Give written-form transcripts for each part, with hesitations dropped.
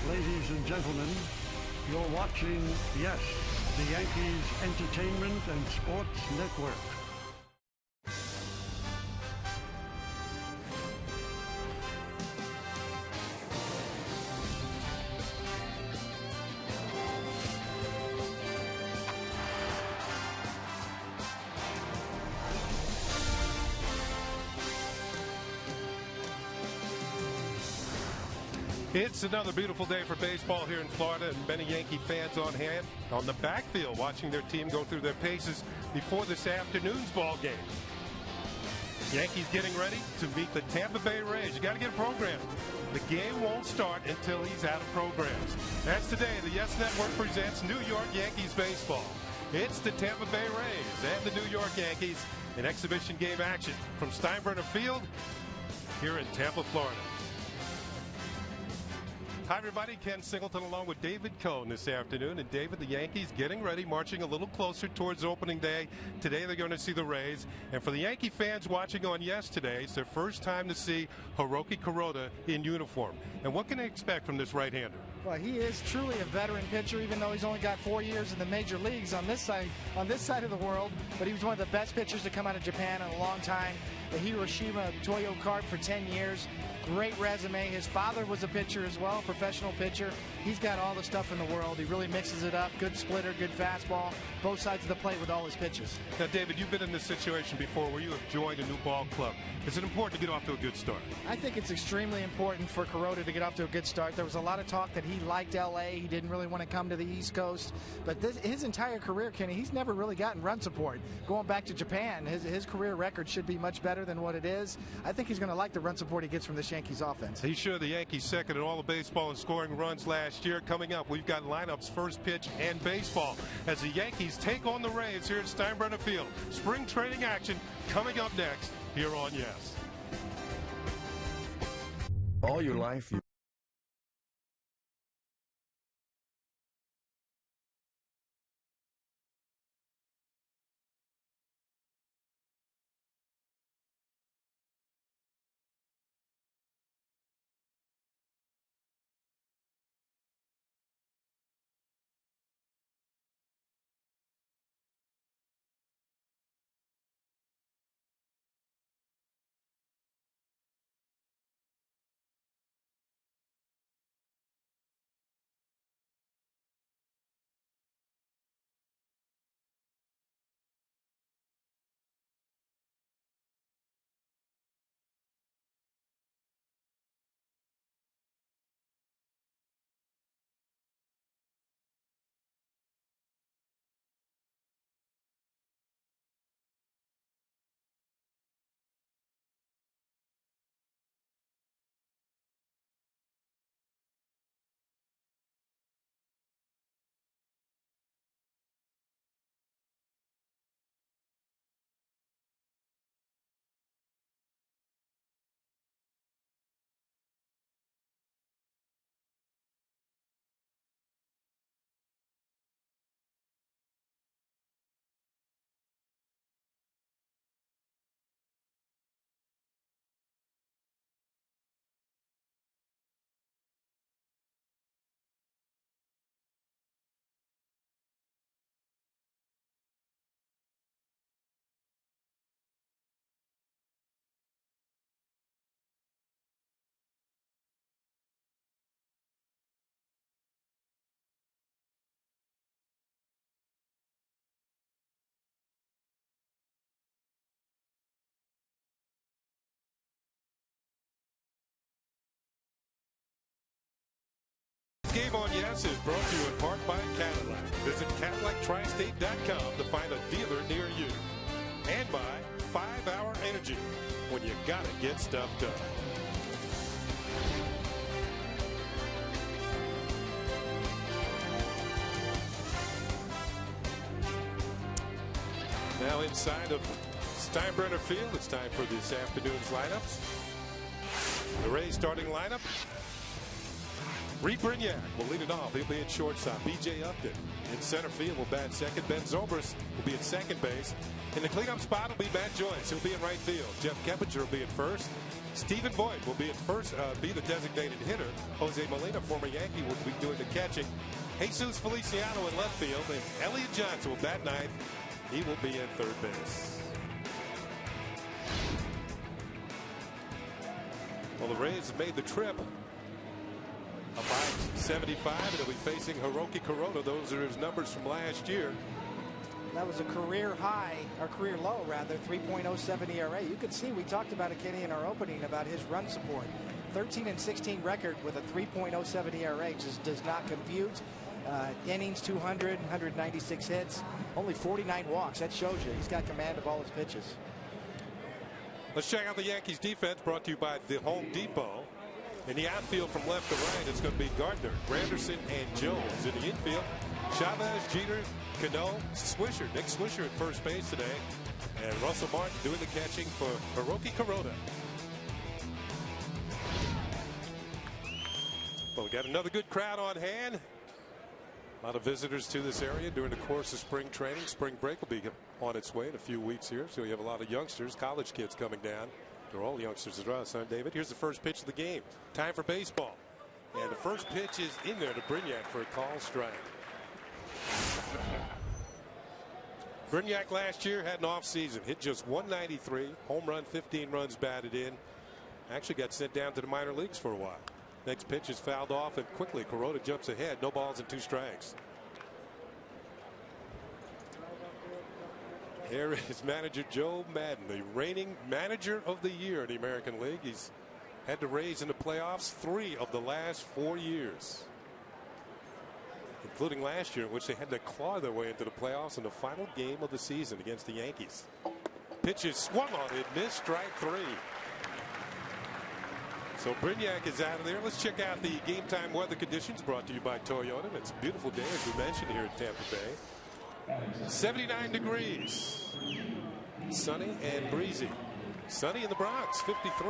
Ladies and gentlemen, you're watching, yes, the Yankees Entertainment and Sports Network. It's another beautiful day for baseball here in Florida, and many Yankee fans on hand on the backfield watching their team go through their paces before this afternoon's ball game. Yankees getting ready to meet the Tampa Bay Rays. You got to get programmed. The game won't start until he's out of programs. That's today. The Yes Network presents New York Yankees baseball. It's the Tampa Bay Rays and the New York Yankees in exhibition game action from Steinbrenner Field here in Tampa, Florida. Hi, everybody. Ken Singleton along with David Cohn this afternoon. And, David, the Yankees getting ready, marching a little closer towards opening day. Today they're going to see the Rays. And for the Yankee fans watching on Yes today, it's their first time to see Hiroki Kuroda in uniform. And what can they expect from this right-hander? Well, he is truly a veteran pitcher, even though he's only got 4 years in the major leagues on this side of the world. But he was one of the best pitchers to come out of Japan in a long time. The Hiroshima Toyo card for 10 years. Great resume. His father was a pitcher as well, professional pitcher. He's got all the stuff in the world. He really mixes it up. Good splitter, good fastball, both sides of the plate with all his pitches. Now, David, you've been in this situation before where you have joined a new ball club. Is it important to get off to a good start? I think it's extremely important for Kuroda to get off to a good start. There was a lot of talk that he liked L.A. He didn't really want to come to the East Coast. But his entire career, Kenny, he's never really gotten run support. Going back to Japan, his career record should be much better than what it is. I think he's going to like the run support he gets from this Yankees offense. He's sure the Yankees second in all the baseball and scoring runs last year. Coming up, we've got lineups, first pitch, and baseball as the Yankees take on the Rays here at Steinbrenner Field. Spring training action coming up next here on Yes. All your life, Game on Yes is brought to you in part by Cadillac. Visit CadillacTristate.com to find a dealer near you. And by 5 Hour Energy, when you gotta get stuff done. Now inside of Steinbrenner Field, it's time for this afternoon's lineups. The Rays starting lineup. Reed Brignac will lead it off. He'll be at shortstop. B.J. Upton in center field will bat second. Ben Zobrist will be at second base. In the cleanup spot will be Matt Joyce. He'll be in right field. Jeff Keppinger will be at first. Stephen Voigt will be at first, be the designated hitter. Jose Molina, former Yankee, will be doing the catching. Jesus Feliciano in left field, and Elliot Johnson will bat ninth. He will be at third base. Well, the Rays have made the trip. A 5.75, and they'll be facing Hiroki Kuroda. Those are his numbers from last year. That was a career high, or career low rather, 3.07 ERA. You could see, we talked about it, Kenny, in our opening about his run support. 13-16 record with a 3.07 ERA just does not compute. Innings 200, 196 hits, only 49 walks. That shows you he's got command of all his pitches. Let's check out the Yankees defense, brought to you by the Home Depot. In the outfield from left to right, it's going to be Gardner, Granderson, and Jones. In the infield, Chavez, Jeter, Cano, Swisher. Nick Swisher at first base today. And Russell Martin doing the catching for Hiroki Kuroda. Well, we got another good crowd on hand. A lot of visitors to this area during the course of spring training. Spring break will be on its way in a few weeks here. So you have a lot of youngsters, college kids coming down. They're all youngsters as well, son David. Here's the first pitch of the game. Time for baseball. And the first pitch is in there to Brignac for a call strike. Brignac last year had an off season. Hit just 193. Home run, 15 runs batted in. Actually got sent down to the minor leagues for a while. Next pitch is fouled off, and quickly Kuroda jumps ahead. No balls and 2 strikes. Here is manager Joe Madden, the reigning manager of the year in the American League. He's had the Rays in the playoffs 3 of the last 4 years, including last year, in which they had to claw their way into the playoffs in the final game of the season against the Yankees. Pitch is swung on it, missed, strike 3. So Brignac is out of there. Let's check out the game time weather conditions, brought to you by Toyota. It's a beautiful day, as we mentioned, here in Tampa Bay. 79 degrees. Sunny and breezy. Sunny in the Bronx, 53.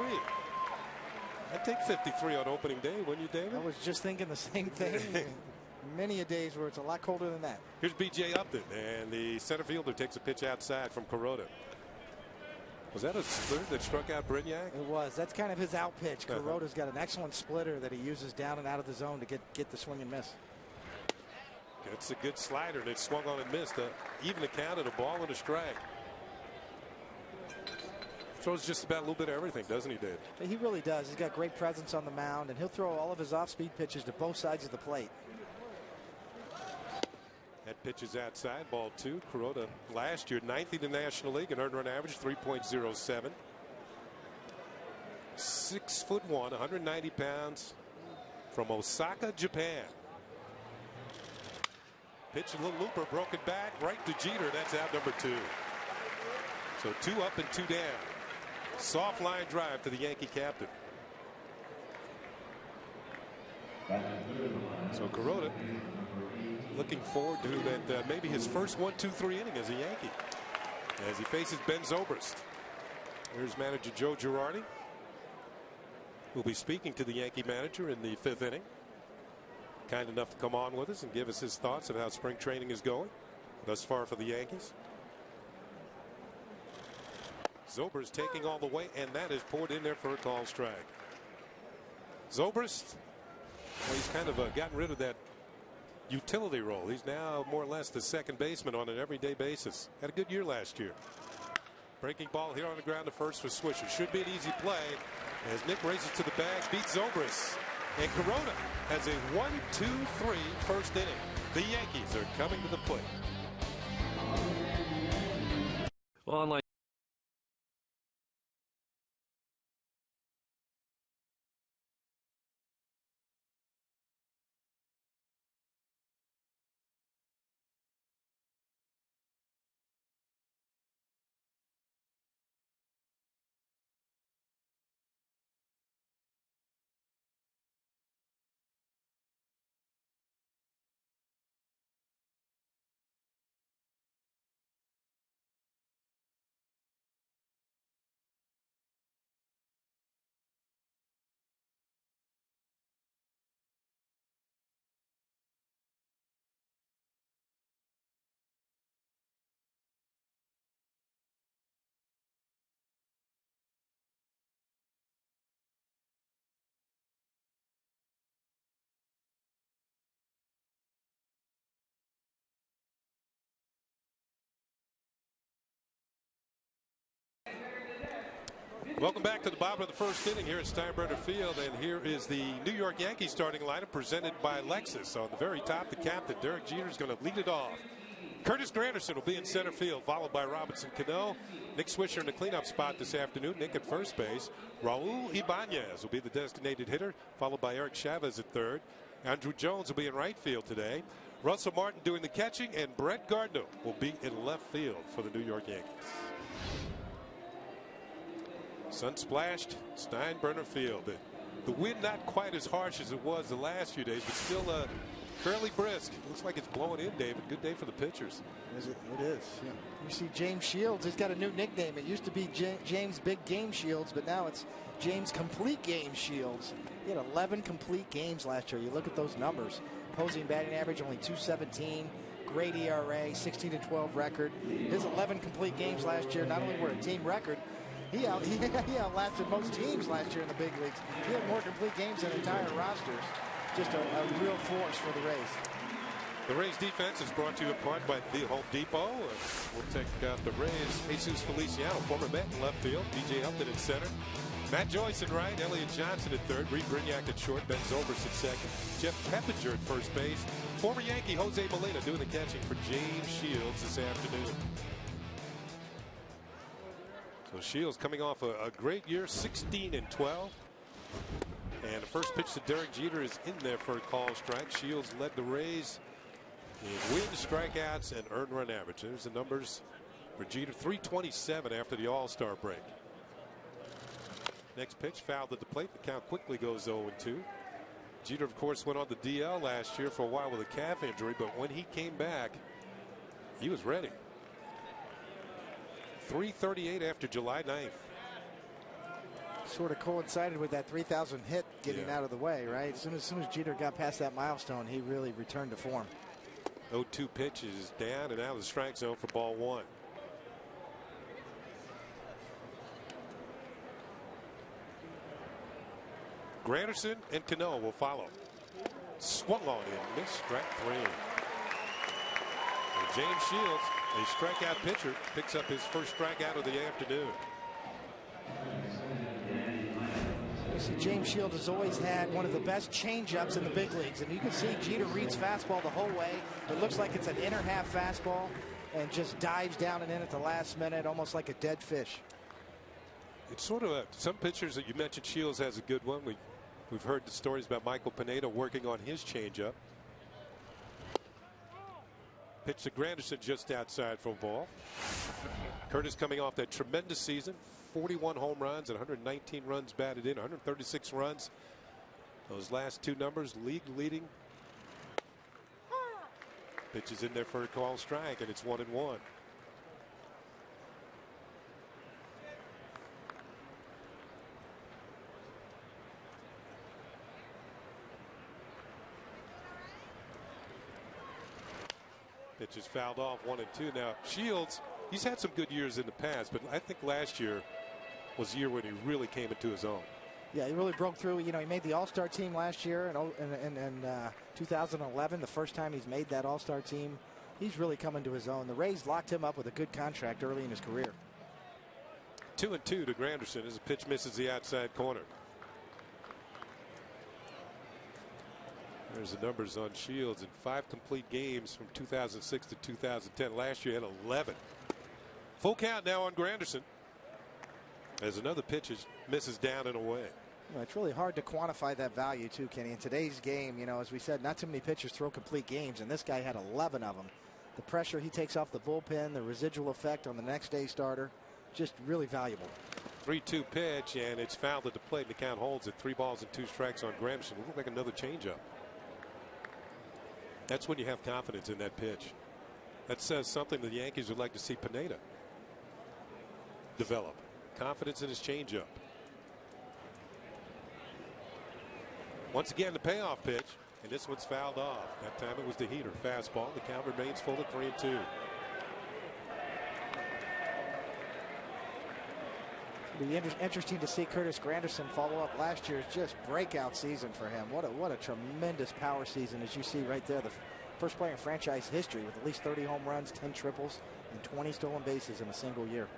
I'd take 53 on opening day, wouldn't you, David? I was just thinking the same thing. Many a days where it's a lot colder than that. Here's B.J. Upton, and the center fielder takes a pitch outside from Kuroda. Was that a splitter that struck out Brignac? It was. That's kind of his out pitch. Kuroda's got an excellent splitter that he uses down and out of the zone to get the swing and miss. It's a good slider, and it swung on and missed. Even the count at a ball and a strike. Throws just about a little bit of everything, doesn't he, Dave? He really does. He's got great presence on the mound, and he'll throw all of his off-speed pitches to both sides of the plate. That pitch is outside, ball 2. Kuroda last year 9th in the National League, an earned run average 3.07. 6'1", 190 pounds, from Osaka, Japan. Pitch, a little looper, broken back, right to Jeter. That's out number 2. So 2 up and 2 down. Soft line drive to the Yankee captain. So Kuroda looking forward to that, maybe his first 1-2-3 inning as a Yankee, as he faces Ben Zobrist. Here's manager Joe Girardi, who'll be speaking to the Yankee manager in the 5th inning. Kind enough to come on with us and give us his thoughts of how spring training is going thus far for the Yankees. Zobrist taking all the way, and that is poured in there for a call strike. Zobrist, well, he's kind of gotten rid of that utility role. He's now more or less the second baseman on an everyday basis. Had a good year last year. Breaking ball here on the ground to first for Swisher. Should be an easy play as Nick races to the bag, beats Zobrist. And Kuroda has a 1-2-3 first inning. The Yankees are coming to the plate. Well, unlike Welcome back to the bottom of the first inning here at Steinbrenner Field, and here is the New York Yankees starting lineup presented by Lexus. On the very top, the captain, Derek Jeter, is going to lead it off. Curtis Granderson will be in center field, followed by Robinson Cano. Nick Swisher in the cleanup spot this afternoon. Nick at first base. Raul Ibanez will be the designated hitter, followed by Eric Chavez at third. Andrew Jones will be in right field today. Russell Martin doing the catching, and Brett Gardner will be in left field for the New York Yankees. Sun splashed Steinbrenner Field. The wind not quite as harsh as it was the last few days, but still fairly brisk. Looks like it's blowing in, David. Good day for the pitchers. It is. Yeah. You see James Shields. He's got a new nickname. It used to be James Big Game Shields, but now it's James Complete Game Shields. He had 11 complete games last year. You look at those numbers. Opposing batting average only .217. Great ERA, 16-12 record. His 11 complete games last year not only were a team record, he outlasted most teams last year in the big leagues. He had more complete games than entire rosters. Just a real force for the Rays. The Rays defense is brought to you in part by the Home Depot. We'll take out the Rays. Jesus Feliciano, former Met in left field. DJ Upton in center. Matt Joyce in right. Elliott Johnson at third. Reed Brignac at short. Ben Zobrist at second. Jeff Peppinger at first base. Former Yankee Jose Molina doing the catching for James Shields this afternoon. So Shields coming off a great year, 16-12. And the first pitch to Derek Jeter is in there for a call strike. Shields led the Rays in wins, strikeouts, and earned run average. There's the numbers for Jeter. 327 after the All-Star break. Next pitch fouled at the plate. The count quickly goes 0-2. Jeter, of course, went on the DL last year for a while with a calf injury, but when he came back, he was ready. 338 after July 9th. Sort of coincided with that 3,000 hit getting out of the way, right? As soon as Jeter got past that milestone, he really returned to form. 0-2 pitch is down and out of the strike zone for ball one. Granderson and Cano will follow. Swung on in, missed, strike three. And James Shields, a strikeout pitcher, picks up his first strikeout of the afternoon. You see, James Shields has always had one of the best changeups in the big leagues, and you can see Jeter reads fastball the whole way. It looks like it's an inner half fastball and just dives down and in at the last minute, almost like a dead fish. It's sort of some pitchers that you mentioned. Shields has a good one. We've heard the stories about Michael Pineda working on his changeup. Pitch to Granderson just outside for a ball. Curtis coming off that tremendous season. 41 home runs and 119 runs batted in, 136 runs. Those last two numbers, league leading. Pitch is in there for a call strike, and it's 1-1. Pitch is fouled off, 1-2. Now Shields, he's had some good years in the past, but I think last year was the year when he really came into his own. Yeah, he really broke through. You know, he made the All-Star team last year in 2011, the first time he's made that All-Star team. He's really come into his own. The Rays locked him up with a good contract early in his career. 2-2 to Granderson as the pitch misses the outside corner. There's the numbers on Shields in 5 complete games from 2006 to 2010. Last year he had 11. Full count now on Granderson as another pitch misses down and away. Well, it's really hard to quantify that value too, Kenny. In today's game, you know, as we said, not too many pitchers throw complete games, and this guy had 11 of them. The pressure he takes off the bullpen, the residual effect on the next day starter, just really valuable. 3-2 pitch, and it's fouled at the plate. The count holds at 3 balls and 2 strikes on Granderson. It looked like another changeup. That's when you have confidence in that pitch. That says something that the Yankees would like to see Pineda develop. Confidence in his changeup. Once again, the payoff pitch, and this one's fouled off. That time it was the heater fastball. The count remains full at 3-2. It'll be interesting to see Curtis Granderson follow up last year's just breakout season for him. What a tremendous power season, as you see right there. The first player in franchise history with at least 30 home runs, 10 triples, and 20 stolen bases in a single year.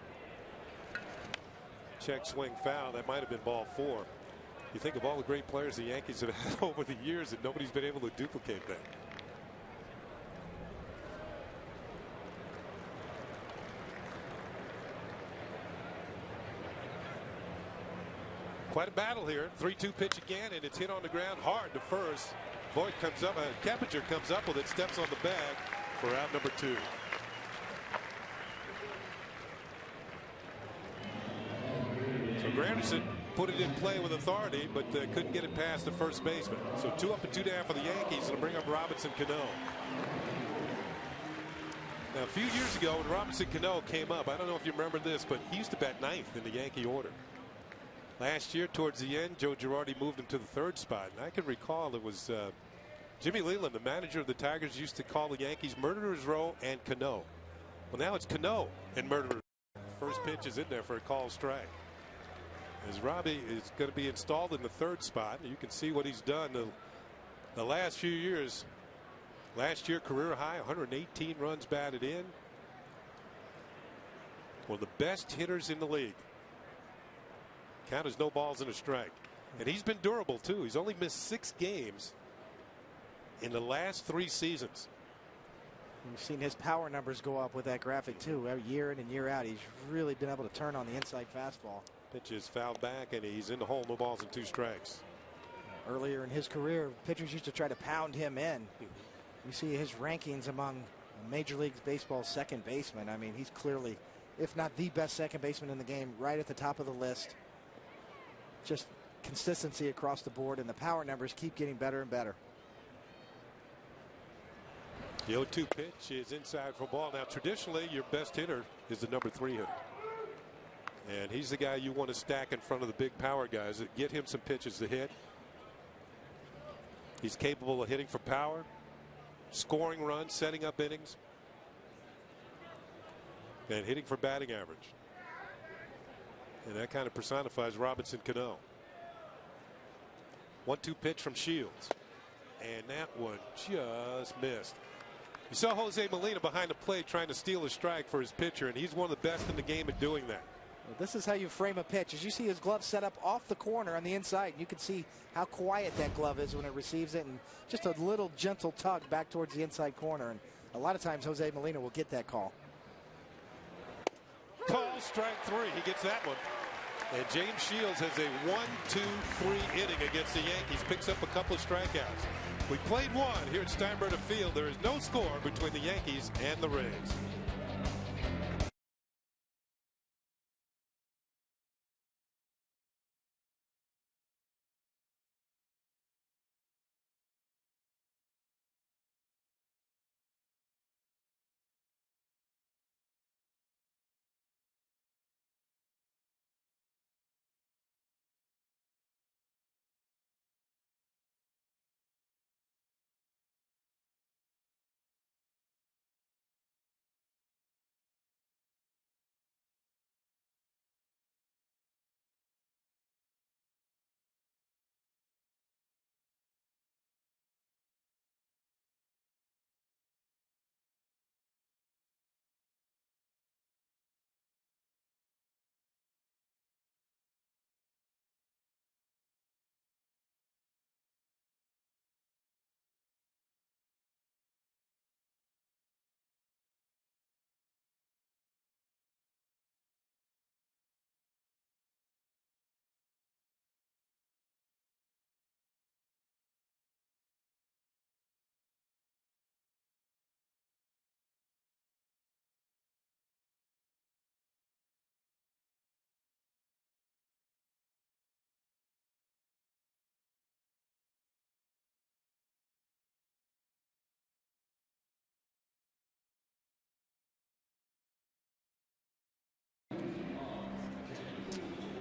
Check swing foul. That might have been ball 4. You think of all the great players the Yankees have had over the years, and nobody's been able to duplicate that. Quite a battle here. 3-2 pitch again, and it's hit on the ground hard to first. Voigt comes up, Keppinger comes up with it, steps on the bag for out number 2. So Granderson put it in play with authority, but couldn't get it past the first baseman. So 2 up and 2 down for the Yankees. It'll bring up Robinson Cano. Now, a few years ago, when Robinson Cano came up, I don't know if you remember this, but he used to bat 9th in the Yankee order. Last year, towards the end, Joe Girardi moved him to the 3rd spot. And I can recall it was Jimmy Leland, the manager of the Tigers, used to call the Yankees Murderer's Row and Cano. Well, now it's Cano and Murderer's Row. First pitch is in there for a called strike. As Robbie is going to be installed in the 3rd spot. You can see what he's done the last few years. Last year, career high, 118 runs batted in. One of the best hitters in the league. Count as no balls and a strike. And he's been durable, too. He's only missed 6 games in the last 3 seasons. We've seen his power numbers go up with that graphic, too. Year in and year out, he's really been able to turn on the inside fastball. Pitch is fouled back, and he's in the hole. No balls and 2 strikes. Earlier in his career, pitchers used to try to pound him in. You see his rankings among Major League Baseball's second baseman. I mean, he's clearly, if not the best second baseman in the game, right at the top of the list. Just consistency across the board, and the power numbers keep getting better and better. The 0-2 pitch is inside for a ball. Now, traditionally, your best hitter is the number 3 hitter. And he's the guy you want to stack in front of the big power guys that get him some pitches to hit. He's capable of hitting for power, scoring runs, setting up innings, and hitting for batting average. And that kind of personifies Robinson Cano. 1-2 pitch from Shields. And that one just missed. You saw Jose Molina behind the plate trying to steal a strike for his pitcher, and he's one of the best in the game at doing that. Well, this is how you frame a pitch. As you see his glove set up off the corner on the inside, you can see how quiet that glove is when it receives it, and just a little gentle tug back towards the inside corner. And a lot of times Jose Molina will get that call. Call strike 3. He gets that one. And James Shields has a 1-2-3 inning against the Yankees. Picks up a couple of strikeouts. We played 1 here at Steinbrenner Field. There is no score between the Yankees and the Rays.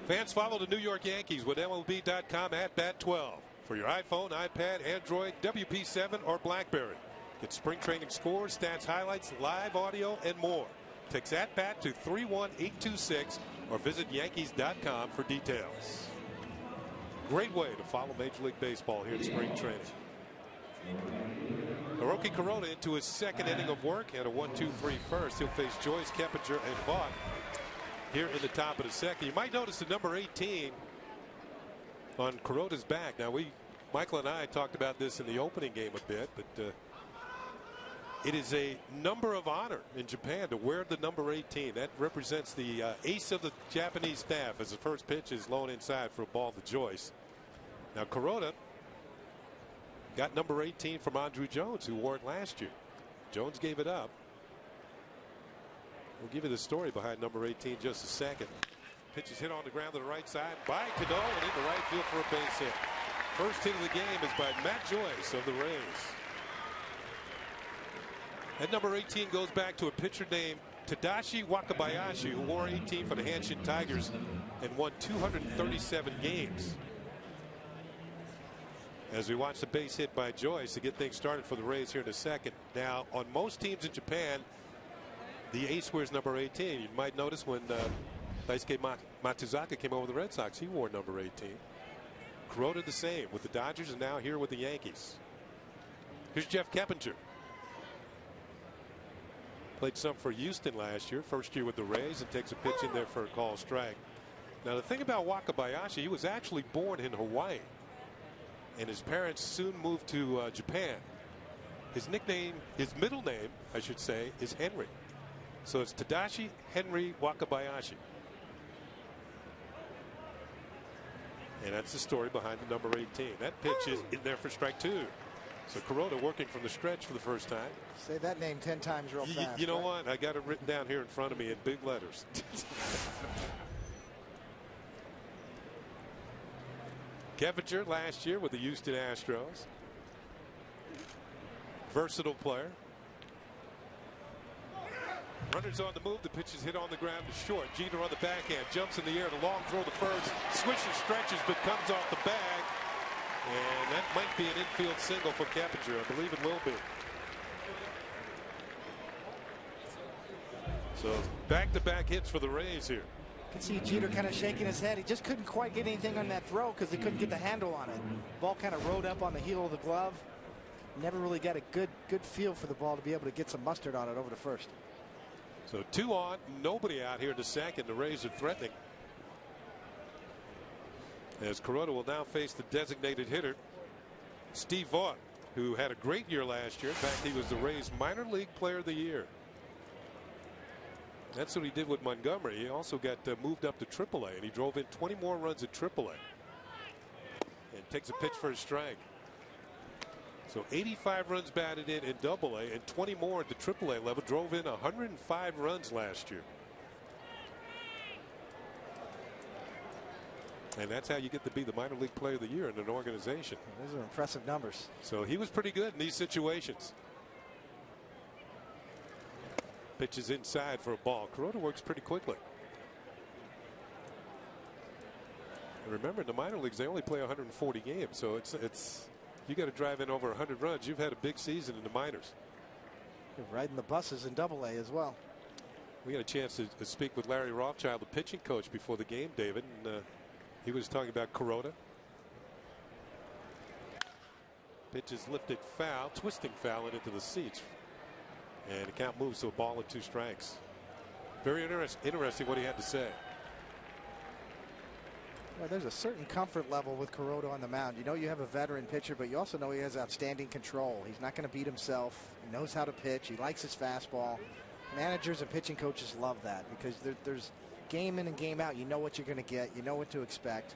Fans, follow the New York Yankees with MLB.com at Bat12 for your iPhone, iPad, Android, WP7, or BlackBerry. Get spring training scores, stats, highlights, live audio, and more. Text @BAT to 31826 or visit Yankees.com for details. Great way to follow Major League Baseball here in spring training. Hiroki Kuroda into his 2nd inning of work and a 1-2-3 first. He'll face Joyce, Keppinger, and Vaught. here in the top of the second. You might notice the number 18 on Kuroda's back. Now Michael and I talked about this in the opening game a bit, but it is a number of honor in Japan to wear the number 18. That represents the ace of the Japanese staff as the first pitch is low inside for a ball to Joyce. Now Kuroda got number 18 from Andruw Jones, who wore it last year. Jones gave it up. We'll give you the story behind number 18 just a second. Pitch is hit on the ground to the right side by Cano and in the right field for a base hit. First hit of the game is by Matt Joyce of the Rays. And number 18 goes back to a pitcher named Tadashi Wakabayashi, who wore 18 for the Hanshin Tigers and won 237 games. As we watch the base hit by Joyce to get things started for the Rays here in a second. Now, on most teams in Japan, the ace wears number 18. You might notice when Daisuke Matsuzaka came over the Red Sox, he wore number 18. Kuroda the same with the Dodgers and now here with the Yankees. Here's Jeff Keppinger. Played some for Houston last year, first year with the Rays, and takes a pitch in there for a call strike. Now the thing about Wakabayashi, he was actually born in Hawaii, and his parents soon moved to Japan. His middle name, I should say, is Henry. So it's Tadashi Henry Wakabayashi. And that's the story behind the number 18. That pitch is in there for strike 2. So Kuroda working from the stretch for the first time. Say that name 10 times real fast. You know what? I got it written down here in front of me in big letters. Keppinger last year with the Houston Astros. Versatile player. Runners on the move. The pitch is hit on the ground to short. Jeter on the backhand. Jumps in the air. The long throw to first. Swishes, stretches, but comes off the bag. And that might be an infield single for Keppinger. I believe it will be. So back-to-back hits for the Rays here. You can see Jeter kind of shaking his head. He just couldn't quite get anything on that throw because he couldn't get the handle on it. Ball kind of rode up on the heel of the glove. Never really got a good feel for the ball to be able to get some mustard on it over to first. So 2 on, nobody out here to second. The Rays are threatening. As Kuroda will now face the designated hitter, Steve Vaught, who had a great year last year. In fact, he was the Rays minor league player of the year. That's what he did with Montgomery. He also got moved up to AAA, and he drove in 20 more runs at AAA. And takes a pitch for a strike. So 85 runs batted in AA and 20 more at the AAA level. Drove in 105 runs last year. And that's how you get to be the minor league player of the year in an organization. Those are impressive numbers. So he was pretty good in these situations. Pitches inside for a ball. Kuroda works pretty quickly. And remember, in the minor leagues, they only play 140 games. So it's you got to drive in over 100 runs. You've had a big season in the minors. You're riding the buses in AA as well. We had a chance to speak with Larry Rothschild, the pitching coach, before the game, David. And, he was talking about Kuroda. Pitch is lifted foul, twisting foul and into the seats. And the count moves to a ball and 2 strikes. Very interesting what he had to say. Well, there's a certain comfort level with Kuroda on the mound. You know you have a veteran pitcher, but you also know he has outstanding control. He's not going to beat himself. He knows how to pitch. He likes his fastball. Managers and pitching coaches love that because there's game in and game out. You know what you're going to get. You know what to expect.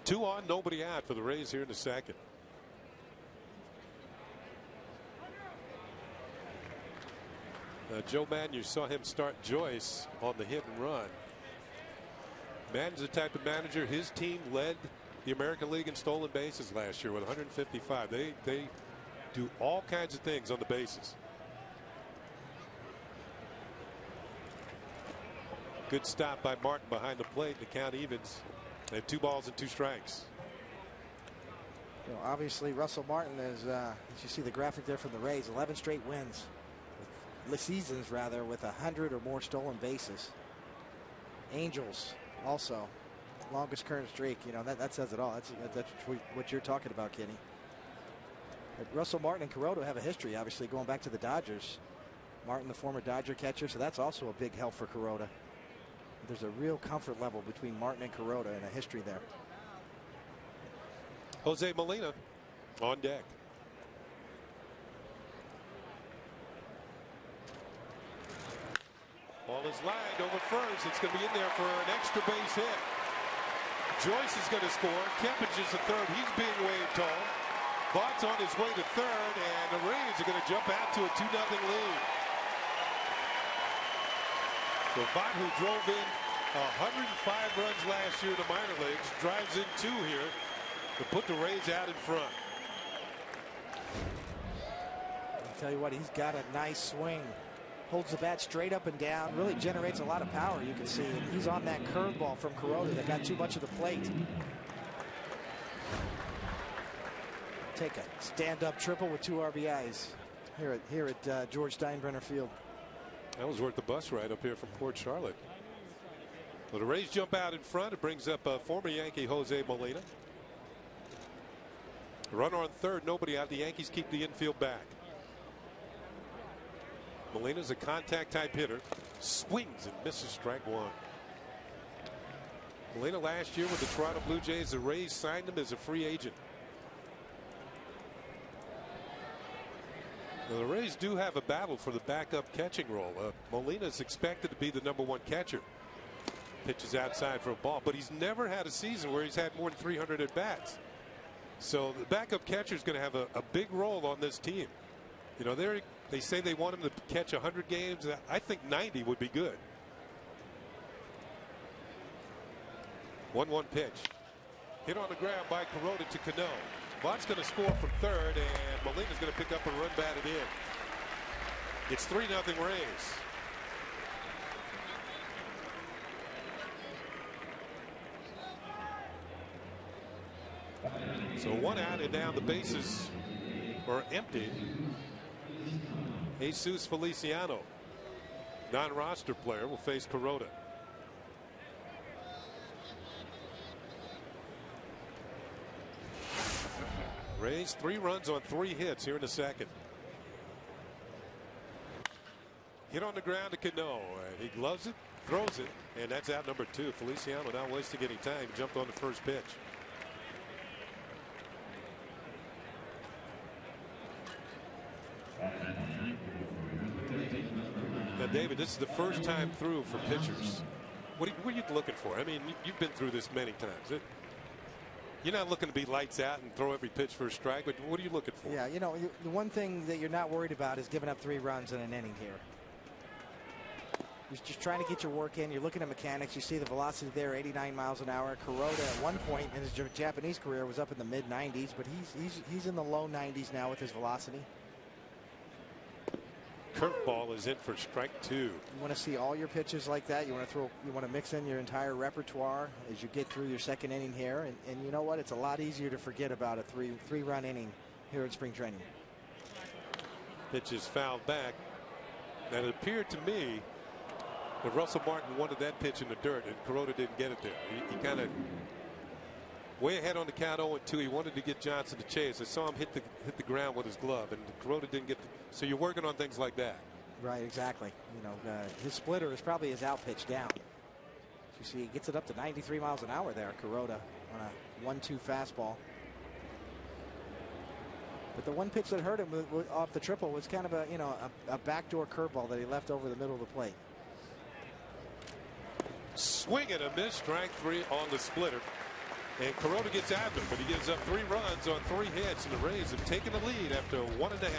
2 on, nobody out for the Rays here in the second. Joe Madden, you saw him start Joyce on the hit and run. Madden's the type of manager. His team led the American League in stolen bases last year with 155. They do all kinds of things on the bases. Good stop by Martin behind the plate. The count evens at 2 balls and 2 strikes. You know, obviously Russell Martin is, as you see the graphic there from the Rays, 11 straight wins. Seasons rather, with 100 or more stolen bases. Angels also longest current streak. You know that says it all. That's what you're talking about, Kenny. But Russell Martin and Kuroda have a history, obviously going back to the Dodgers. Martin, the former Dodger catcher, so that's also a big help for Kuroda. There's a real comfort level between Martin and Kuroda and a history there. Jose Molina on deck. Ball is lined over first. It's going to be in there for an extra base hit. Joyce is going to score. Kempage is the third. He's being waved home. Vaught's on his way to third, and the Rays are going to jump out to a 2-0 lead. So Vaught, who drove in 105 runs last year in the minor leagues, drives in 2 here to put the Rays out in front. I'll tell you what, he's got a nice swing. Holds the bat straight up and down, really generates a lot of power, you can see. And he's on that curveball from Kuroda that got too much of the plate. Take a stand-up triple with 2 RBIs here at George Steinbrenner Field. That was worth the bus ride up here from Port Charlotte. Well, the Rays jump out in front. It brings up former Yankee Jose Molina. Runner on third, nobody out. The Yankees keep the infield back. Molina's a contact type hitter. Swings and misses, strike 1. Molina last year with the Toronto Blue Jays, the Rays signed him as a free agent. Now, the Rays do have a battle for the backup catching role. Molina is expected to be the #1 catcher. Pitches outside for a ball, but he's never had a season where he's had more than 300 at bats. So the backup catcher is going to have a big role on this team. You know, they say they want him to catch 100 games. I think 90 would be good. 1-1 pitch. Hit on the ground by Kuroda to Cano. Vaught's going to score from third, and Molina's going to pick up a run batted in. It's 3-0 Rays. So 1 out, and now the bases are empty. Jesus Feliciano, non-roster player, will face Kuroda. Rays 3 runs on 3 hits here in the second. Hit on the ground to Cano, and he gloves it, throws it, and that's out number 2. Feliciano not wasting any time. He jumped on the first pitch. Now, David, this is the first time through for pitchers. What are you looking for? I mean, you've been through this many times. You're not looking to be lights out and throw every pitch for a strike, but what are you looking for? Yeah, you know, the one thing that you're not worried about is giving up 3 runs in an inning here. You're just trying to get your work in. You're looking at mechanics. You see the velocity there, 89 miles an hour. Kuroda at one point in his Japanese career was up in the mid-90s, but he's in the low 90s now with his velocity. Curveball is in for strike 2. You want to see all your pitches like that. You want to mix in your entire repertoire as you get through your second inning here. And you know what? It's a lot easier to forget about a three-run inning here at spring training. Pitch is fouled back. And it appeared to me that Russell Martin wanted that pitch in the dirt, and Kuroda didn't get it there. He kind of way ahead on the count 0-2. He wanted to get Johnson to chase. I saw him hit the ground with his glove, and Kuroda didn't get so you're working on things like that. Right, exactly. You know, his splitter is probably his out pitch down. You see, he gets it up to 93 miles an hour there, Kuroda, on a 1-2 fastball. But the one pitch that hurt him off the triple was kind of a backdoor curveball that he left over the middle of the plate. Swing and a miss, strike 3 on the splitter. And Kuroda gets after him, but he gives up 3 runs on 3 hits, and the Rays have taken the lead after 1.5.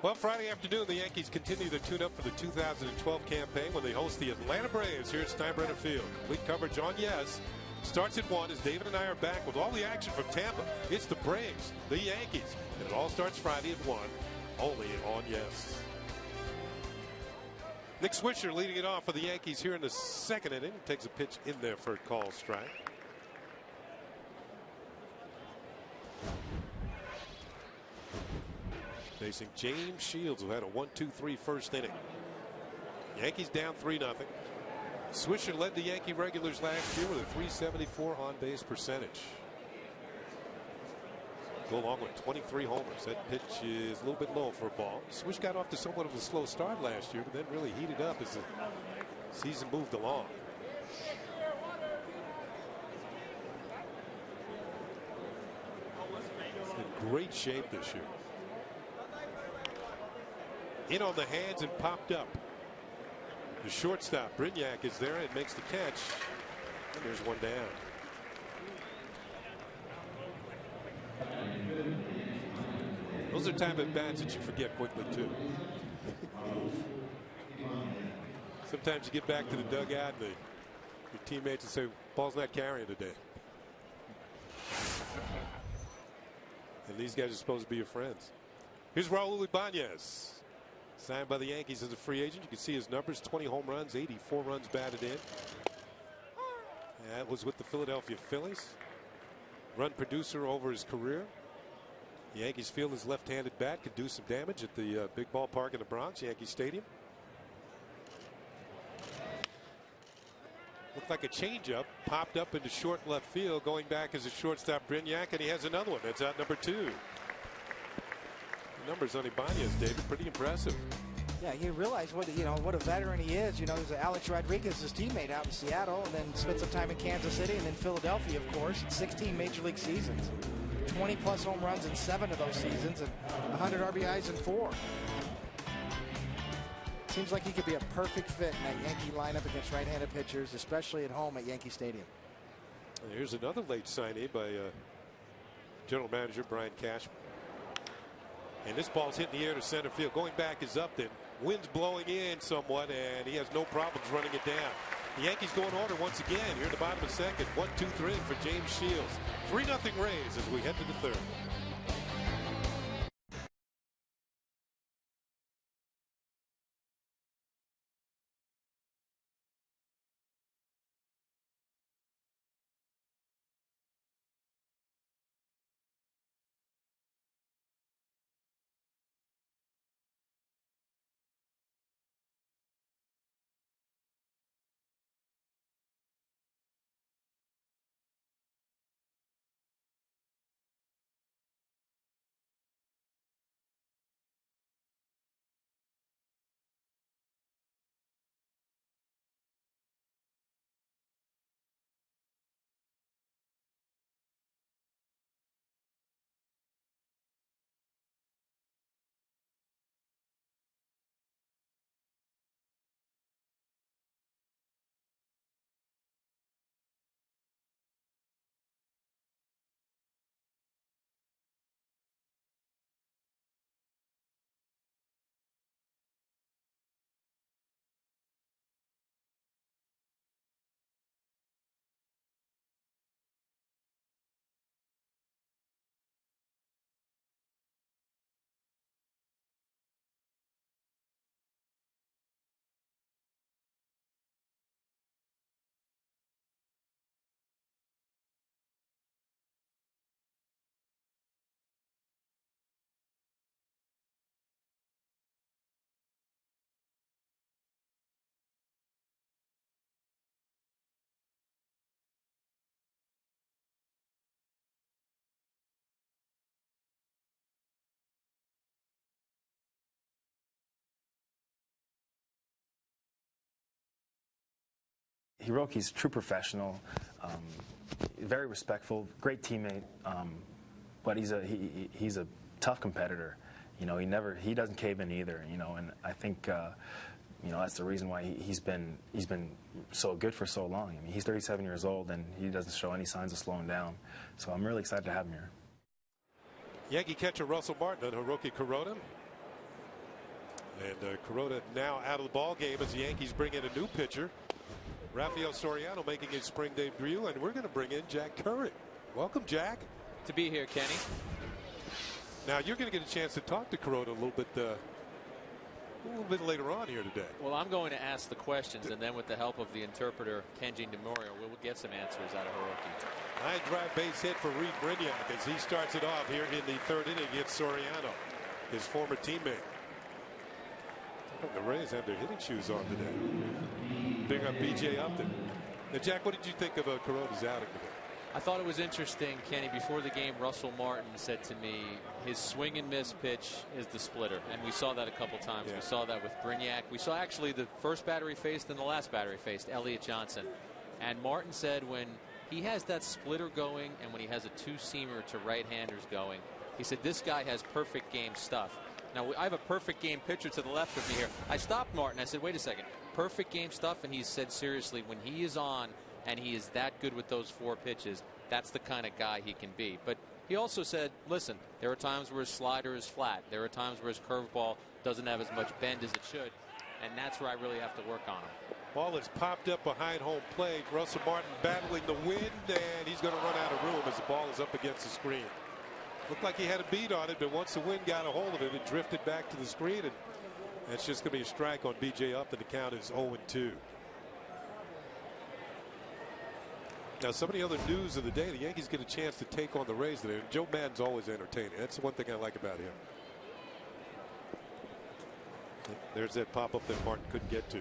Well, Friday afternoon, the Yankees continue to tune up for the 2012 campaign when they host the Atlanta Braves here at Steinbrenner Field. Complete coverage on Yes. Starts at 1 as David and I are back with all the action from Tampa. It's the Braves, the Yankees, and it all starts Friday at 1, only on Yes. Nick Swisher leading it off for the Yankees here in the second inning. Takes a pitch in there for a call strike. Facing James Shields, who had a 1-2-3 first inning. Yankees down 3-0. Swisher led the Yankee regulars last year with a .374 on-base percentage. Go along with 23 homers. That pitch is a little bit low for a ball. Swish got off to somewhat of a slow start last year, but then really heated up as the season moved along. He's in great shape this year. In on the hands and popped up. The shortstop, Brignac, is there and makes the catch. And there's one down. Those are type of bats that you forget quickly, too. Sometimes you get back to the dugout and your teammates will say, ball's not carrying today. And these guys are supposed to be your friends. Here's Raul Ibanez. Signed by the Yankees as a free agent. You can see his numbers: 20 home runs, 84 runs batted in. That was with the Philadelphia Phillies. Run producer over his career. The Yankees feel his left-handed bat could do some damage at the big ballpark in the Bronx, Yankee Stadium. Looked like a changeup, popped up into short left field, going back as a shortstop, Brignac, and he has another one. That's out number 2. Numbers on Ibanez, David, pretty impressive. Yeah, you realize what what a veteran he is. There's Alex Rodriguez, his teammate out in Seattle, and then spent some time in Kansas City and then Philadelphia, of course. 16 major league seasons, 20+ home runs in 7 of those seasons, and 100 RBIs in 4. Seems like he could be a perfect fit in that Yankee lineup against right-handed pitchers, especially at home at Yankee Stadium. And here's another late signee by general manager Brian Cashman. And this ball's hitting the air to center field. Going back is up, then wind's blowing in somewhat, and he has no problems running it down. The Yankees go in order once again here at the bottom of the second. 1-2-3 for James Shields. 3-0 Rays as we head to the third. Hiroki's a true professional, very respectful, great teammate, but he's a tough competitor. He doesn't cave in either. And I think that's the reason why he's been so good for so long. I mean, he's 37 years old and he doesn't show any signs of slowing down. So I'm really excited to have him here. Yankee catcher Russell Martin on Hiroki Kuroda. And Kuroda now out of the ball game as the Yankees bring in a new pitcher. Rafael Soriano making his spring debut, and we're going to bring in Jack Curran. Welcome, Jack. To be here, Kenny. Now you're going to get a chance to talk to Kuroda a little bit later on here today. Well, I'm going to ask the questions, and then with the help of the interpreter, Kenji Nomura, we'll get some answers out of Hiroki. Line drive base hit for Reed Brignac as he starts it off here in the third inning against Soriano, his former teammate. The Rays have their hitting shoes on today. Bring up B.J. Upton. Now, Jack, what did you think of Kuroda's outing today? I thought it was interesting, Kenny. Before the game, Russell Martin said to me his swing and miss pitch is the splitter, and we saw that a couple times. Yeah. We saw that with Brignac. We saw actually the first batter he faced and the last batter he faced, Elliott Johnson. And Martin said when he has that splitter going and when he has a two-seamer to right-handers going, he said this guy has perfect game stuff. Now, I have a perfect game pitcher to the left of me here. I stopped Martin. I said, wait a second. Perfect game stuff? And he said, seriously, when he is on and he is that good with those 4 pitches, that's the kind of guy he can be. But he also said, listen, there are times where his slider is flat. There are times where his curveball doesn't have as much bend as it should. And that's where I really have to work on him. Ball is popped up behind home plate. Russell Martin battling the wind, and he's going to run out of room as the ball is up against the screen. Looked like he had a beat on it, but once the wind got a hold of it, it drifted back to the screen, and it's just going to be a strike on B.J. Upton. The count is 0-2. Now, some of the other news of the day, the Yankees get a chance to take on the Rays today. Joe Maddon's always entertaining. That's the one thing I like about him. There's that pop-up that Martin couldn't get to.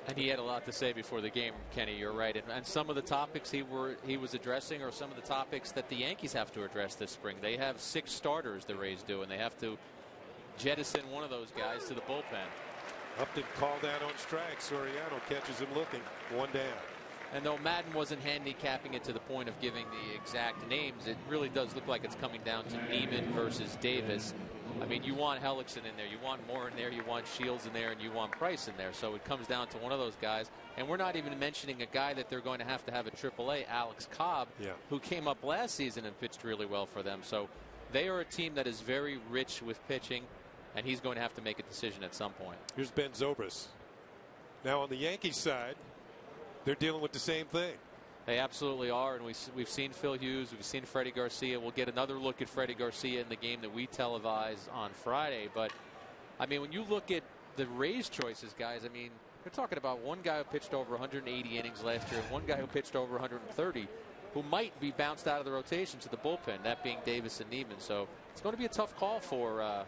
And he had a lot to say before the game, Kenny. You're right. And some of the topics he was addressing are some of the topics that the Yankees have to address this spring. They have 6 starters, the Rays do, and they have to jettison one of those guys to the bullpen. Upton called out on strikes. Soriano catches him looking. 1 down. And though Madden wasn't handicapping it to the point of giving the exact names, it really does look like it's coming down to Neiman versus Davis. I mean, you want Hellickson in there, you want Moore in there, you want Shields in there, and you want Price in there. So it comes down to one of those guys. And we're not even mentioning a guy that they're going to have at AAA, Alex Cobb, who came up last season and pitched really well for them. So they are a team that is very rich with pitching, and he's going to have to make a decision at some point. Here's Ben Zobrist. Now on the Yankees side, they're dealing with the same thing. They absolutely are, and we've seen Phil Hughes, we've seen Freddie Garcia. We'll get another look at Freddie Garcia in the game that we televise on Friday. But I mean, when you look at the Rays choices, guys, I mean, you're talking about one guy who pitched over 180 innings last year and one guy who pitched over 130 who might be bounced out of the rotation to the bullpen, that being Davis and Neiman. So it's going to be a tough call for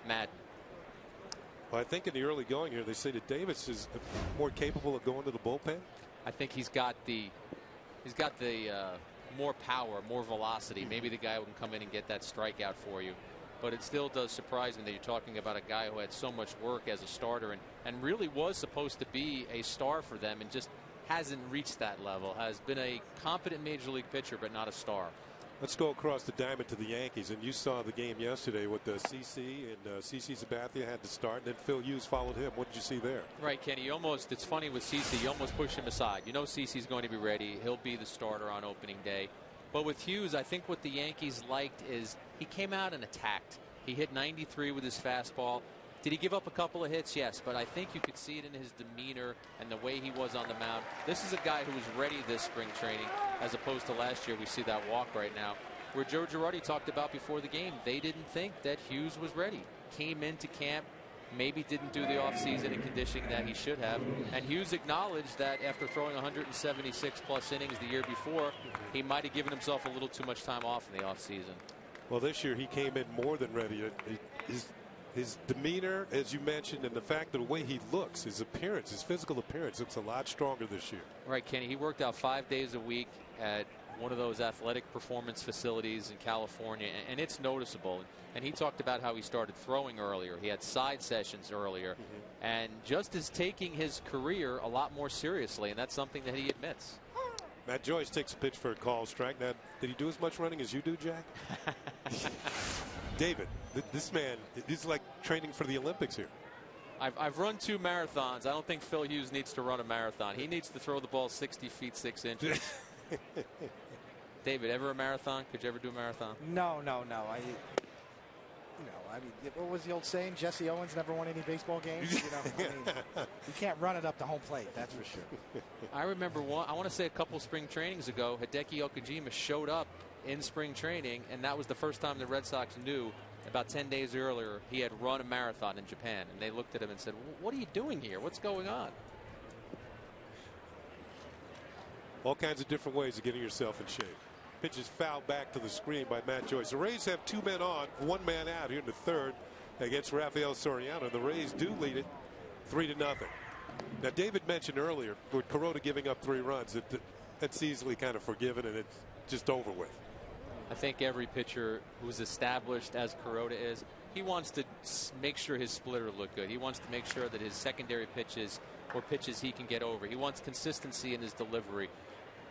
Madden. Well, I think in the early going here, they say that Davis is more capable of going to the bullpen. I think he's got the more power, more velocity. Maybe the guy who can come in and get that strikeout for you. But it still does surprise me that you're talking about a guy who had so much work as a starter and really was supposed to be a star for them and just hasn't reached that level. Has been a competent major league pitcher, but not a star. Let's go across the diamond to the Yankees. And you saw the game yesterday with the CC and CC Sabathia had to start, and then Phil Hughes followed him. What did you see there? Right, Kenny. It's funny with CC. You almost push him aside. You know CC's going to be ready. He'll be the starter on opening day. But with Hughes, I think what the Yankees liked is he came out and attacked. He hit 93 with his fastball. Did he give up a couple of hits? Yes, but I think you could see it in his demeanor and the way he was on the mound. This is a guy who was ready this spring training, as opposed to last year. We see that walk right now, where Joe Girardi talked about before the game. They didn't think that Hughes was ready. Came into camp, maybe didn't do the offseason and conditioning that he should have. And Hughes acknowledged that after throwing 176 plus innings the year before, he might have given himself a little too much time off in the offseason. Well, this year he came in more than ready. His demeanor, as you mentioned, and the fact that the way he looks, his appearance, his physical appearance looks a lot stronger this year. Right, Kenny. He worked out 5 days a week at one of those athletic performance facilities in California, and it's noticeable. And he talked about how he started throwing earlier. He had side sessions earlier, and just is taking his career a lot more seriously, and that's something that he admits. Matt Joyce takes a pitch for a call strike. Now, did he do as much running as you do, Jack? David, this man, he's like training for the Olympics here. I've run 2 marathons. I don't think Phil Hughes needs to run a marathon. He needs to throw the ball 60 feet 6 inches. David, ever a marathon? Could you ever do a marathon? No. I mean, what was the old saying? Jesse Owens never won any baseball games. You can't run it up the home plate, that's for sure. I remember I want to say a couple spring trainings ago, Hideki Okajima showed up in spring training, and that was the first time the Red Sox knew. About 10 days earlier, he had run a marathon in Japan, and they looked at him and said, "What are you doing here? What's going on?" All kinds of different ways of getting yourself in shape. Pitch is fouled back to the screen by Matt Joyce. The Rays have 2 men on, 1 man out here in the third against Rafael Soriano. The Rays do lead it 3-0. Now, David mentioned earlier with Kuroda giving up 3 runs that's easily kind of forgiven and it's just over with. I think every pitcher who's established as Kuroda is, he wants to make sure his splitter look good. He wants to make sure that his secondary pitches or pitches he can get over. He wants consistency in his delivery.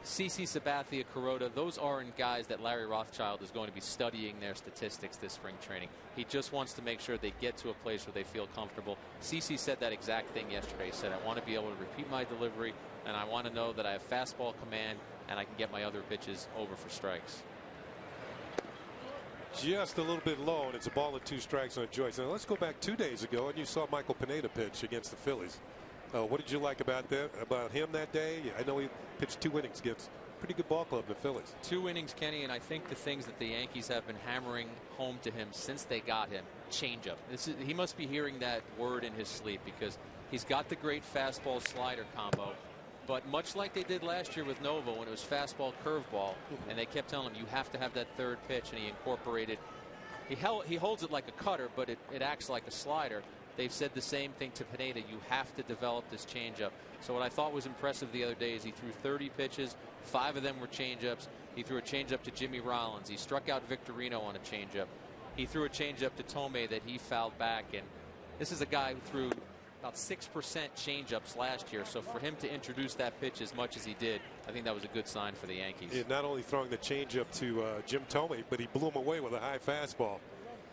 CC Sabathia, Kuroda, those aren't guys that Larry Rothschild is going to be studying their statistics this spring training. He just wants to make sure they get to a place where they feel comfortable. CC said that exact thing yesterday. He said, I want to be able to repeat my delivery, and I want to know that I have fastball command and I can get my other pitches over for strikes. Just a little bit low, and it's a ball and 2 strikes on Joyce. Now let's go back 2 days ago, and you saw Michael Pineda pitch against the Phillies. What did you like about him that day? I know he pitched 2 innings against a pretty good ball club, the Phillies. 2 innings, Kenny, and I think the things that the Yankees have been hammering home to him since they got him, changeup. He must be hearing that word in his sleep because he's got the great fastball slider combo. But much like they did last year with Nova when it was fastball curveball, and they kept telling him you have to have that third pitch, and he incorporated. He holds it like a cutter, but it acts like a slider. They've said the same thing to Pineda. You have to develop this changeup. So what I thought was impressive the other day is he threw 30 pitches. 5 of them were changeups. He threw a changeup to Jimmy Rollins. He struck out Victorino on a changeup. He threw a changeup to Tomei that he fouled back. And this is a guy who threw about 6% changeups last year. So for him to introduce that pitch as much as he did, I think that was a good sign for the Yankees. Yeah, not only throwing the changeup to Jim Tomei, but he blew him away with a high fastball.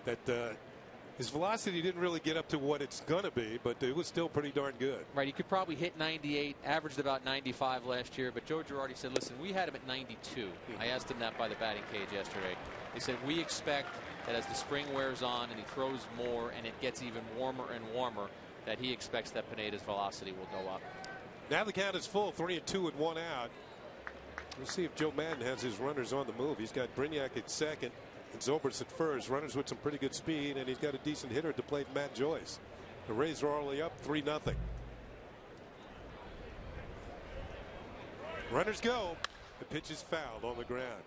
That his velocity didn't really get up to what it's going to be, but it was still pretty darn good. Right, he could probably hit 98, averaged about 95 last year, but Joe Girardi said, listen, we had him at 92. I asked him that by the batting cage yesterday. He said, we expect that as the spring wears on and he throws more and it gets even warmer and warmer, that he expects that Pineda's velocity will go up. Now the count is full, 3-2 with 1 out. We'll see if Joe Madden has his runners on the move. He's got Brignac at second and Zobrist at first. Runners with some pretty good speed, and he's got a decent hitter at the plate, Matt Joyce. The Rays are already up 3-0. Runners go. The pitch is fouled on the ground.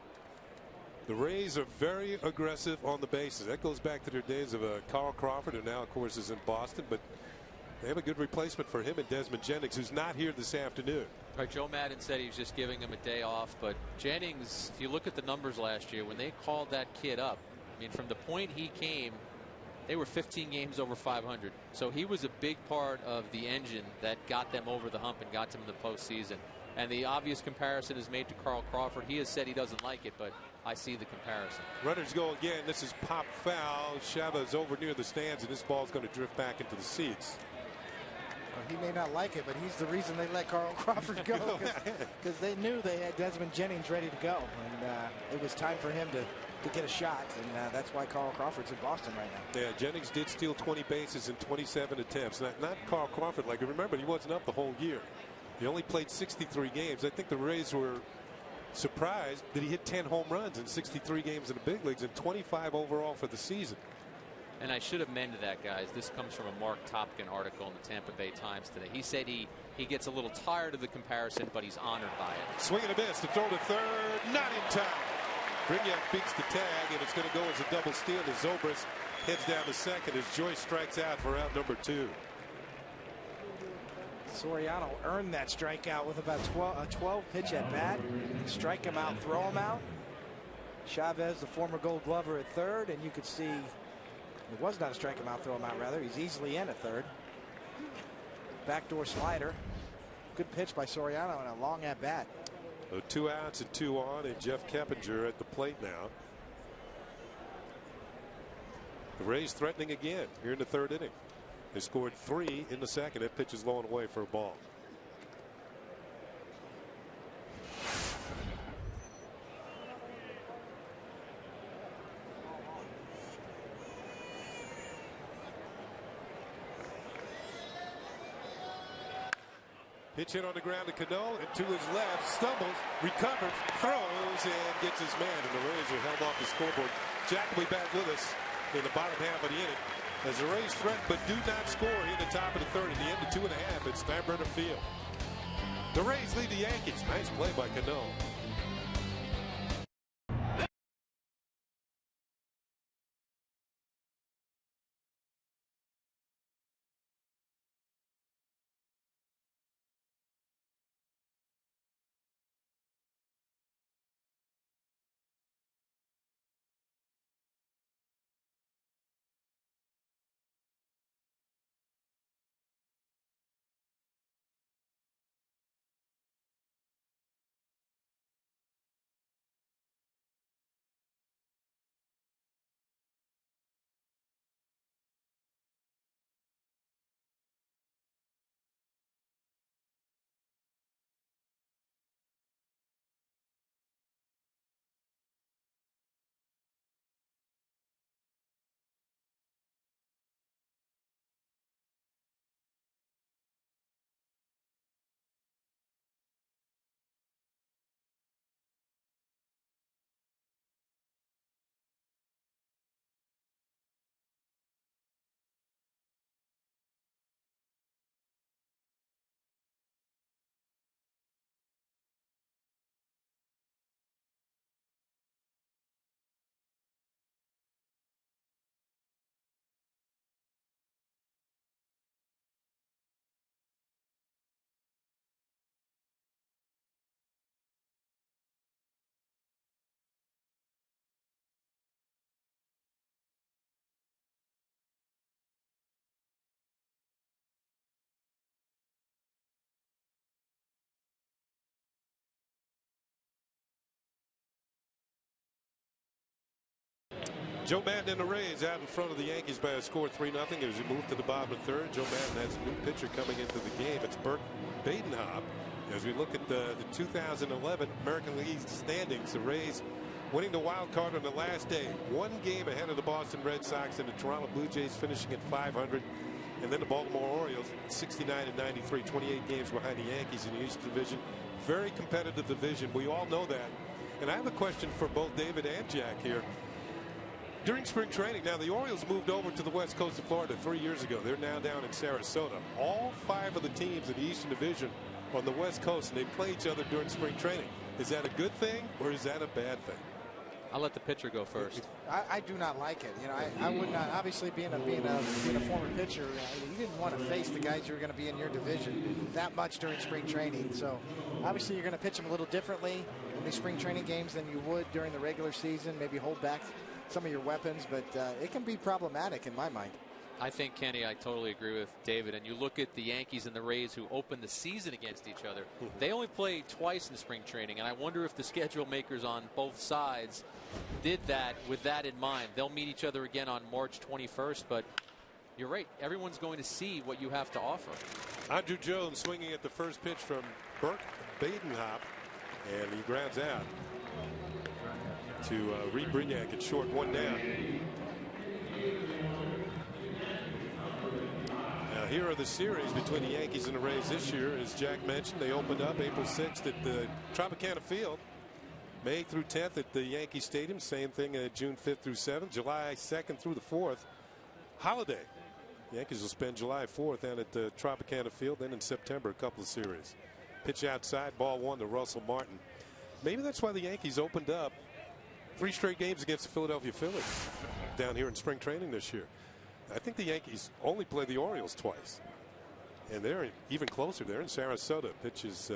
The Rays are very aggressive on the bases. That goes back to their days of Carl Crawford, who now, of course, is in Boston. But they have a good replacement for him and Desmond Jennings, who's not here this afternoon. Right, Joe Madden said he was just giving him a day off. But Jennings, if you look at the numbers last year, when they called that kid up, I mean, from the point he came, they were 15 games over 500. So he was a big part of the engine that got them over the hump and got them in the postseason. And the obvious comparison is made to Carl Crawford. He has said he doesn't like it, but I see the comparison. Runners go again. This is pop foul. Chavez over near the stands, and this ball is going to drift back into the seats. He may not like it, but he's the reason they let Carl Crawford go, because they knew they had Desmond Jennings ready to go, and it was time for him to get a shot, and that's why Carl Crawford's in Boston right now. Yeah, Jennings did steal 20 bases in 27 attempts. Not Carl Crawford. Like, remember, he wasn't up the whole year. He only played 63 games. I think the Rays were surprised that he hit 10 home runs in 63 games in the big leagues and 25 overall for the season. And I should have mended that, guys. This comes from a Mark Topkin article in the Tampa Bay Times today. He said he gets a little tired of the comparison, but he's honored by it. Swing and a miss. The throw to third. Not in time. Brignac beats the tag, and it's going to go as a double steal as Zobrist heads down to second as Joyce strikes out for out number 2. Soriano earned that strikeout with about 12 pitch at bat. Strike him out, throw him out. Chavez, the former Gold Glover, at third, and you could see it was not a strike him out, throw him out, rather. He's easily in at third. Backdoor slider. Good pitch by Soriano and a long at bat. So 2 outs and 2 on, and Jeff Keppinger at the plate now. The Rays threatening again here in the third inning. They scored 3 in the second. That pitch is low and away for a ball. Pitch hit on the ground to Cano, and to his left, stumbles, recovers, throws, and gets his man. And the Rays are held off the scoreboard. Jack will be back with us in the bottom half of the inning as the Rays threaten but do not score in the top of the third. At the end of 2.5 at Steinbrenner Field. The Rays lead the Yankees. Nice play by Cano. Joe Madden and the Rays out in front of the Yankees by a score 3-0 as we move to the bottom of the third. Joe Madden has a new pitcher coming into the game. It's Burt Badenhop. As we look at the 2011 American League standings, the Rays winning the wild card on the last day, 1 game ahead of the Boston Red Sox and the Toronto Blue Jays finishing at 500, and then the Baltimore Orioles 69 and 93, 28 games behind the Yankees in the East Division. Very competitive division. We all know that. And I have a question for both David and Jack here. During spring training, now the Orioles moved over to the west coast of Florida 3 years ago. They're now down in Sarasota. All 5 of the teams in the Eastern Division on the west coast, and they play each other during spring training. Is that a good thing or is that a bad thing? I'll let the pitcher go first. I do not like it. You know, I would not. Obviously, being a former pitcher, you didn't want to face the guys who are going to be in your division that much during spring training. So, obviously, you're going to pitch them a little differently in these spring training games than you would during the regular season. Maybe hold back some of your weapons, but it can be problematic in my mind. I think, Kenny, I totally agree with David. And you look at the Yankees and the Rays who opened the season against each other. They only played twice in spring training, and I wonder if the schedule makers on both sides did that with that in mind. They'll meet each other again on March 21st, but you're right. Everyone's going to see what you have to offer. Andrew Jones swinging at the first pitch from Burt Badenhop, and he grounds out to Reed Brignac at short, 1 down. Now here are the series between the Yankees and the Rays this year. As Jack mentioned, they opened up April 6th at the Tropicana Field. May through 10th at the Yankee Stadium. Same thing June 5th through 7th. July 2nd through the 4th. Holiday. The Yankees will spend July 4th down at the Tropicana Field. Then in September, a couple of series. Pitch outside, ball 1 to Russell Martin. Maybe that's why the Yankees opened up 3 straight games against the Philadelphia Phillies down here in spring training this year. I think the Yankees only play the Orioles twice, and they're even closer. They're in Sarasota. Pitches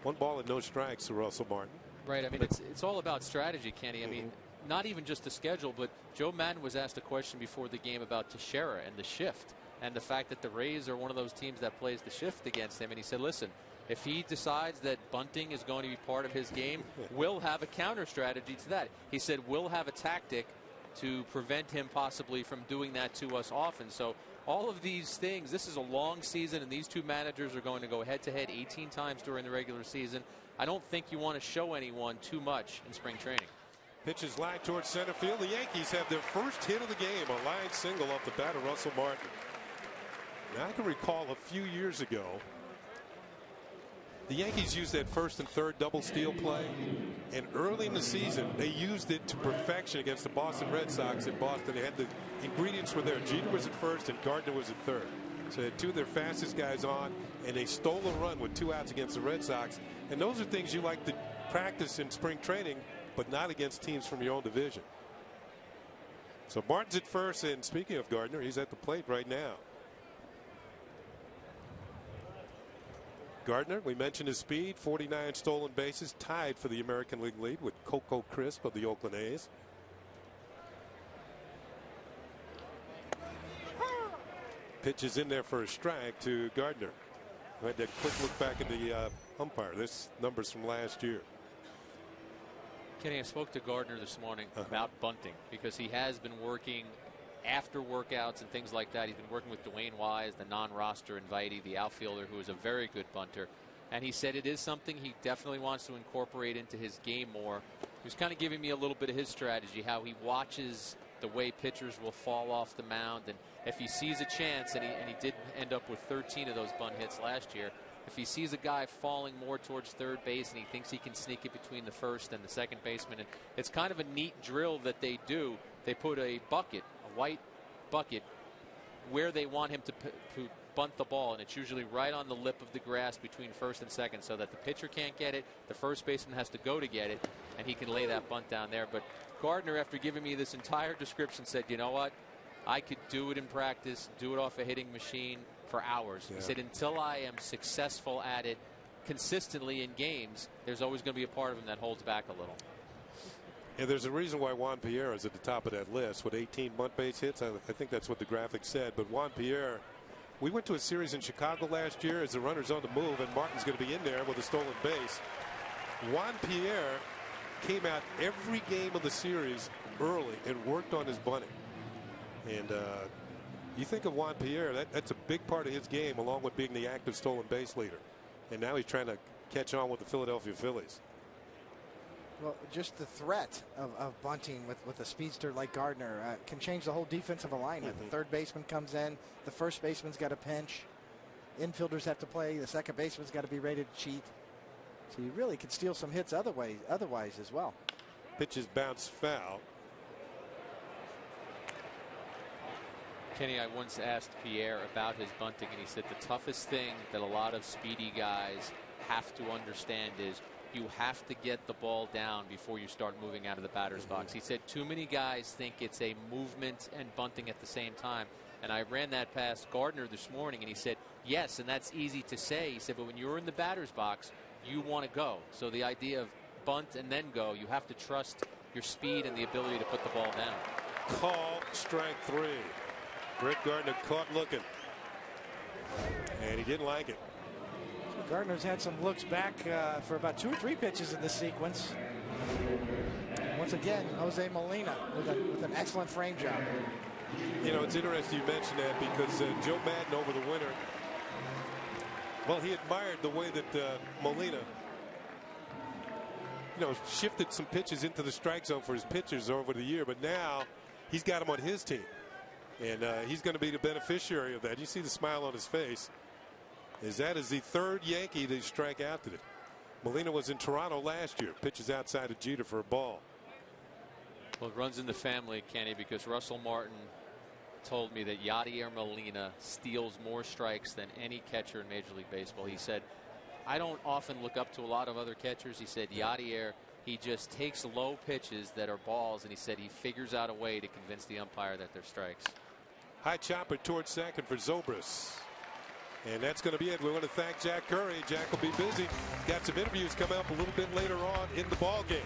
1 ball and no strikes to Russell Martin. Right. I mean, it's all about strategy, Kenny. I mean, not even just the schedule, but Joe Madden was asked a question before the game about Teixeira and the shift and the fact that the Rays are one of those teams that plays the shift against him. And he said, listen, if he decides that bunting is going to be part of his game, we'll have a counter strategy to that. He said, we'll have a tactic to prevent him possibly from doing that to us often. So all of these things, this is a long season, and these two managers are going to go head-to-head 18 times during the regular season. I don't think you want to show anyone too much in spring training. Pitches line towards center field. The Yankees have their first hit of the game, a line single off the bat of Russell Martin. Now, I can recall a few years ago The Yankees used that first and third double steal play, and early in the season they used it to perfection against the Boston Red Sox in Boston. They had the ingredients were there. Jeter was at first and Gardner was at third. So they had two of their fastest guys on, and they stole a run with 2 outs against the Red Sox. And those are things you like to practice in spring training, but not against teams from your own division. So Martin's at first, and speaking of Gardner, he's at the plate right now. Gardner, we mentioned his speed, 49 stolen bases, tied for the American League lead with Coco Crisp of the Oakland A's. Pitch is in there for a strike to Gardner. I had that quick look back at the umpire. This number's from last year. Kenny, I spoke to Gardner this morning about bunting because he has been working after workouts and things like that. He's been working with Dwayne Wise, the non-roster invitee, the outfielder who is a very good bunter. And he said it is something he definitely wants to incorporate into his game more. He was kind of giving me a little bit of his strategy, how he watches the way pitchers will fall off the mound. And if he sees a chance, and he did end up with 13 of those bunt hits last year, if he sees a guy falling more towards third base and he thinks he can sneak it between the first and the second baseman, and it's kind of a neat drill that they do. They put a bucket, a white bucket, where they want him to bunt the ball, and it's usually right on the lip of the grass between first and second, so that the pitcher can't get it, the first baseman has to go to get it, and he can lay that bunt down there. But Gardner, after giving me this entire description, said, you know what, I could do it in practice, do it off a hitting machine for hours. Yeah. He said, until I am successful at it consistently in games, there's always going to be a part of him that holds back a little. Yeah, there's a reason why Juan Pierre is at the top of that list with 18 bunt base hits. I think that's what the graphic said. But Juan Pierre, we went to a series in Chicago last year as the runner's on the move, and Martin's going to be in there with a stolen base. Juan Pierre came out every game of the series early and worked on his bunting. And you think of Juan Pierre, that's a big part of his game, along with being the active stolen base leader. And now he's trying to catch on with the Philadelphia Phillies. Well, just the threat of bunting with a speedster like Gardner can change the whole defensive alignment. The third baseman comes in, the first baseman's got a pinch, infielders have to play, the second baseman's got to be ready to cheat. So you really could steal some hits otherwise as well. Pitches bounce foul. Kenny, I once asked Pierre about his bunting, and he said the toughest thing that a lot of speedy guys have to understand is you have to get the ball down before you start moving out of the batter's box. He said too many guys think it's a movement and bunting at the same time. And I ran that past Gardner this morning, and he said, yes, and that's easy to say. He said, but when you're in the batter's box, you want to go. So the idea of bunt and then go, you have to trust your speed and the ability to put the ball down. Call strike 3. Brett Gardner caught looking, and he didn't like it. Gardner's had some looks back for about 2 or 3 pitches in this sequence. Once again, Jose Molina with an excellent frame job. You know, it's interesting you mentioned that because Joe Madden over the winter, well, he admired the way that Molina, shifted some pitches into the strike zone for his pitchers over the year, but now he's got him on his team. And he's going to be the beneficiary of that. You see the smile on his face. That is the 3rd Yankee to strike out today. Molina was in Toronto last year. Pitches outside of Jeter for a ball. Well, it runs in the family, Kenny, because Russell Martin told me that Yadier Molina steals more strikes than any catcher in Major League Baseball. He said, I don't often look up to a lot of other catchers. He said, Yadier, he just takes low pitches that are balls, and he said he figures out a way to convince the umpire that they're strikes. High chopper towards second for Zobrist. And that's going to be it. We want to thank Jack Curry. Jack will be busy. Got some interviews coming up a little bit later on in the ball game.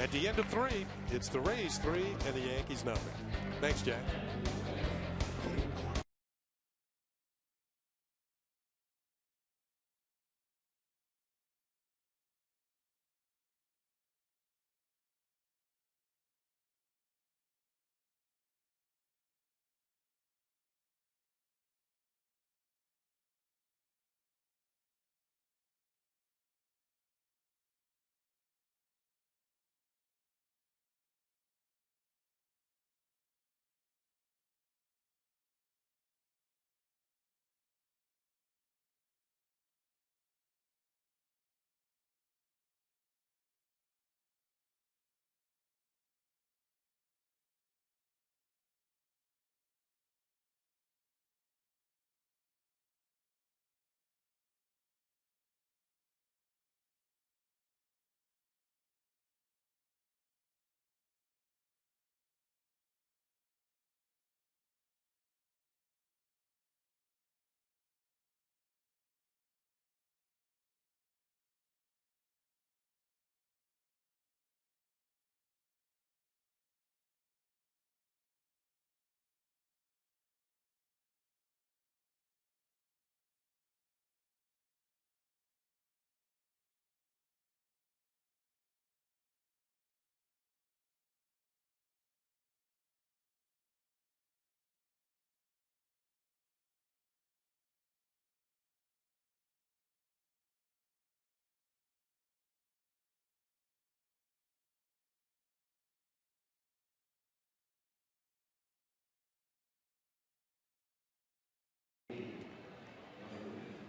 At the end of 3, it's the Rays 3 and the Yankees nothing. Thanks, Jack.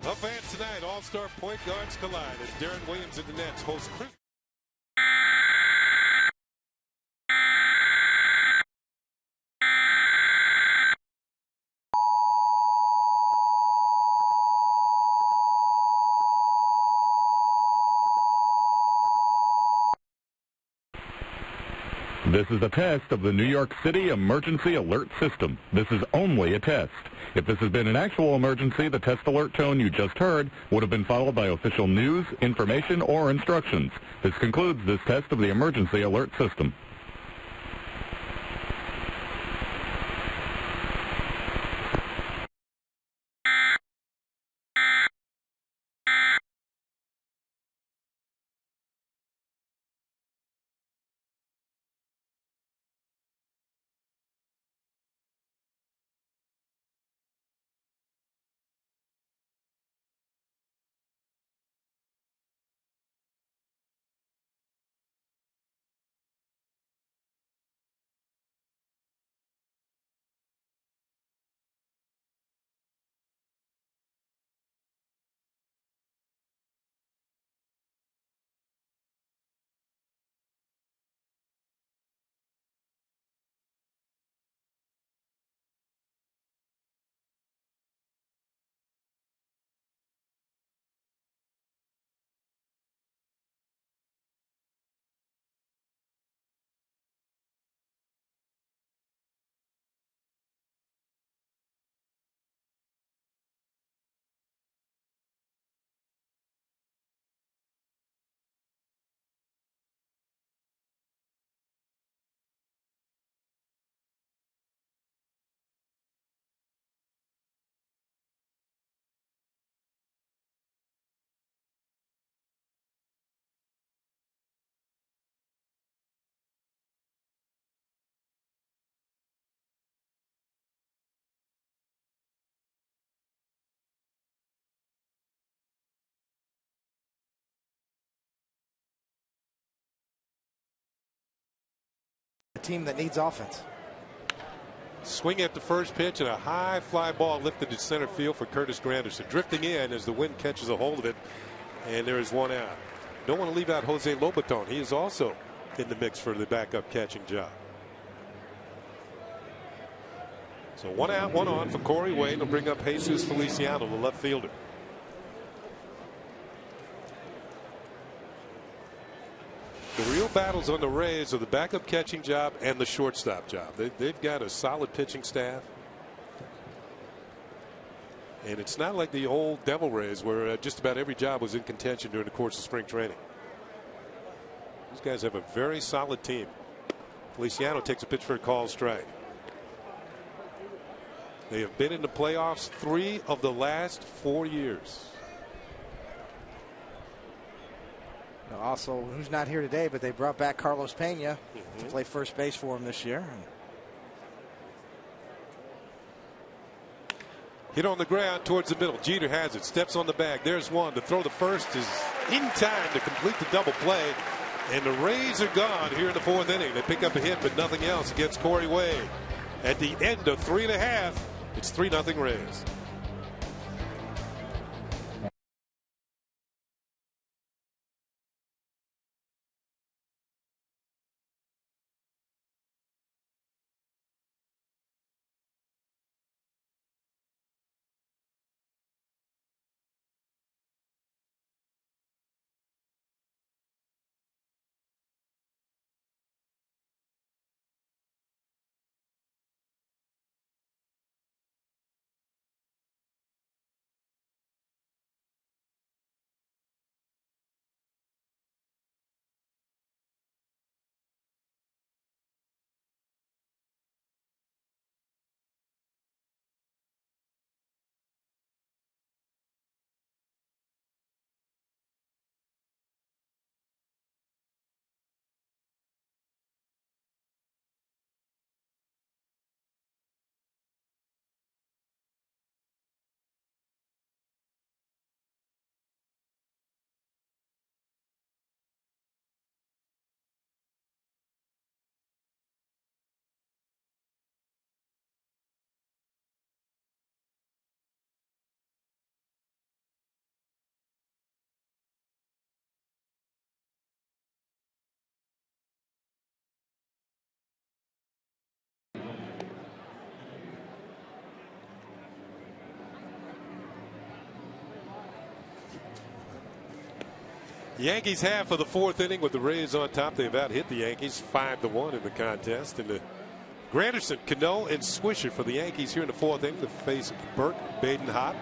Up and tonight, all-star point guards collide as Darren Williams and the Nets host Chris. This is a test of the New York City Emergency Alert System. This is only a test. If this had been an actual emergency, the test alert tone you just heard would have been followed by official news, information, or instructions. This concludes this test of the Emergency Alert System. A team that needs offense. Swing at the first pitch and a high fly ball lifted to center field for Curtis Granderson, drifting in as the wind catches a hold of it, and there is one out. Don't want to leave out Jose Lobaton. He is also in the mix for the backup catching job. So one out, one on for Corey Wade. Will bring up Jesus Feliciano, the left fielder. The real battles on the Rays are the backup catching job and the shortstop job. They've got a solid pitching staff. And it's not like the old Devil Rays where just about every job was in contention during the course of spring training. These guys have a very solid team. Feliciano takes a pitch for a call strike. They have been in the playoffs 3 of the last 4 years. Also, who's not here today, but they brought back Carlos Pena to play first base for him this year. Hit on the ground towards the middle. Jeter has it. Steps on the bag. There's one. To throw the first is in time to complete the double play. And the Rays are gone here in the 4th inning. They pick up a hit, but nothing else against Corey Wade. At the end of 3.5, it's 3-0 Rays. The Yankees have for the 4th inning with the Rays on top. They've out-hit the Yankees 5-1 in the contest. And Granderson, Cano, and Swisher for the Yankees here in the 4th inning to face Burke, Baden-Hopp,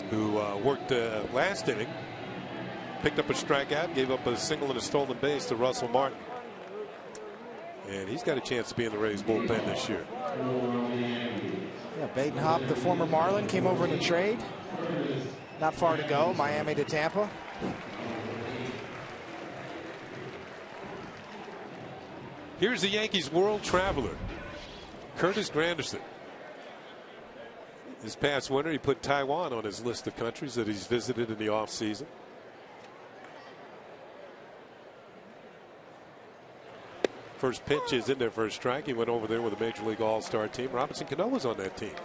who worked last inning, picked up a strikeout, gave up a single and a stolen base to Russell Martin. And he's got a chance to be in the Rays bullpen this year. Yeah, Baden-Hopp, the former Marlin, came over in a trade. Not far to go, Miami to Tampa. Here's the Yankees world traveler, Curtis Granderson. This past winter, he put Taiwan on his list of countries that he's visited in the offseason. First pitch is in there for a strike. He went over there with a Major League All-Star team. Robinson Cano was on that team.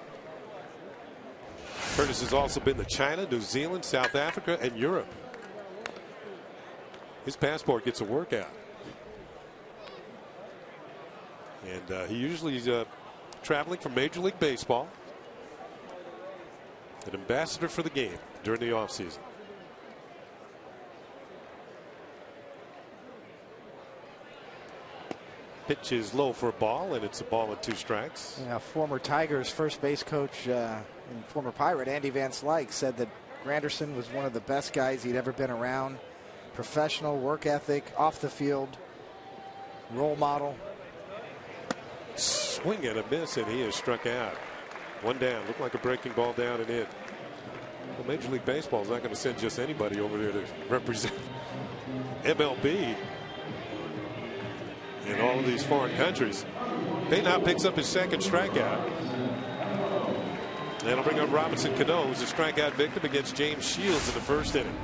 Curtis has also been to China, New Zealand, South Africa, and Europe. His passport gets a workout. And he usually is traveling for Major League Baseball. An ambassador for the game during the offseason. Pitch is low for a ball, and it's a ball and 2 strikes. Yeah, former Tigers first base coach and former Pirate Andy Van Slyke said that Granderson was one of the best guys he'd ever been around. Professional, work ethic, off the field, role model. Swing and a miss, and he is struck out. 1 down. Looked like a breaking ball down and in. Well, Major League Baseball is not going to send just anybody over there to represent MLB in all of these foreign countries. Baden-Hopp picks up his 2nd strikeout. That'll bring up Robinson Cano, who's a strikeout victim against James Shields in the 1st inning.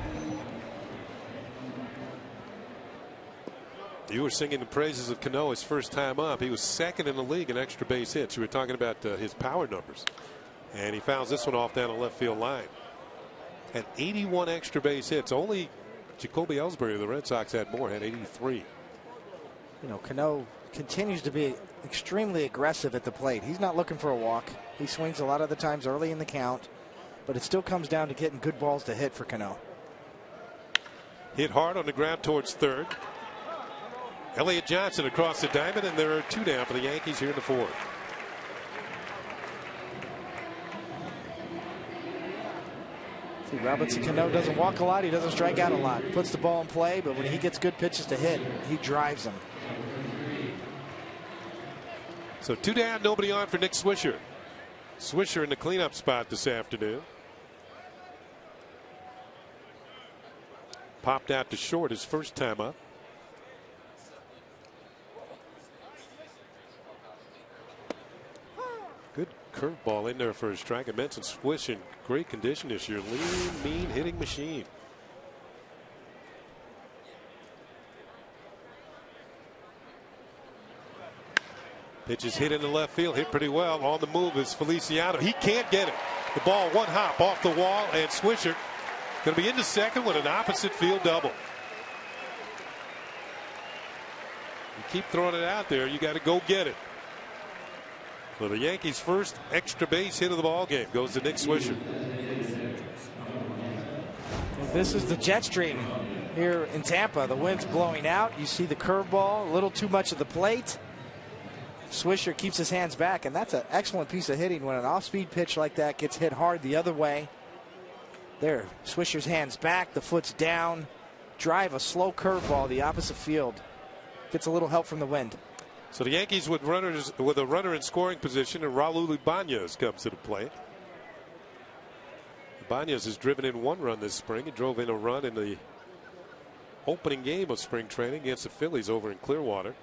You were singing the praises of Cano his first time up. He was 2nd in the league in extra base hits. You were talking about his power numbers. And he fouls this one off down the left field line. Had 81 extra base hits. Only Jacoby Ellsbury of the Red Sox had more, had 83. You know, Cano continues to be extremely aggressive at the plate. He's not looking for a walk. He swings a lot of the times early in the count, but it still comes down to getting good balls to hit for Cano. Hit hard on the ground towards 3rd. Elliott Johnson across the diamond, and there are 2 down for the Yankees here in the 4th. See, Robinson Cano doesn't walk a lot. He doesn't strike out a lot. Puts the ball in play, but when he gets good pitches to hit, he drives them. So 2 down, nobody on for Nick Swisher. Swisher in the cleanup spot this afternoon. Popped out to short his first time up. Good curveball in there for a strike. I mentioned Swish in great condition this year. Lean, mean hitting machine. Pitch is hit in the left field, hit pretty well. On the move is Feliciano. He can't get it. The ball 1 hop off the wall, and Swisher going to be into 2nd with an opposite field double. You keep throwing it out there, you got to go get it. So the Yankees' first extra base hit of the ball game goes to Nick Swisher. This is the jet stream here in Tampa. The wind's blowing out. You see the curveball, a little too much of the plate. Swisher keeps his hands back, and that's an excellent piece of hitting when an off-speed pitch like that gets hit hard the other way. There, Swisher's hands back, the foot's down. Drive a slow curveball the opposite field. Gets a little help from the wind. So the Yankees with runners, with a runner in scoring position, and Raul Ibanez comes to the plate. Ibanez has driven in 1 run this spring. He drove in a run in the opening game of spring training against the Phillies over in Clearwater.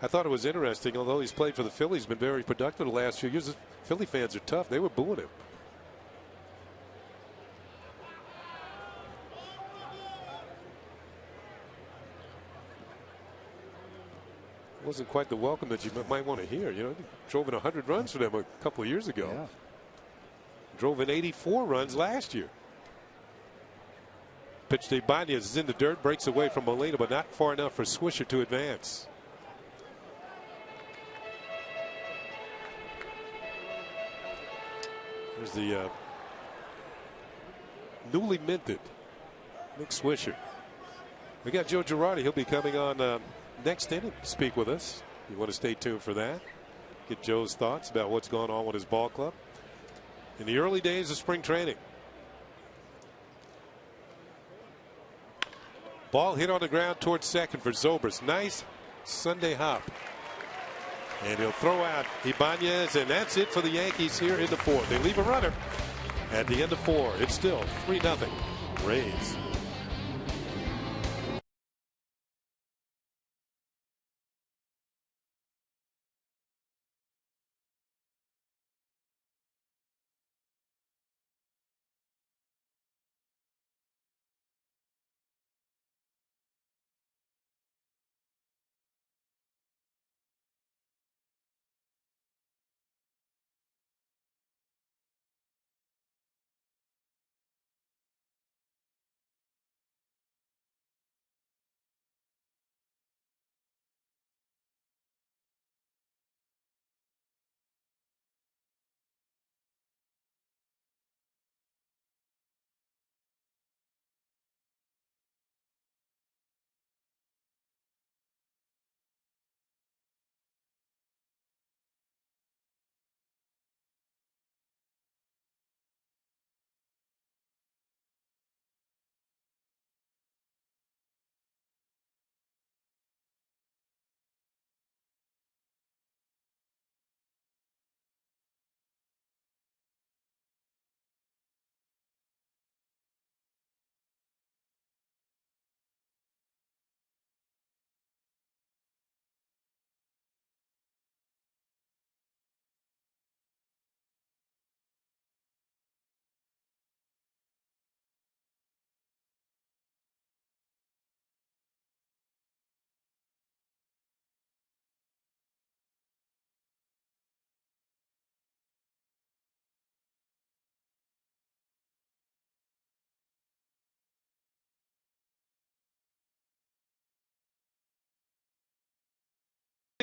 I thought it was interesting, although he's played for the Phillies, been very productive the last few years. The Philly fans are tough. They were booing him. Wasn't quite the welcome that you might want to hear. You know, he drove in 100 runs for them a couple of years ago. Yeah. Drove in 84 runs last year. Pitch to Ibanez is in the dirt, breaks away from Molina, but not far enough for Swisher to advance. There's the newly minted. Nick Swisher. We got Joe Girardi. He'll be coming on next inning to speak with us. You want to stay tuned for that. Get Joe's thoughts about what's going on with his ball club in the early days of spring training. Ball hit on the ground towards second for Zobrist. Nice Sunday hop. And he'll throw out Ibanez, and that's it for the Yankees here in the fourth. They leave a runner at the end of 4. It's still 3-0 Rays.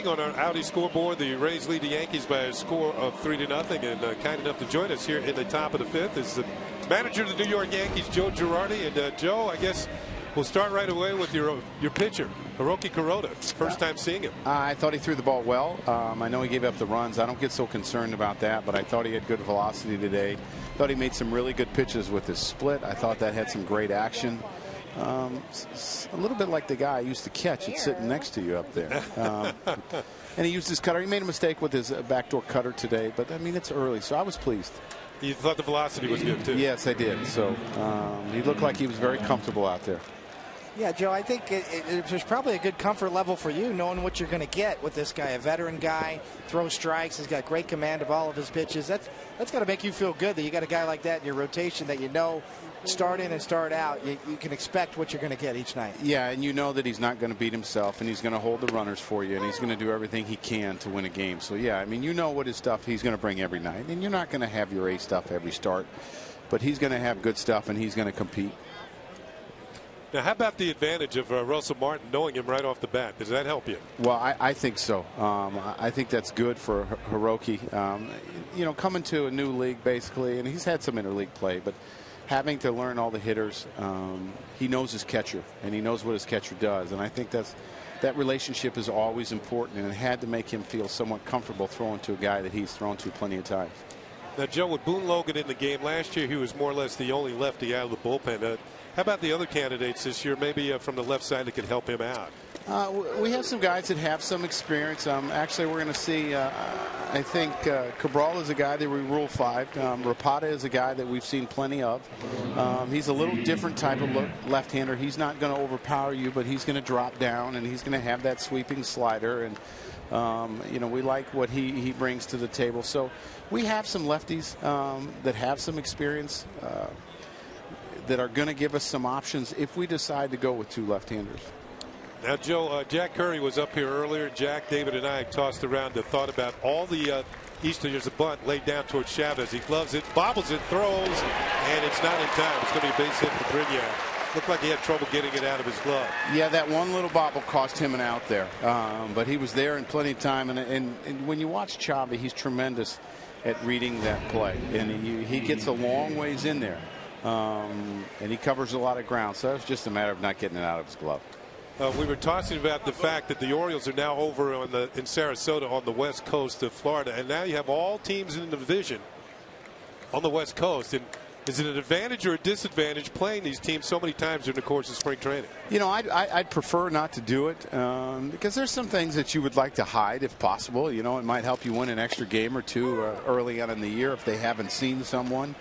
On our Audi scoreboard, the Rays lead the Yankees by a score of 3-0, and kind enough to join us here in the top of the 5th is the manager of the New York Yankees, Joe Girardi. And Joe, I guess we'll start right away with your pitcher, Hiroki Kuroda. First time seeing him. I thought he threw the ball well. I know he gave up the runs. I don't get so concerned about that, but I thought he had good velocity today. Thought he made some really good pitches with his split. I thought that had some great action. A little bit like the guy I used to catch that's sitting next to you up there. And he used his cutter. He made a mistake with his backdoor cutter today, but I mean, it's early, so I was pleased. You thought the velocity was good too? Yes, I did. So he looked like he was very comfortable out there. Yeah, Joe, I think there's probably a good comfort level for you knowing what you're going to get with this guy. A veteran guy, throws strikes, he's got great command of all of his pitches. That's got to make you feel good that you got a guy like that in your rotation that you know start in and start out. You can expect what you're going to get each night. Yeah, and you know that he's not going to beat himself, and he's going to hold the runners for you, and he's going to do everything he can to win a game. So, yeah, I mean, you know what his stuff he's going to bring every night, and you're not going to have your A stuff every start, but he's going to have good stuff, and he's going to compete. Now, how about the advantage of Russell Martin knowing him right off the bat? Does that help you? Well, I think so. I think that's good for Hiroki. You know, coming to a new league, basically, and he's had some interleague play, but having to learn all the hitters, he knows his catcher, and he knows what his catcher does. And I think that relationship is always important, and it had to make him feel somewhat comfortable throwing to a guy that he's thrown to plenty of times. Now, Joe, with Boone Logan in the game last year, he was more or less the only lefty out of the bullpen. How about the other candidates this year, maybe from the left side that could help him out? We have some guys that have some experience. Actually, we're going to see, I think Cabral is a guy that we rule 5. Rapata is a guy that we've seen plenty of. He's a little different type of left-hander. He's not going to overpower you, but he's going to drop down, and he's going to have that sweeping slider. And you know, we like what he brings to the table. So we have some lefties that have some experience that are going to give us some options if we decide to go with 2 left-handers. Now, Joe, Jack Curry was up here earlier. Jack, David, and I tossed around the thought about all the Easterners. A bunt laid down towards Chavez. He gloves it, bobbles it, throws, and it's not in time. It's going to be a base hit for Brignac. Looked like he had trouble getting it out of his glove. Yeah, that one little bobble cost him an out there. But he was there in plenty of time. And when you watch Chavez, he's tremendous at reading that play. And he gets a long ways in there. and he covers a lot of ground. So it's just a matter of not getting it out of his glove. We were talking about the fact that the Orioles are now over in Sarasota on the west coast of Florida, and now you have all teams in the division on the west coast. And is it an advantage or a disadvantage playing these teams so many times during the course of spring training? You know, I'd prefer not to do it because there's some things that you would like to hide if possible. You know, it might help you win an extra game or two early on in the year if they haven't seen someone.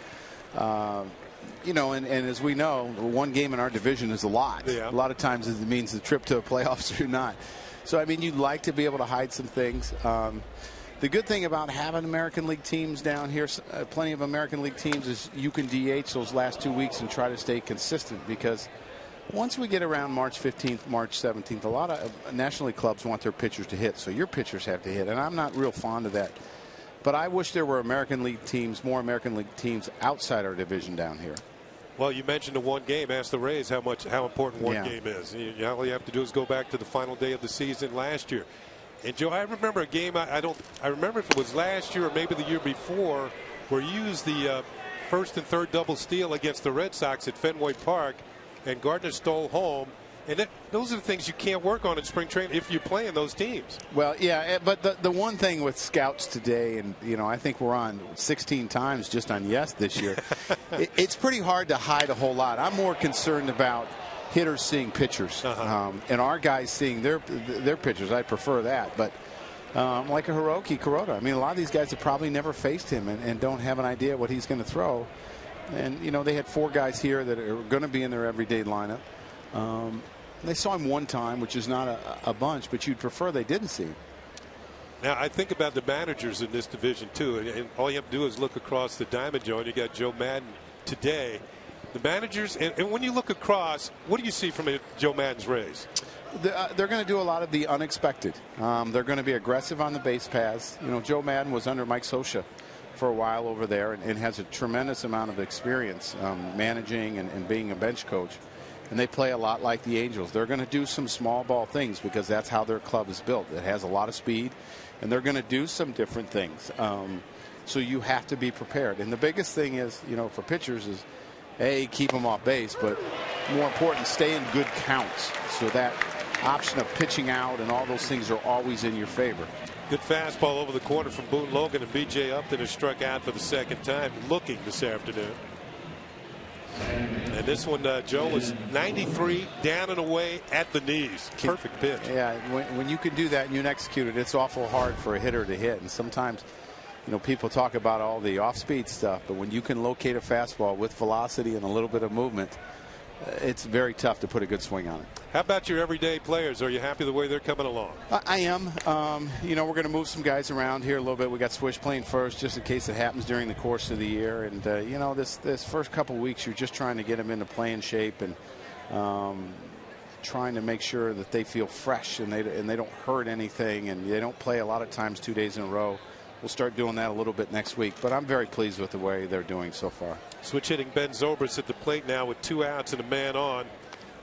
You know, and as we know, one game in our division is a lot. Yeah. A lot of times it means the trip to the playoffs or not. So, I mean, you'd like to be able to hide some things. The good thing about having American League teams down here, plenty of American League teams, is you can DH those last 2 weeks and try to stay consistent, because once we get around March 15th, March 17th, a lot of National League clubs want their pitchers to hit, so your pitchers have to hit, and I'm not real fond of that. But I wish there were American League teams, more American League teams outside our division down here. Well, you mentioned the one game. Ask the Rays how important one game is. All you have to do is go back to the final day of the season last year. And Joe, I remember a game. I remember if it was last year or maybe the year before, where you used the first and third double steal against the Red Sox at Fenway Park, and Gardner stole home. And those are the things you can't work on in spring training if you're playing those teams. Well, yeah, but the one thing with scouts today, and you know, I think we're on 16 times just on Yes this year. It's pretty hard to hide a whole lot. I'm more concerned about hitters seeing pitchers, and our guys seeing their pitchers. I prefer that, but like a Hiroki Kuroda, I mean, a lot of these guys have probably never faced him and don't have an idea what he's going to throw. And you know, they had 4 guys here that are going to be in their everyday lineup. They saw him one time, which is not a bunch, but you'd prefer they didn't see him. Now, I think about the managers in this division, too. And all you have to do is look across the diamond, Joe, and you got Joe Maddon today. The managers, and when you look across, what do you see from Joe Maddon's Rays? They're going to do a lot of the unexpected. They're going to be aggressive on the base paths. You know, Joe Maddon was under Mike Scioscia for a while over there and has a tremendous amount of experience managing and being a bench coach. And they play a lot like the Angels. They're going to do some small ball things because that's how their club is built. It has a lot of speed, and they're going to do some different things. So you have to be prepared. And the biggest thing is, you know, for pitchers is, A, keep them off base, but more important, stay in good counts. So that option of pitching out and all those things are always in your favor. Good fastball over the corner from Boone Logan, and B.J. Upton has struck out for the second time looking this afternoon. And this one, Joe, was 93 down and away at the knees. Perfect pitch. Yeah, when you can do that and you can execute it, it's awful hard for a hitter to hit. And sometimes, you know, people talk about all the off-speed stuff, but when you can locate a fastball with velocity and a little bit of movement, it's very tough to put a good swing on it. How about your everyday players? Are you happy the way they're coming along? I am. You know, we're going to move some guys around here a little bit. We got Swish playing first just in case it happens during the course of the year. And, you know, this first couple weeks, you're just trying to get them into playing shape and trying to make sure that they feel fresh and they don't hurt anything and they don't play a lot of times 2 days in a row. We'll start doing that a little bit next week, but I'm very pleased with the way they're doing so far. Switch hitting Ben Zobrist at the plate now with 2 outs and a man on.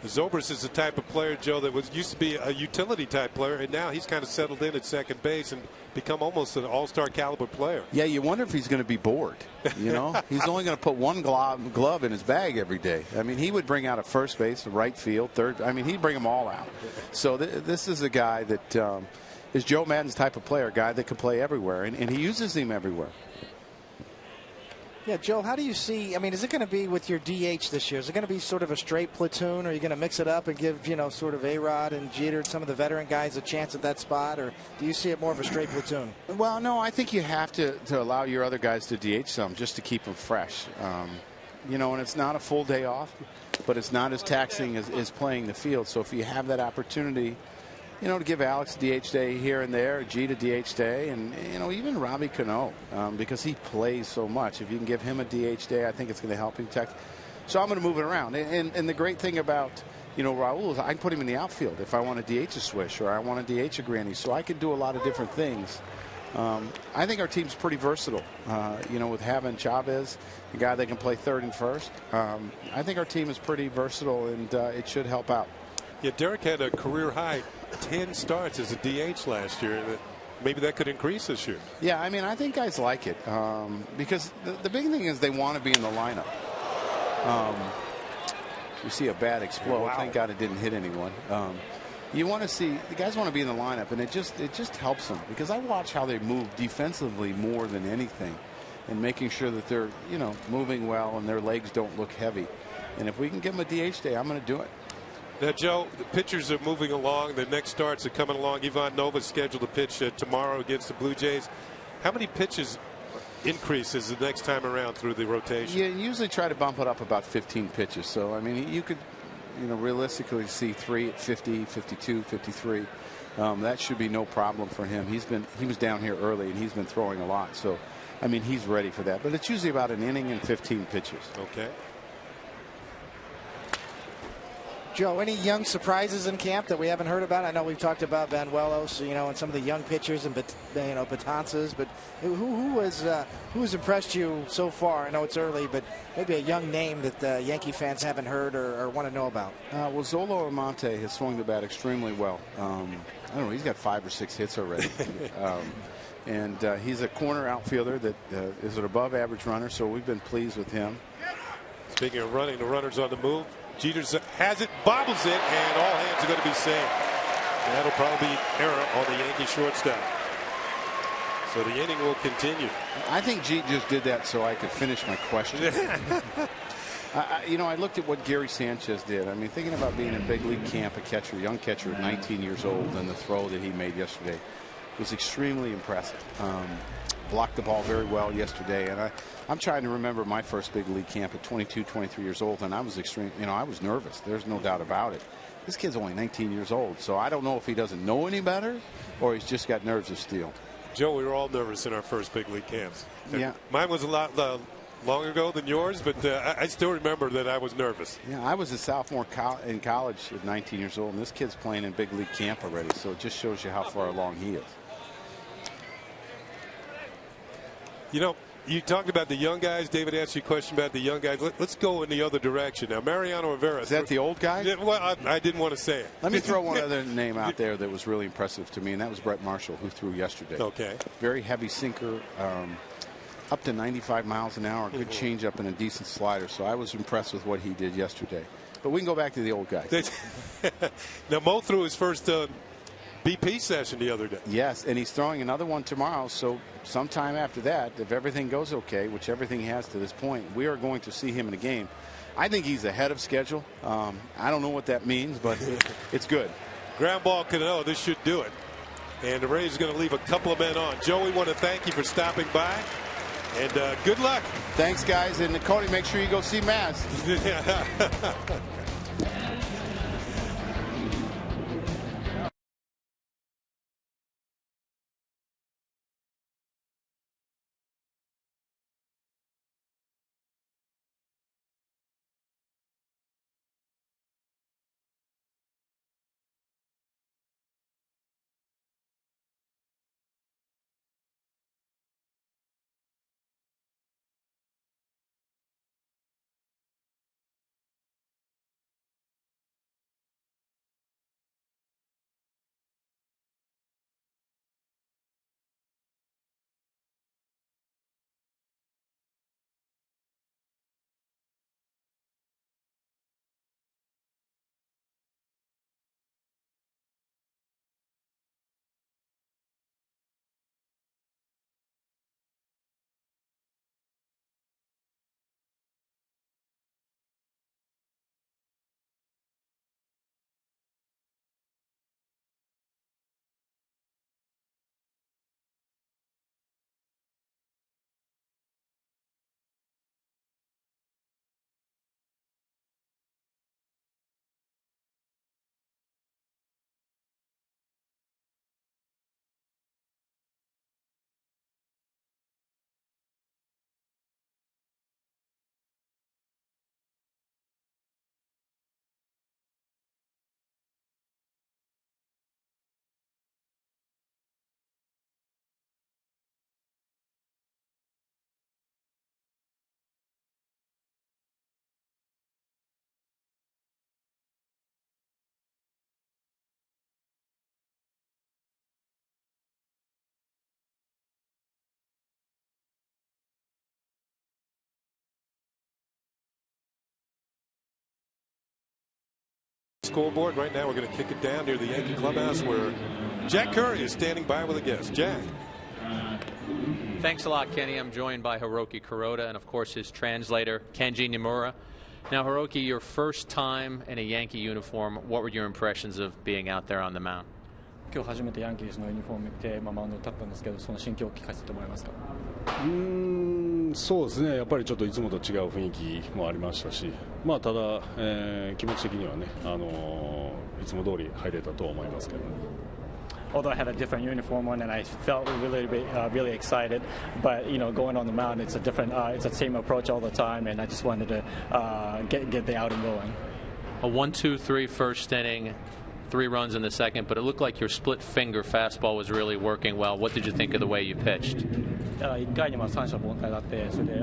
Zobrist is the type of player, Joe, that used to be a utility type player, and now he's kind of settled in at second base and become almost an all-star caliber player. Yeah, you wonder if he's going to be bored. You know, he's only going to put one glove in his bag every day. I mean, he would bring out a first base, a right field, third. I mean, he'd bring them all out. So this is a guy that is Joe Maddon's type of player, a guy that can play everywhere, and he uses him everywhere. Yeah, Joe, how do you see, I mean, is it going to be with your DH this year? Is it going to be sort of a straight platoon, or are you going to mix it up and give, you know, sort of A-Rod and Jeter and some of the veteran guys a chance at that spot, or do you see it more of a straight platoon? Well, no, I think you have to allow your other guys to DH some just to keep them fresh. You know, and it's not a full day off, but it's not as taxing as playing the field. So if you have that opportunity, you know, to give Alex DH day here and there, G to DH day, and, you know, even Robbie Cano, because he plays so much. If you can give him a DH day, I think it's going to help him protect. So I'm going to move it around. And the great thing about, you know, Raul is I can put him in the outfield if I want to DH a Swish or I want to DH a Granny. So I can do a lot of different things. I think our team's pretty versatile, you know, with having Chavez, a guy that can play third and first. I think our team is pretty versatile, and it should help out. Yeah, Derek had a career high 10 starts as a DH last year. Maybe that could increase this year. Yeah, I mean, I think guys like it because the big thing is they want to be in the lineup. You see a bat explode. Wow. Thank God it didn't hit anyone. You want to see the guys want to be in the lineup, and it just helps them because I watch how they move defensively more than anything, and making sure that they're moving well and their legs don't look heavy. And if we can give them a DH day, I'm going to do it. Now, Joe, the pitchers are moving along. The next starts are coming along. Ivan Nova's scheduled to pitch tomorrow against the Blue Jays. How many pitches increases the next time around through the rotation? You usually try to bump it up about 15 pitches. So, I mean, you could realistically see 3 at 50, 52, 53. That should be no problem for him. He was down here early and he's been throwing a lot. So, I mean, he's ready for that. But it's usually about an inning and 15 pitches. Okay. Joe, any young surprises in camp that we haven't heard about? I know we've talked about Banuelos, and some of the young pitchers and Betances, but who has impressed you so far? I know it's early, but maybe a young name that Yankee fans haven't heard or want to know about. Well, Zolo Amante has swung the bat extremely well. I don't know, he's got 5 or 6 hits already. And he's a corner outfielder that is an above average runner, so we've been pleased with him. Speaking of running, the runner's on the move. Jeters has it, bobbles it, and all hands are going to be saved. That'll probably be error on the Yankee shortstop. So the inning will continue. I think Jeet just did that so I could finish my question. I looked at what Gary Sanchez did. I mean, thinking about being in big league camp, a young catcher at 19 years old, and the throw that he made yesterday was extremely impressive. Blocked the ball very well yesterday, and I'm trying to remember my first big league camp at 22, 23 years old, and I was I was nervous. There's no doubt about it. This kid's only 19 years old, so I don't know if he doesn't know any better or he's just got nerves of steel. Joe, we were all nervous in our first big league camps. Yeah. Mine was a lot long ago than yours, but I still remember that I was nervous. Yeah, I was a sophomore in college at 19 years old, and this kid's playing in big league camp already, so it just shows you how far along he is. You talked about the young guys. David asked you a question about the young guys. Let's go in the other direction now. Mariano Rivera. Is that the old guy? Yeah, well, I didn't want to say it. Let me throw one other name out there that was really impressive to me, and that was Brett Marshall, who threw yesterday. Okay. Very heavy sinker, up to 95 miles an hour, good changeup and a decent slider. So I was impressed with what he did yesterday. But we can go back to the old guy. Now, Mo threw his first BP session the other day. Yes, and he's throwing another one tomorrow. So sometime after that, if everything goes okay, which everything has to this point, we are going to see him in a game. I think he's ahead of schedule. I don't know what that means, but it's good. Ground ball Cano, this should do it. And the Rays are going to leave a couple of men on. Joe, we want to thank you for stopping by. And good luck. Thanks, guys. And Cody, make sure you go see Maz. scoreboard. Right now we're going to kick it down near the Yankee clubhouse where Jack Curry is standing by with a guest. Jack. Thanks a lot, Kenny. I'm joined by Hiroki Kuroda and, of course, his translator, Kenji Nimura. Now, Hiroki, your first time in a Yankee uniform, what were your impressions of being out there on the mound? 今日初めてヤンキースのユニフォーム着て、マウンドに立ったんですけど、その心境を聞かせてもらえますか？そうですね、やっぱりちょっといつもと違う雰囲気もありましたし、まあ、ただ、気持ち的にはね、いつも通り入れたと思いますけどね。Although I had a different uniform on and I felt really excited, but going on the mound, it's a different, it's a same approach all the time, and I just wanted to get the outing going. A 1-2-3 first inning, 3 runs in the second, but it looked like your split finger fastball was really working well. What did you think of the way you pitched? 1回には三者凡退があって、それで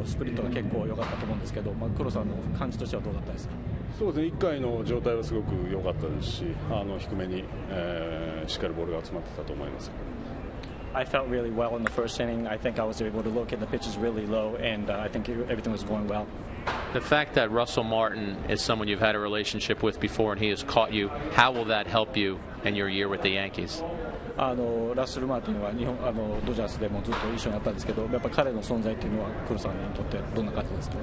スプリットが結構良かったと思うんですけど、黒さんの感じとしてはどうだったですか？そうですね、1回の状態はすごく良かったですし、低めに、しっかりボールが集まってたと思います。I felt really well in the first inning. I think I was able to look at the pitches really low, and I think everything was going well. The fact that Russell Martin is someone you've had a relationship with before and he has caught you, how will that help you in your year with the Yankees? ラッセル・マーティンはドジャースでもずっと一緒にやったんですけど、やっぱり彼の存在っていうのは黒さんにとってどんな感じですか？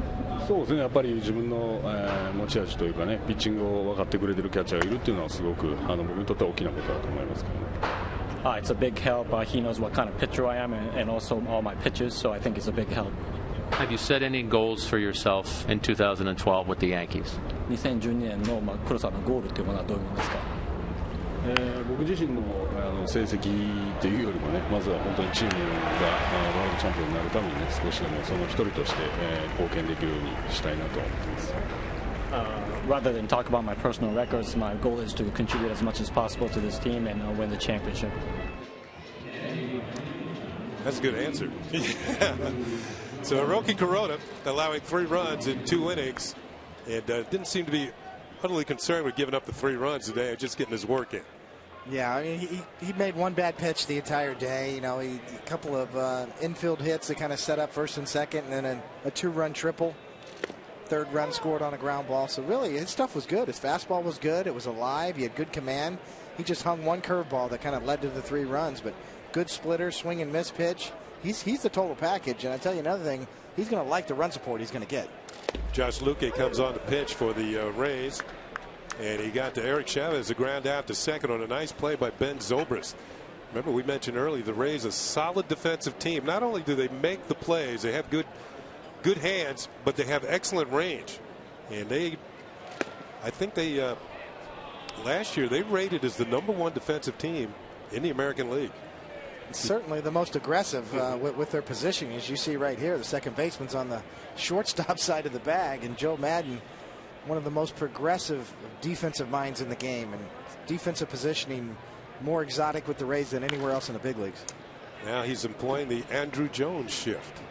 そうですね、やっぱり自分の、持ち味というかね、ピッチングを分かってくれてるキャッチャーがいるっていうのはすごく僕にとっては大きなことだと思いますけどね。It's a big help. He knows what kind of pitcher I am and also all my pitches, so I think it's a big help. Have you set any goals for yourself in 2012 with the Yankees? 2012年の黒さんのゴールというものはどういうものですか？僕自身の成績というよりもね、まずは本当にチームがワールドチャンピオンになるためにね、少しでもその一人として貢献できるようにしたいなと思ってます。Rather than talk about my personal records, my goal is to contribute as much as possible to this team and win the championship. That's a good answer. So Hiroki Kuroda allowing 3 runs in 2 innings, and didn't seem to be utterly concerned with giving up the 3 runs today, just getting his work in. Yeah, I mean, he made one bad pitch the entire day. A couple of infield hits that kind of set up first and second, and then a 2-run triple. 3rd run scored on a ground ball. So really, his stuff was good. His fastball was good. It was alive. He had good command. He just hung one curveball that kind of led to the 3 runs. But good splitter, swing and miss pitch. He's the total package. And I tell you another thing, he's going to like the run support he's going to get. Josh Luque comes on the pitch for the Rays. And he got to Eric Chavez, a ground out to second on a nice play by Ben Zobrist. Remember, we mentioned earlier, the Rays, a solid defensive team. Not only do they make the plays, they have good hands, but they have excellent range. And I think they last year they rated as the #1 defensive team in the American League. Certainly the most aggressive with their positioning, as you see right here. The second baseman's on the shortstop side of the bag, and Joe Madden, one of the most progressive defensive minds in the game, and defensive positioning more exotic with the Rays than anywhere else in the big leagues. Now he's employing the Andrew Jones shift.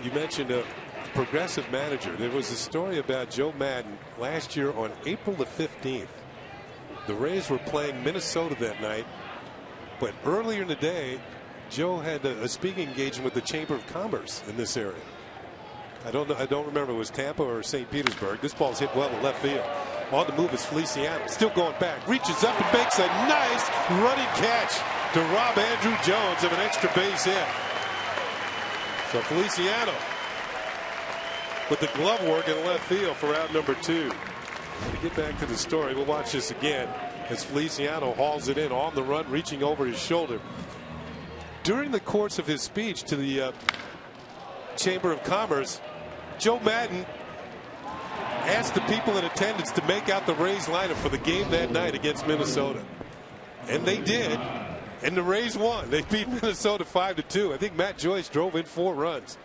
You mentioned a progressive manager. There was a story about Joe Madden last year on April the 15th. The Rays were playing Minnesota that night, but earlier in the day, Joe had a speaking engagement with the Chamber of Commerce in this area. I don't remember if it was Tampa or St. Petersburg. This ball's hit well in left field. On the move is Feliciano, still going back, reaches up and makes a nice running catch to rob Andrew Jones of an extra base hit. So Feliciano with the glove work in left field for out number 2. To get back to the story, we'll watch this again as Feliciano hauls it in on the run, reaching over his shoulder. During the course of his speech to the Chamber of Commerce, Joe Madden asked the people in attendance to make out the Rays lineup for the game that night against Minnesota. And they did. And the Rays won. They beat Minnesota 5-2. I think Matt Joyce drove in 4 runs.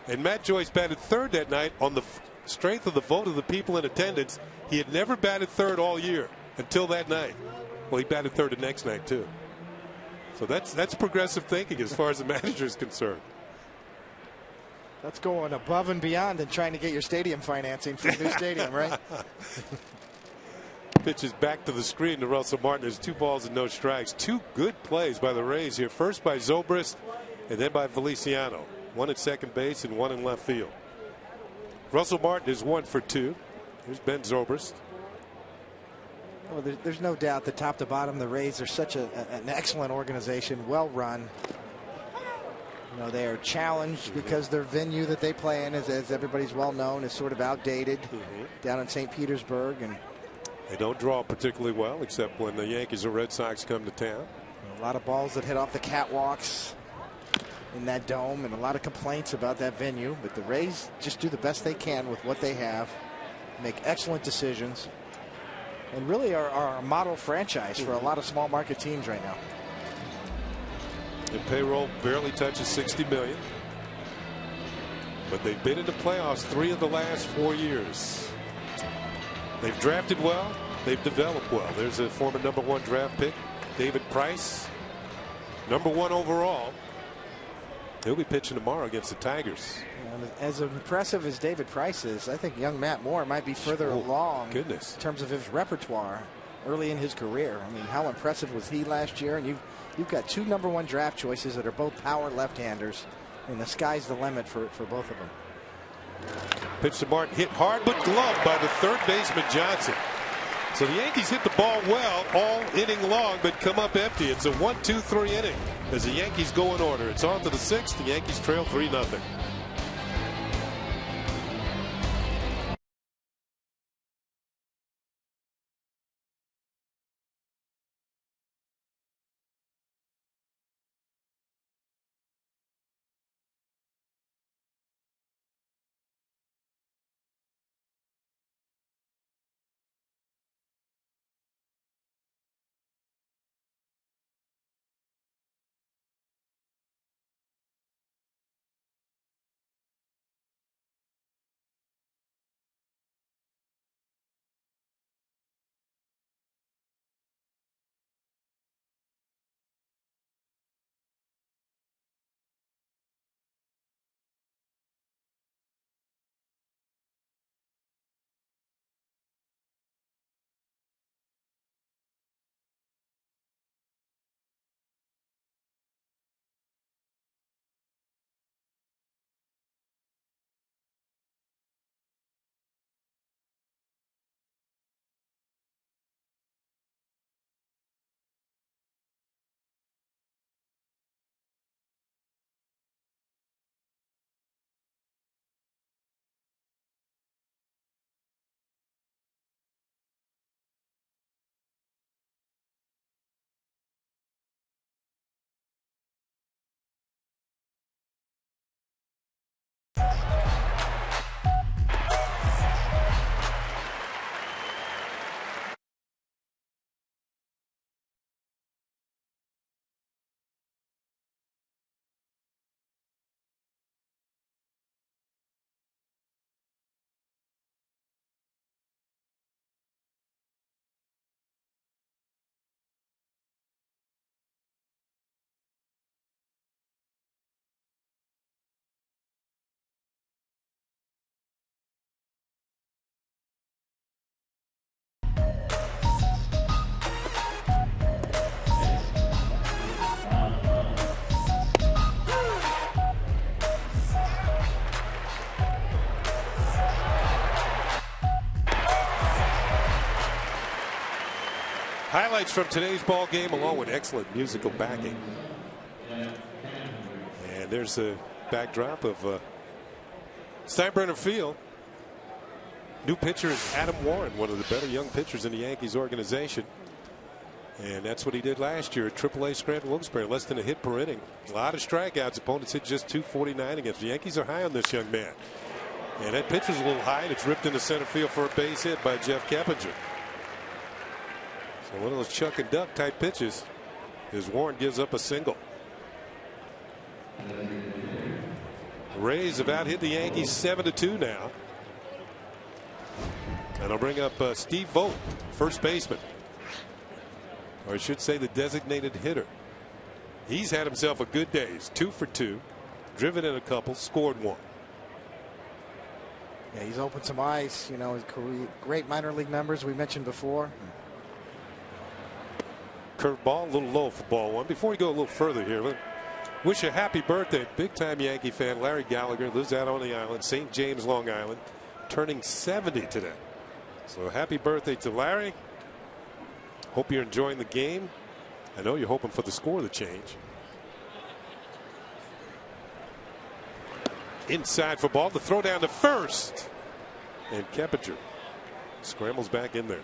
And Matt Joyce batted 3rd that night on the strength of the vote of the people in attendance. He had never batted 3rd all year until that night. Well, he batted 3rd the next night, too. So that's progressive thinking as far as the manager is concerned. That's going above and beyond and trying to get your stadium financing for the new stadium, right? Pitches back to the screen to Russell Martin. There's 2 balls and no strikes. 2 good plays by the Rays here. First by Zobrist and then by Feliciano. 1 at second base and 1 in left field. Russell Martin is 1 for 2. Here's Ben Zobrist. Well, there's no doubt that top to bottom, the Rays are such an excellent organization, well run. You know, they are challenged because their venue that they play in, as everybody's well known, is sort of outdated down in St. Petersburg. And they don't draw particularly well, except when the Yankees or Red Sox come to town. A lot of balls that hit off the catwalks in that dome, and a lot of complaints about that venue. But the Rays just do the best they can with what they have, make excellent decisions, and really are a model franchise for a lot of small market teams right now. The payroll barely touches $60 million, but they've been in the playoffs 3 of the last 4 years. They've drafted well, they've developed well. There's a former #1 draft pick, David Price, #1 overall. He'll be pitching tomorrow against the Tigers. As impressive as David Price is, I think young Matt Moore might be further along in terms of his repertoire early in his career. I mean, how impressive was he last year? And you've got 2 #1 draft choices that are both power left-handers, and the sky's the limit for both of them. Pitch to Martin, hit hard but gloved by the third baseman Johnson. So the Yankees hit the ball well all inning long, but come up empty. It's a 1-2-3 inning as the Yankees go in order. It's on to the 6th. The Yankees trail 3-0. Highlights from today's ball game, along with excellent musical backing. And there's a backdrop of Steinbrenner Field. New pitcher is Adam Warren, one of the better young pitchers in the Yankees organization. And that's what he did last year at AAA Scranton Wilkes-Barre, less than a hit per inning. A lot of strikeouts. Opponents hit just .249 against. The Yankees are high on this young man. And that pitch was a little high, and it's ripped into center field for a base hit by Jeff Keppinger. So one of those chuck and duck type pitches as Warren gives up a single. The Rays have out hit the Yankees 7-2 now. And I'll bring up Steve Vogt, first baseman. Or I should say the designated hitter. He's had himself a good day. He's 2 for 2, driven in a couple, scored 1. Yeah, he's opened some eyes. You know, his great minor league numbers we mentioned before. Curveball, a little low for ball 1. Before we go a little further here, wish a happy birthday. Big time Yankee fan Larry Gallagher lives out on the island, St. James, Long Island, turning 70 today. So happy birthday to Larry. Hope you're enjoying the game. I know you're hoping for the score to change. Inside for ball. The throw down to first. And Keppinger scrambles back in there.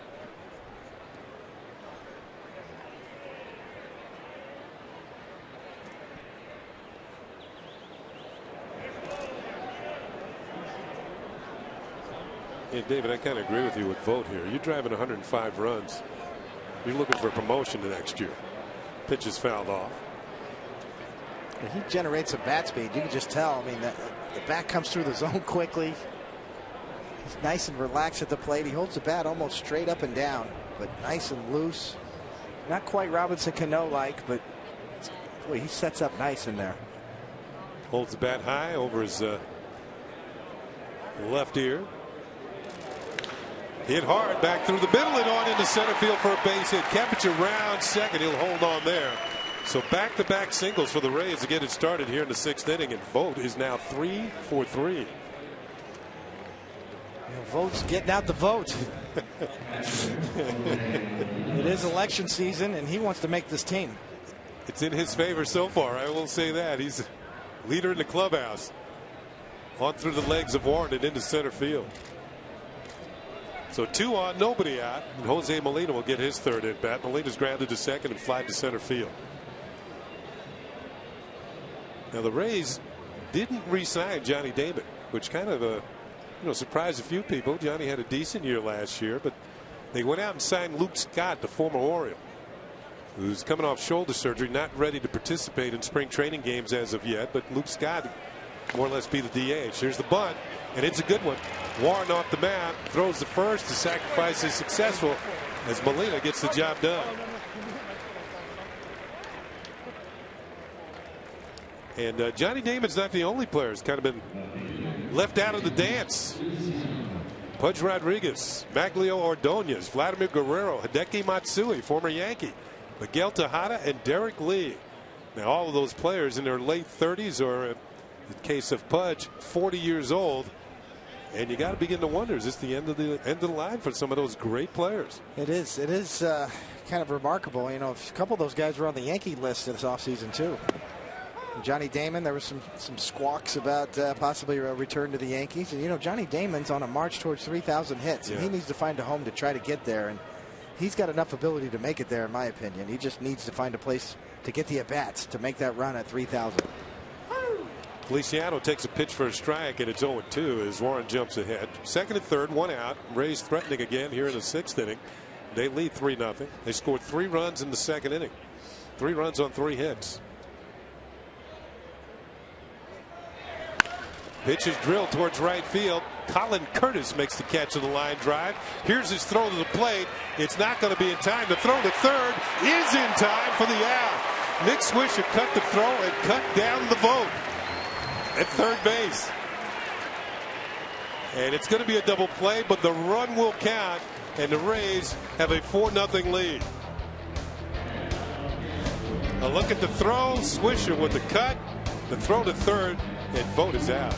Yeah, David, I kind of agree with you with Vogt here. You're driving 105 runs. You're looking for promotion the next year. Pitch is fouled off. He generates a bat speed. You can just tell. I mean, the bat comes through the zone quickly. He's nice and relaxed at the plate. He holds the bat almost straight up and down, but nice and loose. Not quite Robinson Cano-like, but boy, he sets up nice in there. Holds the bat high over his left ear. Hit hard back through the middle and on into center field for a base hit. Keppinger round second. He'll hold on there. So back-to-back singles for the Rays to get it started here in the 6th inning, and Vogt is now 3 for 3. Vogt's getting out the vote. It is election season, and he wants to make this team. It's in his favor so far. I will say that. He's leader in the clubhouse. On through the legs of Warren and into center field. So 2 on, nobody out. And Jose Molina will get his 3rd at bat. Molina's grounded to second and fly to center field. Now the Rays didn't re-sign Johnny Damon, which kind of surprised a few people. Johnny had a decent year last year, but they went out and signed Luke Scott, the former Oriole, who's coming off shoulder surgery, not ready to participate in spring training games as of yet. But Luke Scott more or less be the DH. Here's the bunt, and it's a good one. Warren off the mound, throws the first. The sacrifice is successful as Molina gets the job done. And Johnny Damon's not the only player who's kind of been left out of the dance. Pudge Rodriguez, Maglio Ordonez, Vladimir Guerrero, Hideki Matsui, former Yankee, Miguel Tejada, and Derek Lee. Now all of those players in their late 30s, or in the case of Pudge, 40 years old. And you got to begin to wonder, is this the end of the line for some of those great players? It is. It is kind of remarkable. You know, a couple of those guys were on the Yankee list this offseason too. Johnny Damon, there was some squawks about possibly a return to the Yankees. And, you know, Johnny Damon's on a march towards 3,000 hits. And he needs to find a home to try to get there. And he's got enough ability to make it there, in my opinion. He just needs to find a place to get the at-bats to make that run at 3,000. Feliciano takes a pitch for a strike, and it's 0-2 as Warren jumps ahead. 2nd and 3rd, 1 out. Rays threatening again here in the 6th inning. They lead 3-0. They scored 3 runs in the 2nd inning. 3 runs on 3 hits. Pitch is drilled towards right field. Colin Curtis makes the catch of the line drive. Here's his throw to the plate. It's not going to be in time. The throw to third is in time for the out. Nick Swisher cut the throw and cut down the Vogt at third base. And it's going to be a double play, but the run will count, and the Rays have a 4-0 lead. A look at the throw. Swisher with the cut. The throw to third, and Vogt is out.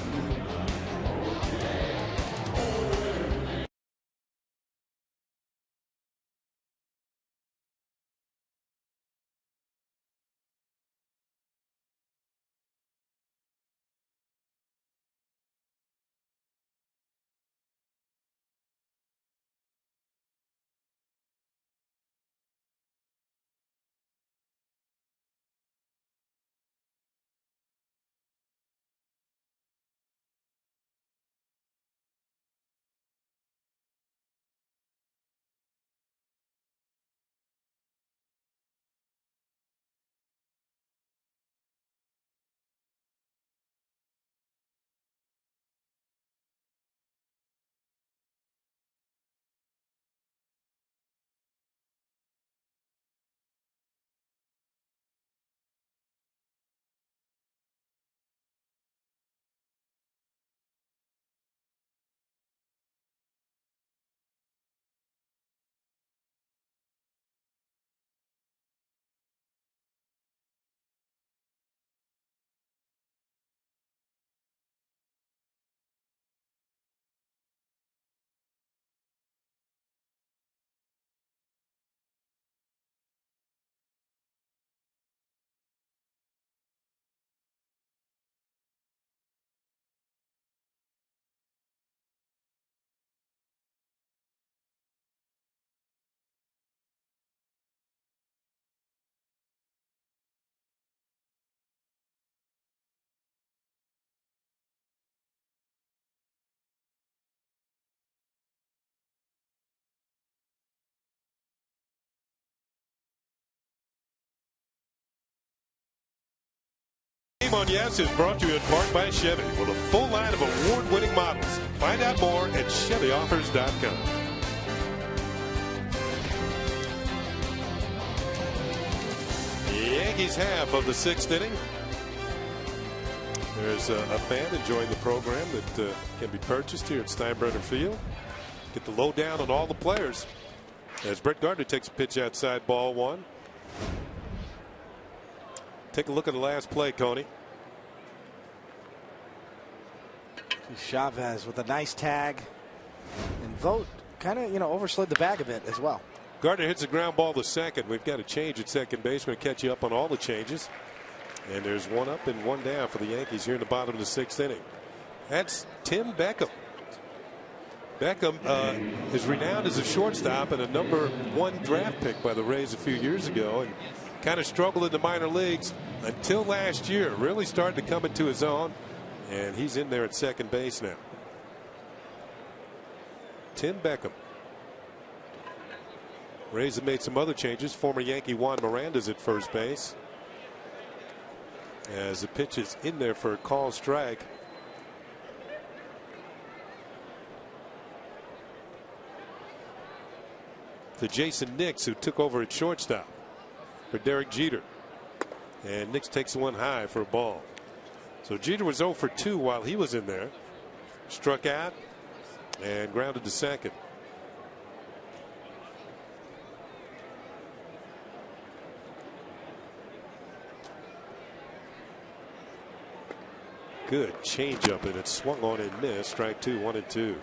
Game on Yes is brought to you in part by Chevy with a full line of award-winning models. Find out more at ChevyOffers.com. Yankees half of the 6th inning. There's a fan enjoying the program that can be purchased here at Steinbrenner Field. Get the lowdown on all the players. As Brett Gardner takes a pitch outside, ball 1. Take a look at the last play, Coney. Chavez with a nice tag. And Vogt kind of, overslid the bag a bit as well. Gardner hits a ground ball to second. We've got a change at second base. We're going to catch you up on all the changes. And there's 1 up and 1 down for the Yankees here in the bottom of the 6th inning. That's Tim Beckham. Beckham is renowned as a shortstop and a #1 draft pick by the Rays a few years ago, and kind of struggled in the minor leagues until last year. Really started to come into his own, and he's in there at second base now. Tim Beckham. Rays have made some other changes. Former Yankee Juan Miranda's at first base. As the pitch is in there for a call strike. To Jason Nix, who took over at shortstop for Derek Jeter. And Nix takes one high for a ball. So Jeter was 0 for 2 while he was in there. Struck out and grounded to second. Good changeup, and it swung on and missed. Strike 2, 1-2.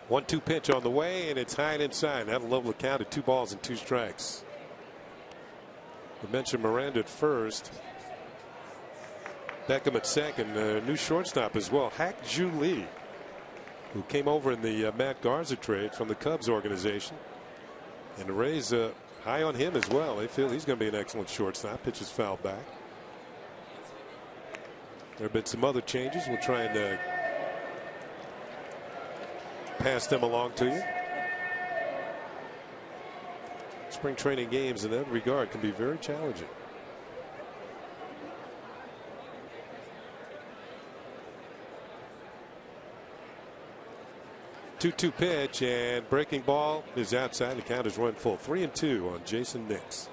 One-two pitch on the way, and it's high and inside. That'll level the count at 2 balls and 2 strikes. I mentioned Miranda at first. Beckham at second. New shortstop as well, Hack Ju Lee, who came over in the Matt Garza trade from the Cubs organization. And the Rays high on him as well. They feel he's going to be an excellent shortstop. Pitches fouled back. There have been some other changes. We'll try and pass them along to you. Spring training games in that regard can be very challenging. 2-2 pitch, and breaking ball is outside. The count is run full. 3-2 on Jason Nix.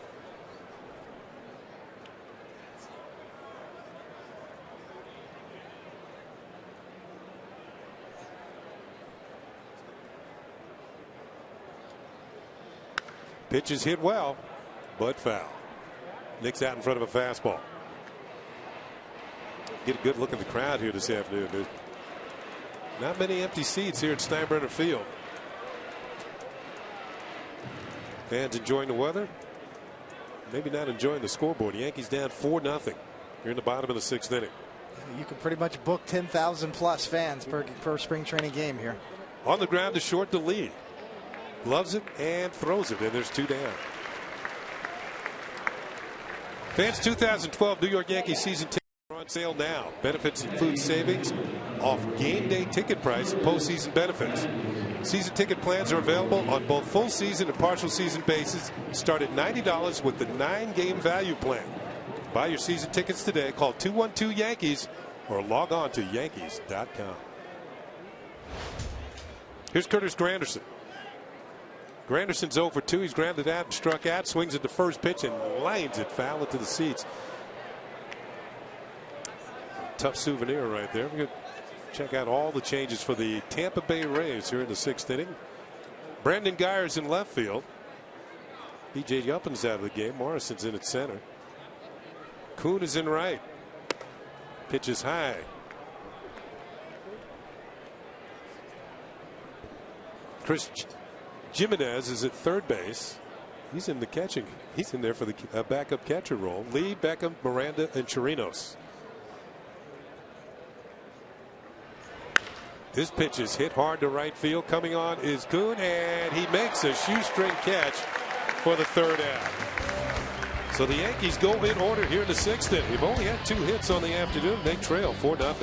Pitch is hit well, but foul. Nix out in front of a fastball. Get a good look at the crowd here this afternoon. There's not many empty seats here at Steinbrenner Field. Fans enjoying the weather. Maybe not enjoying the scoreboard. Yankees down 4-0 here in the bottom of the 6th inning. You can pretty much book 10,000 plus fans per spring training game here. On the ground to short the lead. Loves it and throws it, and there's 2 down. Fans, 2012 New York Yankees season tickets are on sale now. Benefits include savings off game day ticket price and postseason benefits. Season ticket plans are available on both full season and partial season basis. Start at $90 with the 9-game value plan. Buy your season tickets today. Call 212-YANKEES or log on to Yankees.com. Here's Curtis Granderson. Granderson's 0 for 2. He's grounded out and struck out. Swings at the first pitch and lines it foul into the seats. Tough souvenir right there. We're going to check out all the changes for the Tampa Bay Rays here in the 6th inning. Brandon Guyer's in left field. B.J. Yuppin's out of the game. Morrison's in at center. Kuhn is in right. Pitch is high. Chris Jimenez is at third base. He's in the catching. He's in there for the backup catcher role. Lee, Beckham, Miranda, and Chirinos. This pitch is hit hard to right field. Coming on is Kuhn, and he makes a shoestring catch for the 3rd out. So the Yankees go in order here in the 6th inning. They've only had 2 hits on the afternoon. They trail 4-0.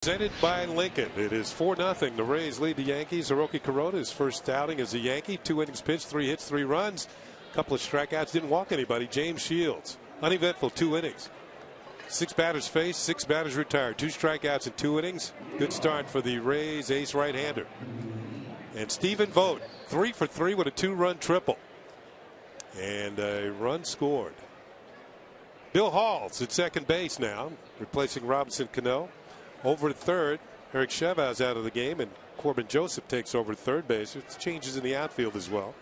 Presented by Lincoln. It is 4-0. The Rays lead the Yankees. Hiroki Kuroda, his first outing as a Yankee. 2 innings pitched, 3 hits, 3 runs. A couple of strikeouts. Didn't walk anybody. James Shields. Uneventful 2 innings. 6 batters faced, 6 batters retired. 2 strikeouts in 2 innings. Good start for the Rays ace right-hander. And Stephen Vogt, 3 for 3 with a 2-run triple. And a run scored. Bill Hall's at second base now, replacing Robinson Cano. Over at third, Eric Chavez out of the game, and Corbin Joseph takes over third base. It's changes in the outfield as well.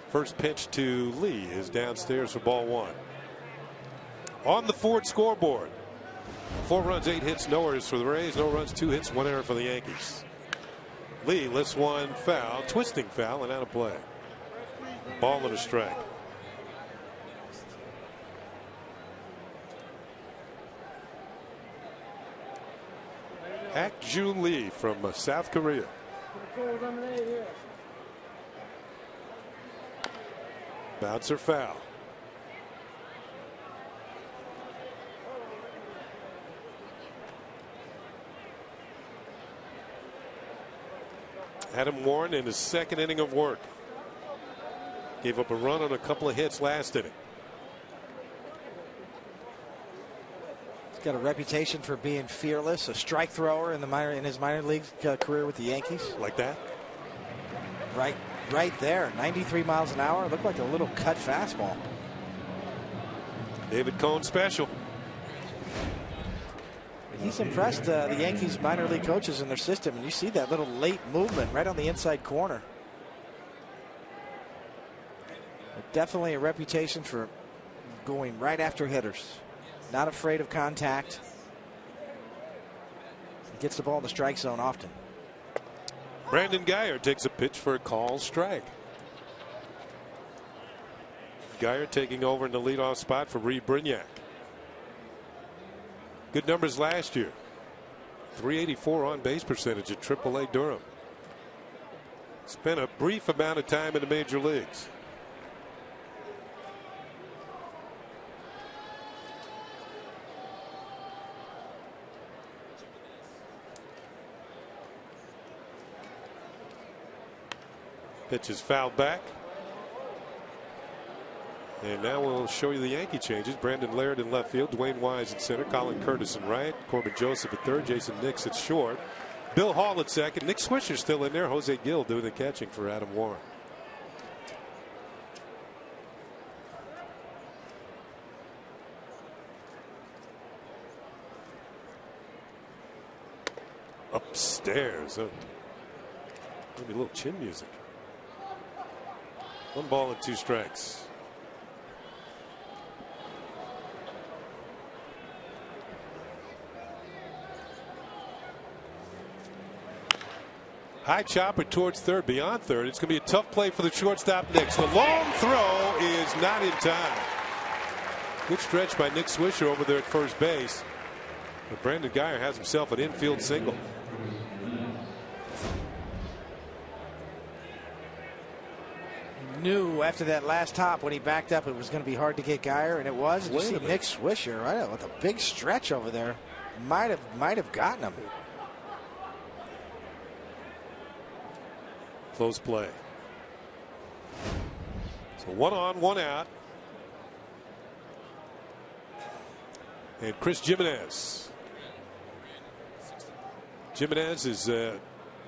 First pitch to Lee is downstairs for ball 1. On the Ford scoreboard, 4 runs, 8 hits, no errors for the Rays. No runs, 2 hits, 1 error for the Yankees. Lee lifts one foul, twisting foul, and out of play. Ball and a strike. Hak-Ju Lee from South Korea. Bouncer foul. Adam Warren in his 2nd inning of work. Gave up a run on a couple of hits last inning. He's got a reputation for being fearless, a strike thrower in his minor league career with the Yankees. Like that? Right there, 93 miles an hour. Looked like a little cut fastball. David Cone special. He's impressed the Yankees minor league coaches in their system, and you see that little late movement right on the inside corner. Definitely a reputation for going right after hitters. Not afraid of contact. He gets the ball in the strike zone often. Brandon Guyer takes a pitch for a call strike. Guyer taking over in the leadoff spot for Reed Brignac. Good numbers last year. 384 on base percentage at AAA Durham. Spent a brief amount of time in the major leagues. Pitch is fouled back. And now we'll show you the Yankee changes. Brandon Laird in left field, Dwayne Wise in center, Colin Curtis in right, Corbin Joseph at third, Jason Nix at short, Bill Hall at second, Nick Swisher still in there, Jose Gil doing the catching for Adam Warren. Upstairs. Huh? Maybe a little chin music. 1 ball and 2 strikes. High chopper towards third, beyond third. It's going to be a tough play for the shortstop next. The long throw is not in time. Good stretch by Nick Swisher over there at first base. But Brandon Guyer has himself an infield single. He knew after that last hop when he backed up it was going to be hard to get Guyer, and it was. You see Nick Swisher right with a big stretch over there. Might have gotten him. Close play. So 1 on, 1 out. And Chris Jimenez. Jimenez is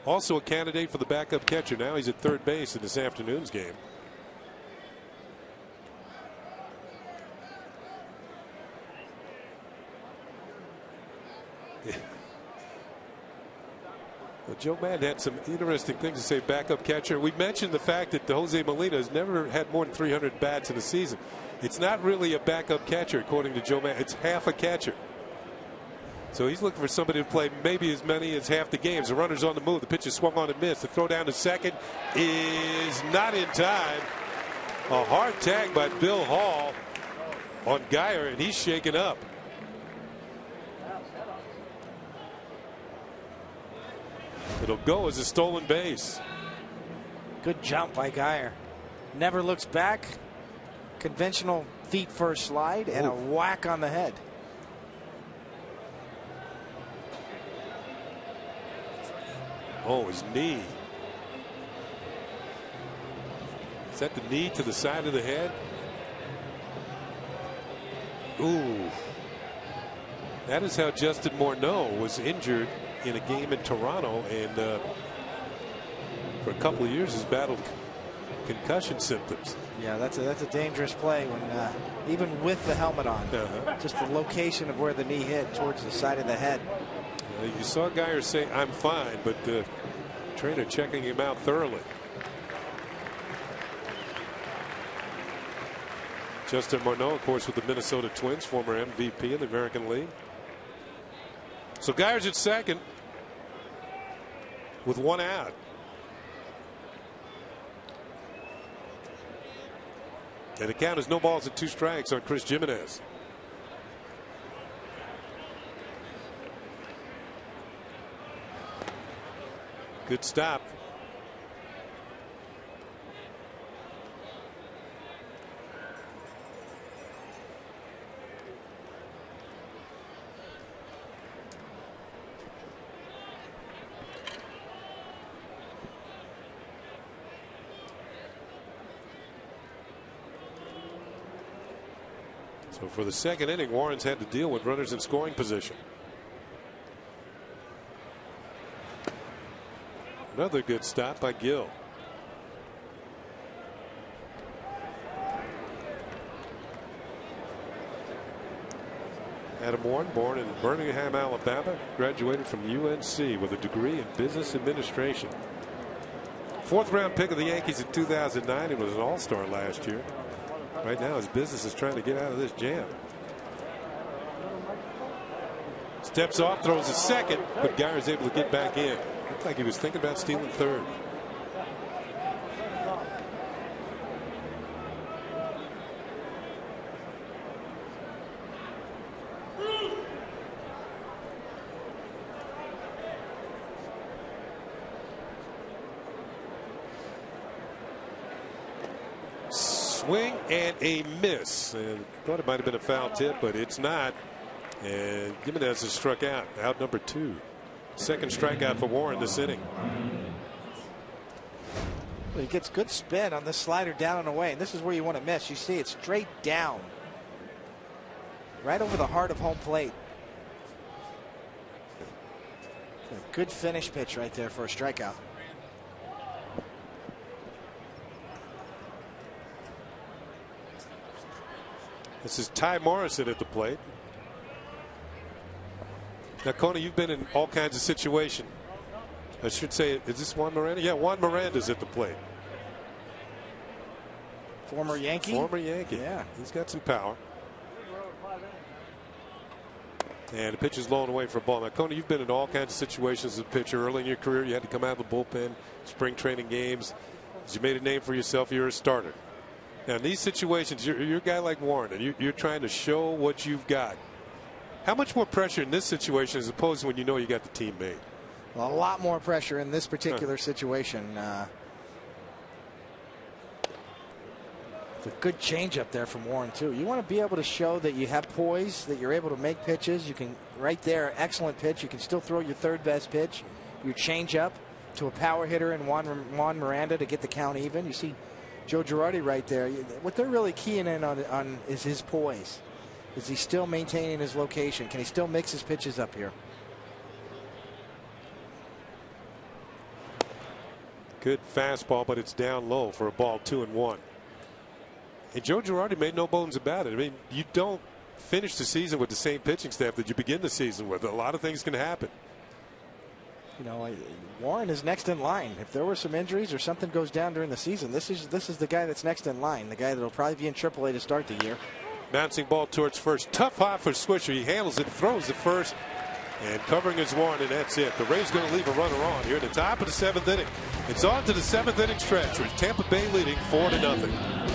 also a candidate for the backup catcher. Now he's at third base in this afternoon's game. Well, Joe Madden had some interesting things to say. Backup catcher. We mentioned the fact that Jose Molina has never had more than 300 bats in a season. It's not really a backup catcher, according to Joe Madden. It's half a catcher. So he's looking for somebody to play maybe as many as half the games. The runner's on the move. The pitch is swung on and missed. The throw down to second is not in time. A hard tag by Bill Hall on Guyer, and he's shaken up. It'll go as a stolen base. Good jump by Guyer. Never looks back. Conventional feet first slide and a whack on the head. Oh, his knee. Is that the knee to the side of the head? Ooh. That is how Justin Morneau was injured in a game in Toronto, and for a couple of years has battled concussion symptoms. Yeah, that's a dangerous play when even with the helmet on. Just the location of where the knee hit towards the side of the head. You saw Guyer say, "I'm fine," but the trainer checking him out thoroughly. Justin Morneau, of course, with the Minnesota Twins, former MVP in the American League. So Guyer's at second with 1 out. And the count is no balls and 2 strikes on Chris Jimenez. Good stop. So for the second inning, Warren's had to deal with runners in scoring position. Another good stop by Gill. Adam Warren, born in Birmingham, Alabama, graduated from UNC with a degree in business administration. 4th round pick of the Yankees in 2009. He was an all-star last year. Right now his business is trying to get out of this jam. Steps off, throws a second, but Guyer's able to get back in. Looked like he was thinking about stealing third. Swing and a miss, and thought it might have been a foul tip, but it's not. And Jimenez has struck out number 2. Second strikeout for Warren this inning. Well, he gets good spin on this slider down and away, and this is where you want to miss. You see it straight down, right over the heart of home plate. A good finish pitch right there for a strikeout. This is Ty Morrison at the plate. Now, Coney, you've been in all kinds of situations I should say, is this Juan Miranda? Yeah, Juan Miranda's at the plate. Former Yankee? Former Yankee. Yeah. He's got some power. And the pitch is low and away for a ball. Now, Coney, you've been in all kinds of situations as a pitcher. Early in your career, you had to come out of the bullpen, spring training games. As you made a name for yourself, you're a starter. Now, in these situations, you're a guy like Warren, and you're trying to show what you've got. How much more pressure in this situation as opposed to when you know you got the team made? Well, a lot more pressure in this particular situation. It's a good change up there from Warren, too. You want to be able to show that you have poise, that you're able to make pitches. You can, right there, excellent pitch. You can still throw your third best pitch, your change up to a power hitter in Juan Miranda to get the count even. You see Joe Girardi right there. What they're really keying in on is his poise. Is he still maintaining his location? Can he still mix his pitches up here? Good fastball, but it's down low for a ball, 2-1. And Joe Girardi made no bones about it. I mean, you don't finish the season with the same pitching staff that you begin the season with. A lot of things can happen. You know, Warren is next in line. If there were some injuries or something goes down during the season, this is the guy that's next in line. The guy that'll probably be in AAA to start the year. Bouncing ball towards first. Tough hop for Swisher. He handles it, throws it first, and covering is Warren, and that's it. The Rays going to leave a runner on here at the top of the 7th inning. It's on to the 7th inning stretch with Tampa Bay leading 4-0.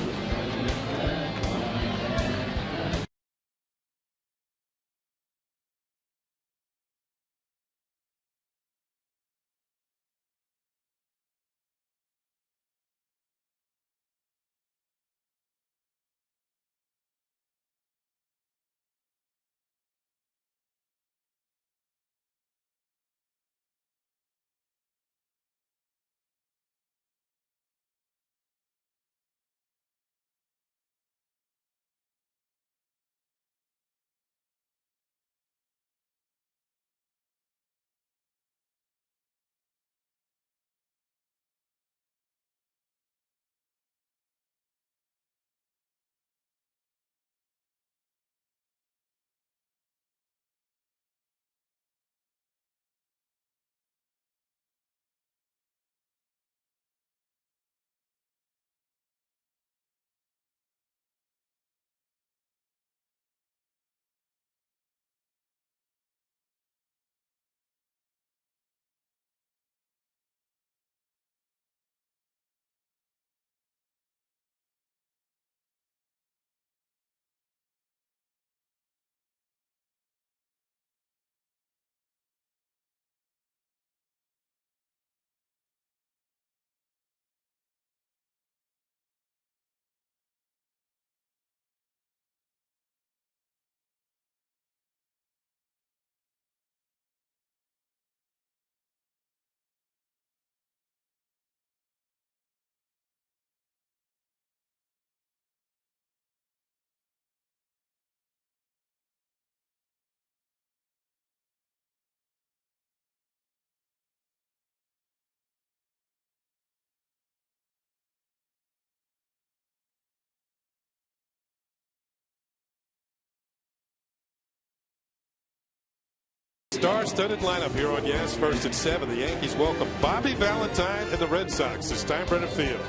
Star-studded lineup here on Yes. First at 7, the Yankees welcome Bobby Valentine and the Red Sox to Steinbrenner Field.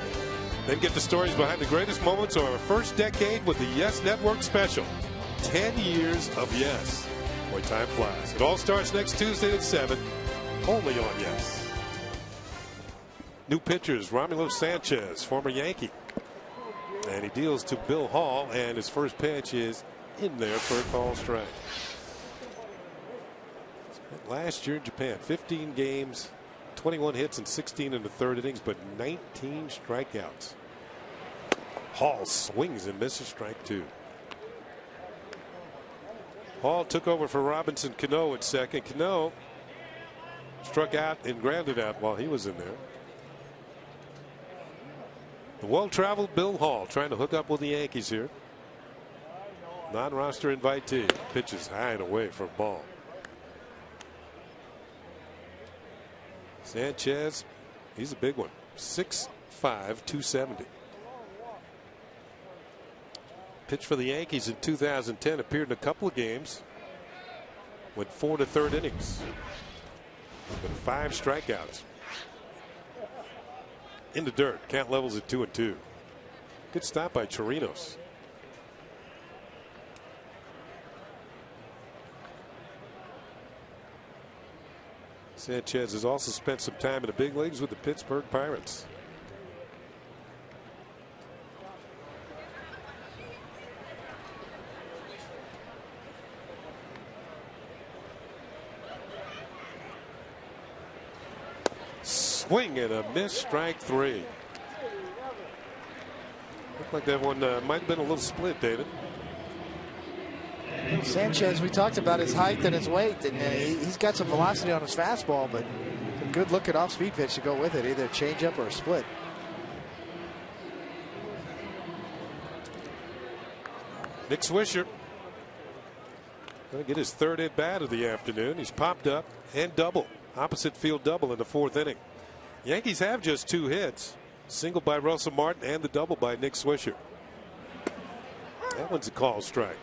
Then get the stories behind the greatest moments of our first decade with the Yes Network special, 10 years of Yes. Boy, time flies. It all starts next Tuesday at 7, only on Yes. New pitchers, Romulo Sanchez, former Yankee. And he deals to Bill Hall, and his first pitch is in there for a call strike. Last year in Japan, 15 games, 21 hits and 16 in the third innings, but 19 strikeouts. Hall swings and misses strike 2. Hall took over for Robinson Cano at second. Cano struck out and grounded out while he was in there. The well-traveled Bill Hall trying to hook up with the Yankees here. Non-roster invitee. Pitches high and away for a ball. Sanchez, he's a big one. 6'5", 270. Pitched for the Yankees in 2010. Appeared in a couple of games. Went 4 to third innings. But 5 strikeouts. In the dirt. Count levels at 2-2. Good stop by Chirinos. Sanchez has also spent some time in the big leagues with the Pittsburgh Pirates. Swing and a miss, strike 3. Looked like that one might have been a little split, David. Sanchez, we talked about his height and his weight, and he's got some velocity on his fastball, but a good looking off-speed pitch to go with it, either a changeup or a split. Nick Swisher going to get his 3rd at bat of the afternoon. He's popped up and double, opposite field double in the 4th inning. Yankees have just 2 hits, single by Russell Martin and the double by Nick Swisher. That one's a call strike.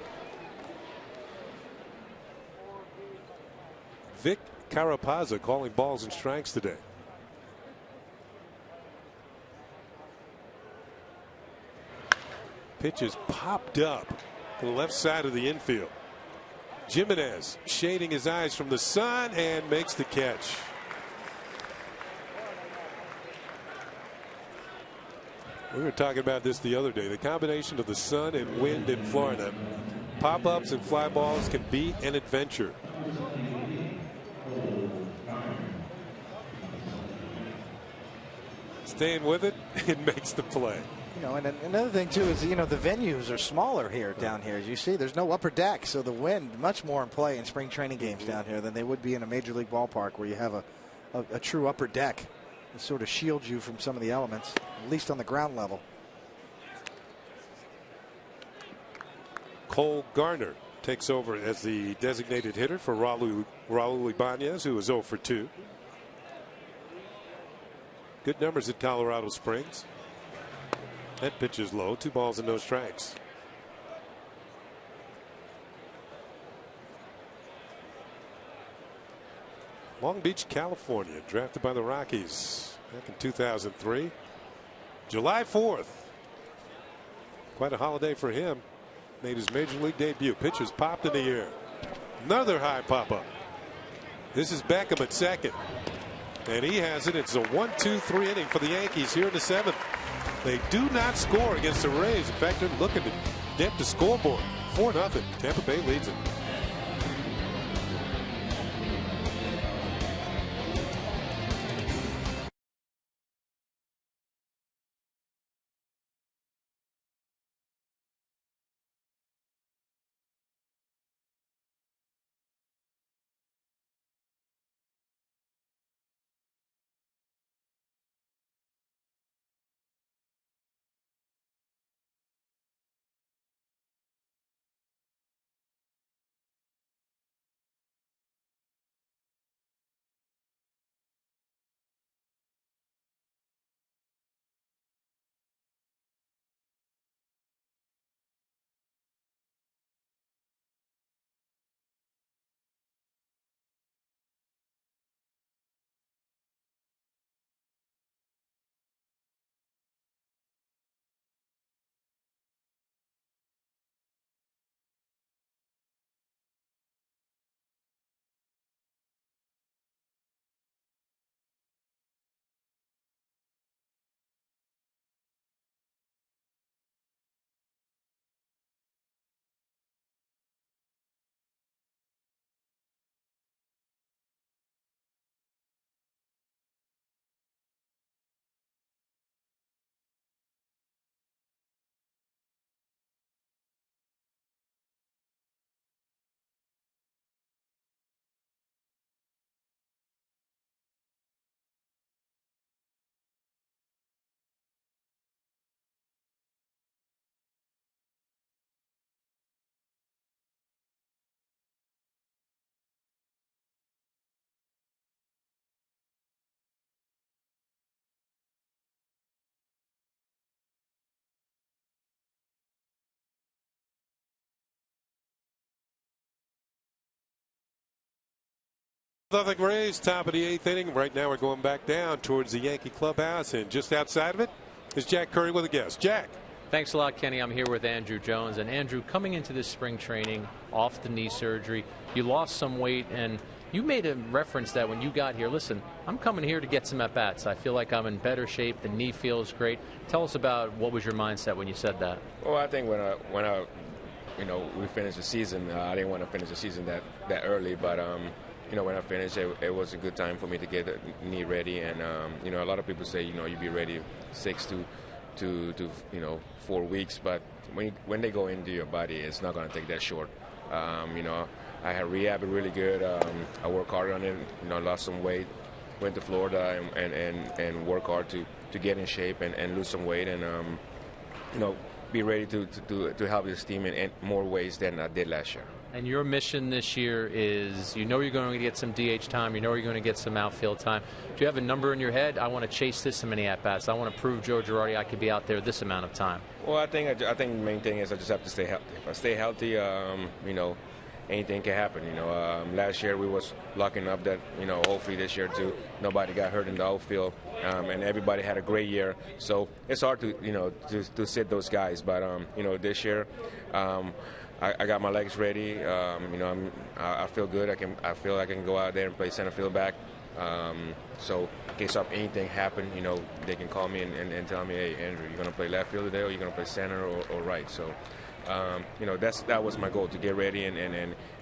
Vic Carapazza calling balls and strikes today. Pitch is popped up to the left side of the infield. Jimenez shading his eyes from the sun and makes the catch. We were talking about this the other day. The combination of the sun and wind in Florida, pop-ups and fly balls can be an adventure. Staying with it, it makes the play. You know, and another thing too is, you know, the venues are smaller here down here. As you see, there's no upper deck, so the wind much more in play in spring training games down here than they would be in a major league ballpark where you have a true upper deck. It sort of shields you from some of the elements, at least on the ground level. Cole Garner takes over as the designated hitter for Raul Ibanez, who is 0 for 2. Good numbers at Colorado Springs. That pitch is low. 2 balls and no strikes. Long Beach, California, drafted by the Rockies back in 2003. July 4th. Quite a holiday for him. Made his major league debut. Pitch is popped in the air. Another high pop-up. This is Beckham at second. And he has it. It's a 1-2-3 inning for the Yankees here in the 7th. They do not score against the Rays. In fact, they're looking to dent the scoreboard. 4-0. Tampa Bay leads it. Nothing raised, top of the 8th inning. Right now we're going back down towards the Yankee clubhouse, and just outside of it is Jack Curry with a guest. Jack. Thanks a lot, Kenny. I'm here with Andrew Jones. And Andrew, coming into this spring training off the knee surgery, you lost some weight, and you made a reference that when you got here, listen, I'm coming here to get some at-bats. I feel like I'm in better shape. The knee feels great. Tell us about what was your mindset when you said that. Well, I think when I we finished the season, I didn't want to finish the season that early, but when I finished, it was a good time for me to get the knee ready. And a lot of people say you be ready 6 to 4 weeks, but when they go into your body, it's not going to take that short. I had rehab really good. I worked hard on it. Lost some weight, went to Florida and work hard to get in shape and lose some weight and be ready to help this team in more ways than I did last year. And your mission this year is, you're going to get some DH time, you're going to get some outfield time. Do you have a number in your head? I want to chase this many at-bats. I want to prove Joe Girardi I could be out there this amount of time. Well, I think the main thing is I just have to stay healthy. If I stay healthy, anything can happen. Last year we was locking up that, hopefully this year too, nobody got hurt in the outfield, and everybody had a great year. So it's hard to sit those guys. But this year, I got my legs ready. I feel good. I feel like I can go out there and play center field back. So in case of anything happen, they can call me and tell me, hey, Andrew, you're going to play left field today, or you're going to play center or right. So. That was my goal, to get ready and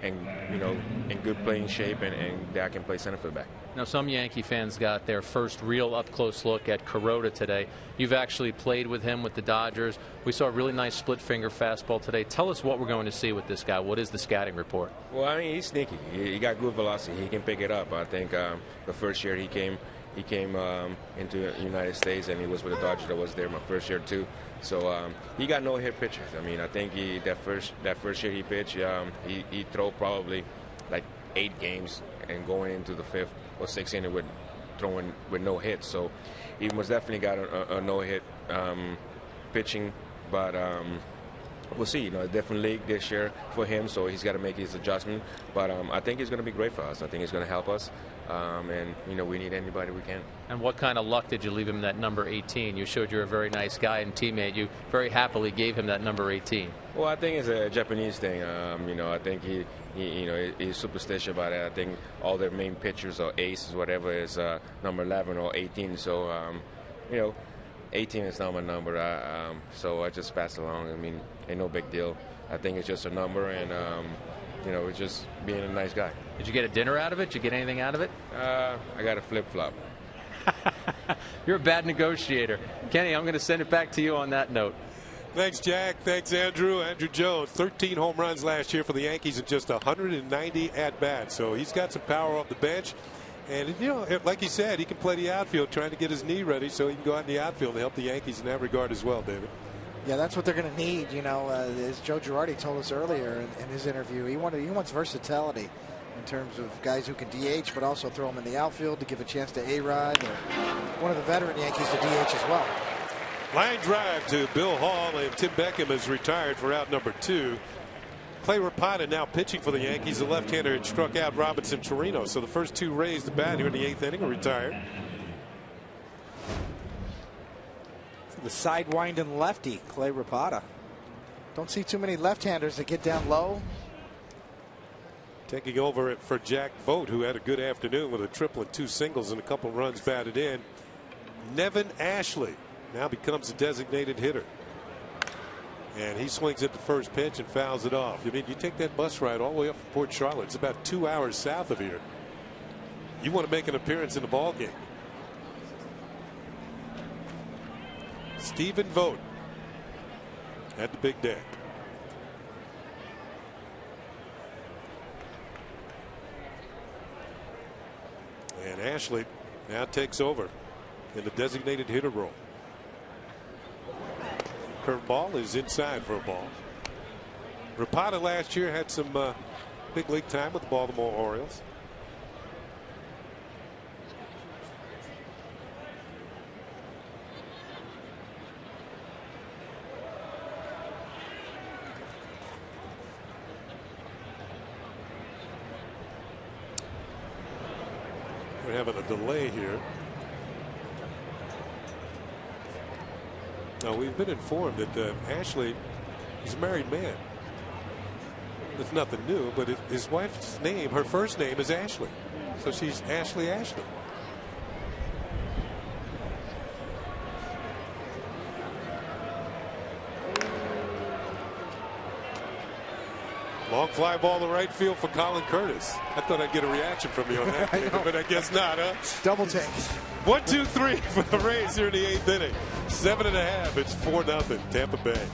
in good playing shape and that I can play center field back. Now, some Yankee fans got their first real up-close look at Kuroda today. You've actually played with him with the Dodgers. We saw a really nice split-finger fastball today. Tell us what we're going to see with this guy. What is the scouting report? Well, I mean, he's sneaky. He got good velocity. He can pick it up. I think the first year he came into the United States, and he was with the Dodgers. That was there my first year too. So he got no hit pitches. I mean, I think that first year he pitched, he threw probably like 8 games and going into the 5th or 6th inning with throwing with no hits. So he most definitely got a no hit pitching, but. We'll see. A different league this year for him, so he's got to make his adjustment. But I think he's going to be great for us. I think he's going to help us, and we need anybody we can. And what kind of luck did you leave him that number 18? You showed you're a very nice guy and teammate. You very happily gave him that number 18. Well, I think it's a Japanese thing. I think he's superstitious about it. I think all their main pitchers or aces, whatever, is number 11 or 18. So 18 is not my number, so I just pass along. I mean, ain't no big deal. I think it's just a number, and it's just being a nice guy. Did you get a dinner out of it? Did you get anything out of it? I got a flip-flop. You're a bad negotiator. Kenny, I'm going to send it back to you on that note. Thanks, Jack. Thanks, Andrew. Andrew Jones, 13 home runs last year for the Yankees and just 190 at-bats. So he's got some power off the bench. And, like he said, he can play the outfield, trying to get his knee ready so he can go out in the outfield and help the Yankees in that regard as well, David. Yeah, that's what they're going to need. As Joe Girardi told us earlier in his interview, he wants versatility in terms of guys who can DH, but also throw them in the outfield to give a chance to A-Rod, or one of the veteran Yankees to DH as well. Line drive to Bill Hall, and Tim Beckham is retired for out number 2. Clay Rapata now pitching for the Yankees. The left-hander had struck out Robinson Torino. So the first 2 raised the bat here in the 8th inning are retired. The sidewinding lefty, Clay Rapata. Don't see too many left-handers that get down low. Taking over for Jack Vogt, who had a good afternoon with a triple and 2 singles and a couple runs batted in. Nevin Ashley now becomes a designated hitter. And he swings at the first pitch and fouls it off. I mean, you take that bus ride all the way up from Port Charlotte. It's about 2 hours south of here. You want to make an appearance in the ball game. Stephen Vogt at the big deck. And Ashley now takes over in the designated hitter role. Curveball is inside for a ball. Rapata last year had some big league time with the Baltimore Orioles. having a delay here. Now, we've been informed that Ashley is a married man. It's nothing new, but his wife's name, her first name is Ashley. So she's Ashley. Long fly ball to right field for Colin Curtis. I thought I'd get a reaction from you on that, but I guess not, huh? Double take. 1, 2, 3 for the Rays here in the 8th inning. 7.5. It's 4-0 Tampa Bay.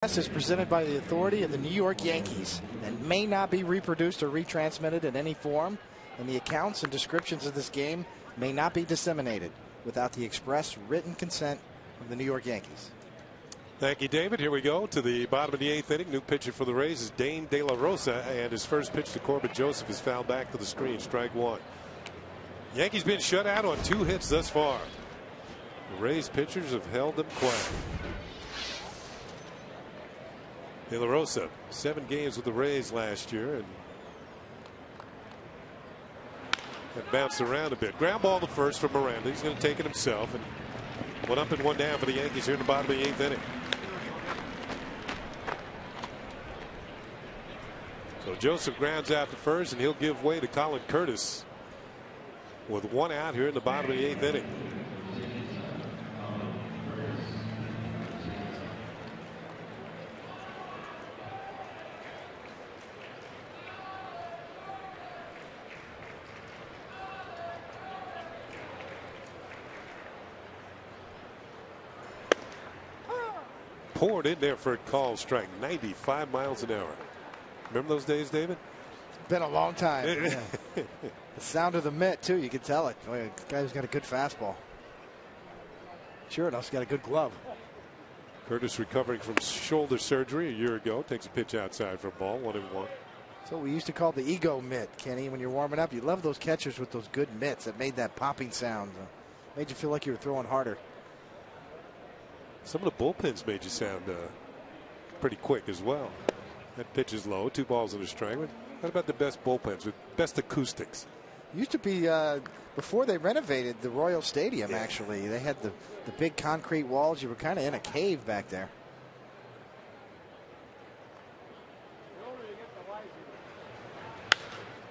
Is presented by the authority of the New York Yankees and may not be reproduced or retransmitted in any form, and the accounts and descriptions of this game may not be disseminated without the express written consent of the New York Yankees. Thank you, David. Here we go to the bottom of the 8th inning. New pitcher for the Rays is Dane De La Rosa, and his first pitch to Corbin Joseph is fouled back to the screen. Strike one. Yankees been shut out on 2 hits thus far. The Rays pitchers have held them quiet. De La Rosa, 7 games with the Rays last year, and had bounced around a bit. Ground ball to first for Miranda. He's going to take it himself, and 1 up and 1 down for the Yankees here in the bottom of the 8th inning. So Joseph grounds out to first, and he'll give way to Colin Curtis with 1 out here in the bottom of the 8th inning. Poured in there for a call strike, 95 miles an hour. Remember those days, David? It's been a long time. Yeah. The sound of the mitt, too, you can tell it. Oh, yeah, this guy's got a good fastball. Sure enough, he's got a good glove. Curtis recovering from shoulder surgery a year ago. Takes a pitch outside for a ball, 1-1. That's what we used to call the ego mitt, Kenny. When you're warming up, you love those catchers with those good mitts that made that popping sound. Made you feel like you were throwing harder. Some of the bullpens made you sound pretty quick as well. That pitch is low, 2 balls and a strike. What about the best bullpens with best acoustics? Used to be before they renovated the Royal Stadium. Yeah. Actually, they had the big concrete walls. You were kind of in a cave back there.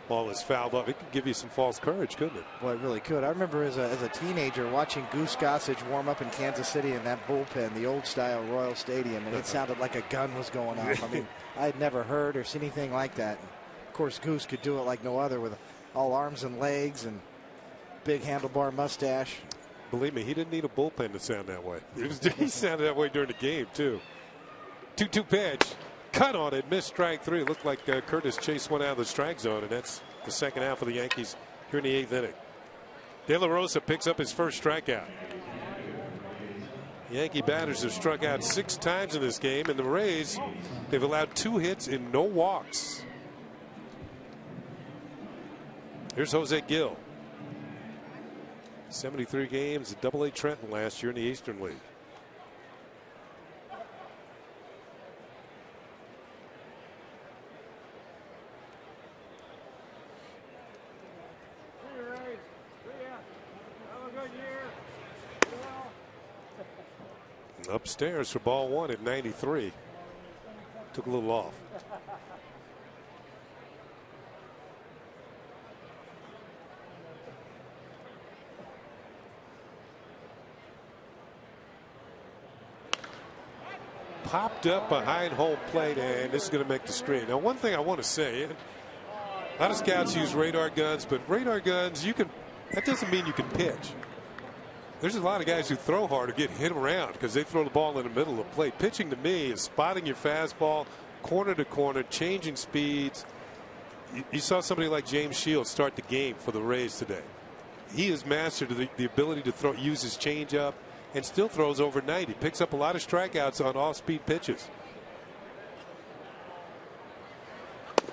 Ball is fouled up. It could give you some false courage, couldn't it? Well, it really could. I remember as a teenager watching Goose Gossage warm up in Kansas City in that bullpen, the old style Royal Stadium, and it sounded like a gun was going off. I mean, I had never heard or seen anything like that. And of course, Goose could do it like no other with all arms and legs and big handlebar mustache. Believe me, he didn't need a bullpen to sound that way. He sounded that way during the game, too. 2-2 pitch. Cut on it, missed strike three. It looked like Curtis chased one out of the strike zone, and that's the second half of the Yankees here in the 8th inning. De La Rosa picks up his first strikeout. Yankee batters have struck out 6 times in this game, and the Rays, they've allowed 2 hits and no walks. Here's Jose Gil. 73 games at AA Trenton last year in the Eastern League. Upstairs for ball 1 at 93. Took a little off. Popped up behind home plate, and this is going to make the screen. Now, one thing I want to say, a lot of scouts use radar guns, but radar guns, that doesn't mean you can pitch. There's a lot of guys who throw hard or get hit around because they throw the ball in the middle of the plate. Pitching to me is spotting your fastball corner to corner, changing speeds. You saw somebody like James Shields start the game for the Rays today. He has mastered the ability to use his changeup and still throws over 90. Picks up a lot of strikeouts on off-speed pitches.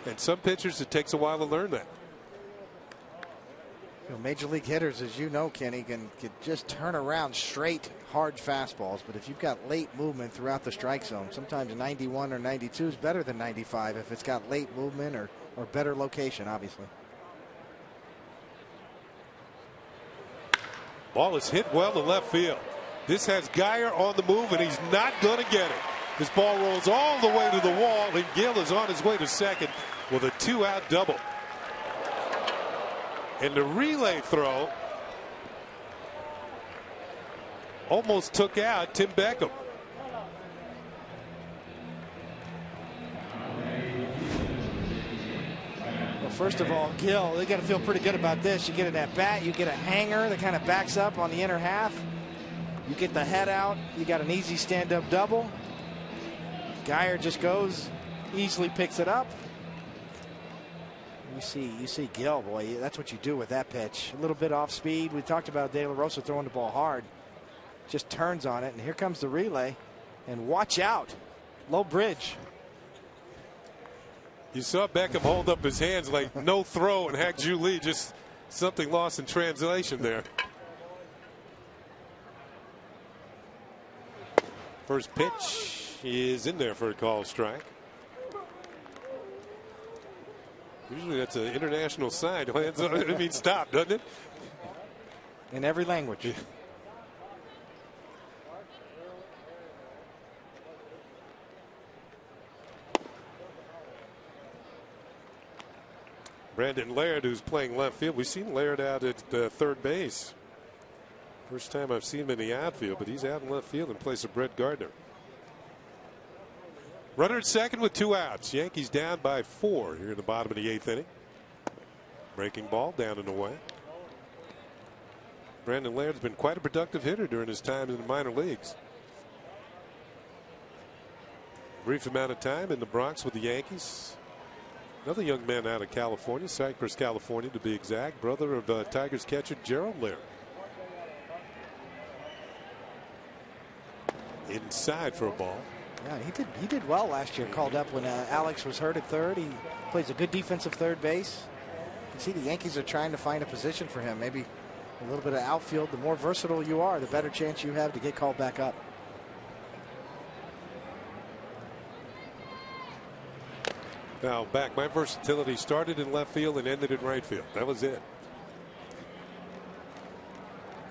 And some pitchers, it takes a while to learn that. You know, major league hitters, as you know, Kenny, can just turn around straight, hard fastballs. But if you've got late movement throughout the strike zone, sometimes 91 or 92 is better than 95 if it's got late movement or better location, obviously. Ball is hit well to left field. This has Geyer on the move, and he's not going to get it. This ball rolls all the way to the wall, and Gil is on his way to second with a 2-out double. And the relay throw almost took out Tim Beckham. Well, first of all, Gil, they got to feel pretty good about this. You get an at-bat, you get a hanger that kind of backs up on the inner half. You get the head out, you got an easy stand-up double. Geyer just goes, easily picks it up. You see Gil, boy, that's what you do with that pitch. A little bit off speed. We talked about De La Rosa throwing the ball hard. Just turns on it, and here comes the relay. And watch out. Low bridge. You saw Beckham hold up his hands like no throw, and Hack Julie, just something lost in translation there. First pitch is in there for a call strike. Usually that's an international sign. It means stop, doesn't it? In every language. Brandon Laird, who's playing left field. We've seen Laird out at third base. First time I've seen him in the outfield, but he's out in left field in place of Brett Gardner. Runner at second with 2 outs. Yankees down by 4 here in the bottom of the 8th inning. Breaking ball down and away. Brandon Laird's been quite a productive hitter during his time in the minor leagues. Brief amount of time in the Bronx with the Yankees. Another young man out of California, Cypress, California to be exact, brother of Tigers catcher Gerald Laird. Inside for a ball. Yeah, he did well last year. Called up when Alex was hurt at third. He plays a good defensive third base. You can see the Yankees are trying to find a position for him. Maybe a little bit of outfield. The more versatile you are, the better chance you have to get called back up. Now back, my versatility started in left field and ended in right field. That was it.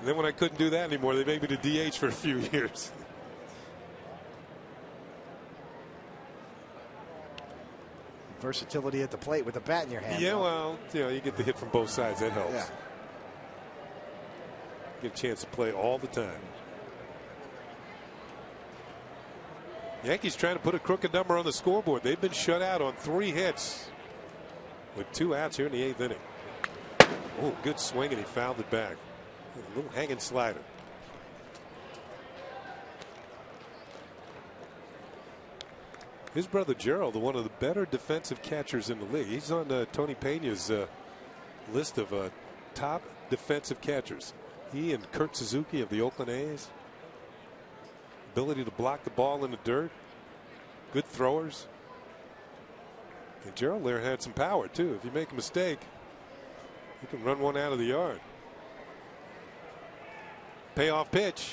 And then when I couldn't do that anymore, they made me the DH for a few years. versatility at the plate with a bat in your hand. Yeah, well, you get the hit from both sides. That helps. Yeah. Get a chance to play all the time. Yankees trying to put a crooked number on the scoreboard. They've been shut out on 3 hits with 2 outs here in the 8th inning. Oh, good swing, and he fouled it back. A little hanging slider. His brother Gerald, one of the better defensive catchers in the league. He's on Tony Pena's list of top defensive catchers. He and Kurt Suzuki of the Oakland A's. Ability to block the ball in the dirt. Good throwers. And Gerald there had some power too. If you make a mistake, you can run one out of the yard. Payoff pitch.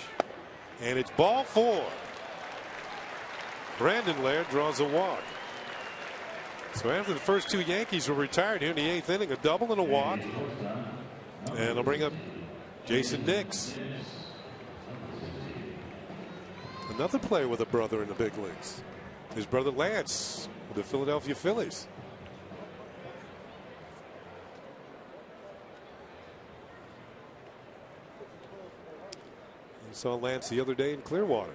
And it's ball 4. Brandon Laird draws a walk. So after the first 2 Yankees were retired here in the 8th inning, a double and a walk. And they'll bring up Jason Nix. Another player with a brother in the big leagues. His brother Lance with the Philadelphia Phillies. I saw Lance the other day in Clearwater.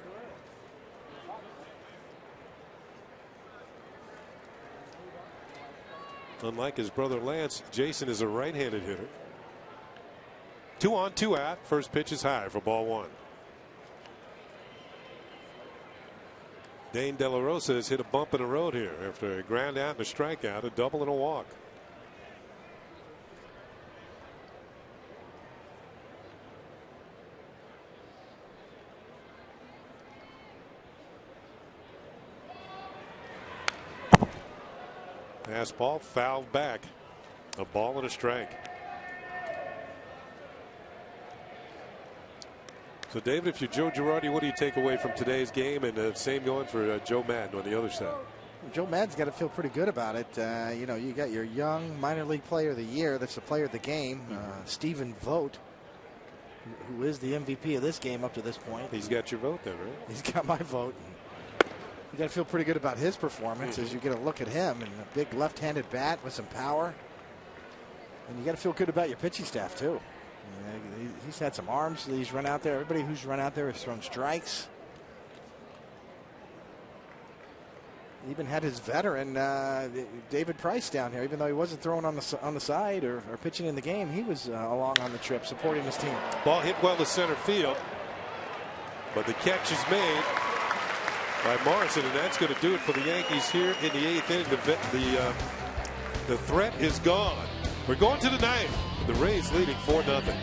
Unlike his brother Lance, Jason is a right-handed hitter. 2 on, 2 out. First pitch is high for ball 1. Dane De La Rosa has hit a bump in the road here after a ground out and a strikeout, a double and a walk. Fastball fouled back. A ball and a strike. So, David, if you're Joe Girardi, what do you take away from today's game? And same going for Joe Madden on the other side. Joe Madden's got to feel pretty good about it. You got your young minor league player of the year. That's the player of the game, Stephen Vogt, who is the MVP of this game up to this point. He's got your vote then, right? He's got my vote. You got to feel pretty good about his performance as you get a look at him, and a big left-handed bat with some power. And you got to feel good about your pitching staff too. He's had some arms. He's run out there. Everybody who's run out there has thrown strikes. He even had his veteran David Price down here, even though he wasn't throwing on the side or pitching in the game. He was along on the trip supporting his team. Ball hit well to center field, but the catch is made by Morrison, and that's going to do it for the Yankees here in the 8th inning. The threat is gone. We're going to the 9th. The Rays leading 4-0.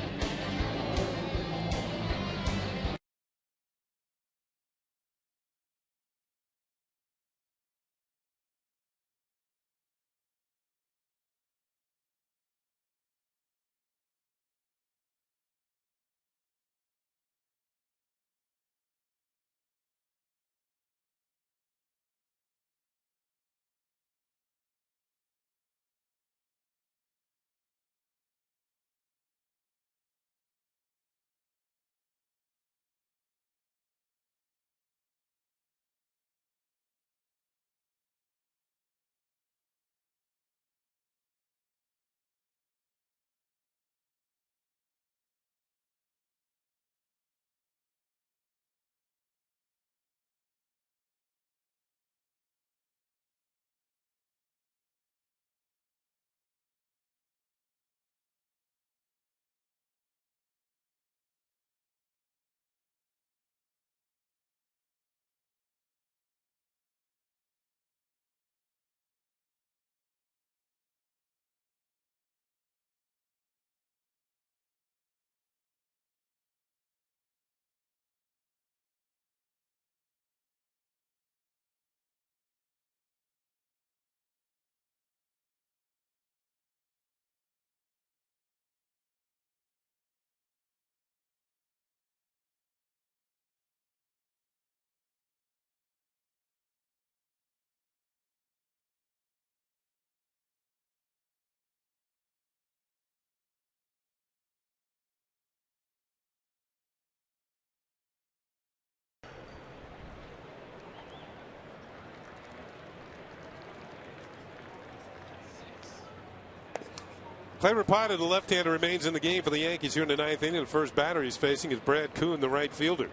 Clay Rapata, the left-hander, remains in the game for the Yankees here in the 9th inning. The first batter he's facing is Brad Kuhn, the right fielder.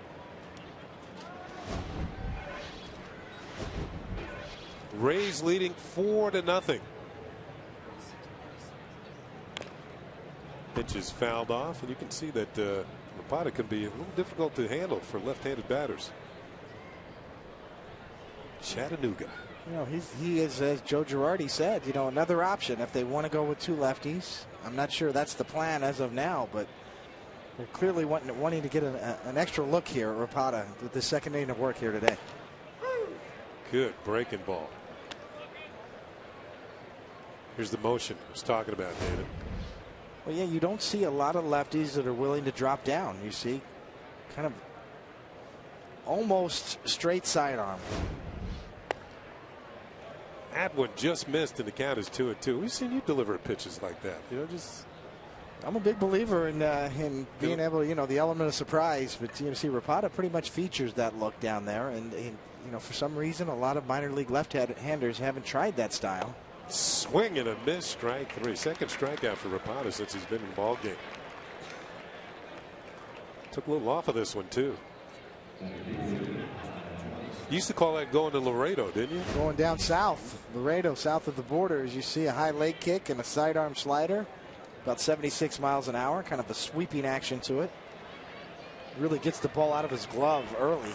Rays leading 4-0. Pitch is fouled off, and you can see that Rapata can be a little difficult to handle for left-handed batters. Chattanooga. You know, he is, as Joe Girardi said, you know, another option if they want to go with 2 lefties. I'm not sure that's the plan as of now, but they're clearly wanting to get an extra look here at Rapata with the second inning of work here today. Good breaking ball. Here's the motion I was talking about, David. Well, yeah, you don't see a lot of lefties that are willing to drop down. You see kind of almost straight sidearm. That one just missed, and the count is 2-2. We've seen you deliver pitches like that. You know, just. I'm a big believer in being able to, you know, the element of surprise. But you see, Rapata pretty much features that look down there, and you know, for some reason, a lot of minor league left-handers haven't tried that style. Swing and a miss, strike 3. Second strikeout for Rapata since he's been in the ball game. Took a little off of this one too. You used to call that going to Laredo, didn't you? Going down south, Laredo, south of the border, as you see a high leg kick and a sidearm slider, about 76 miles an hour, kind of a sweeping action to it. Really gets the ball out of his glove early.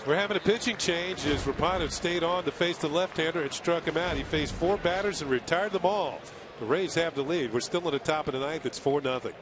We're having a pitching change as Rapata stayed on to face the left-hander and struck him out. He faced 4 batters and retired them all. The Rays have the lead. We're still at the top of the 9th. It's 4-0.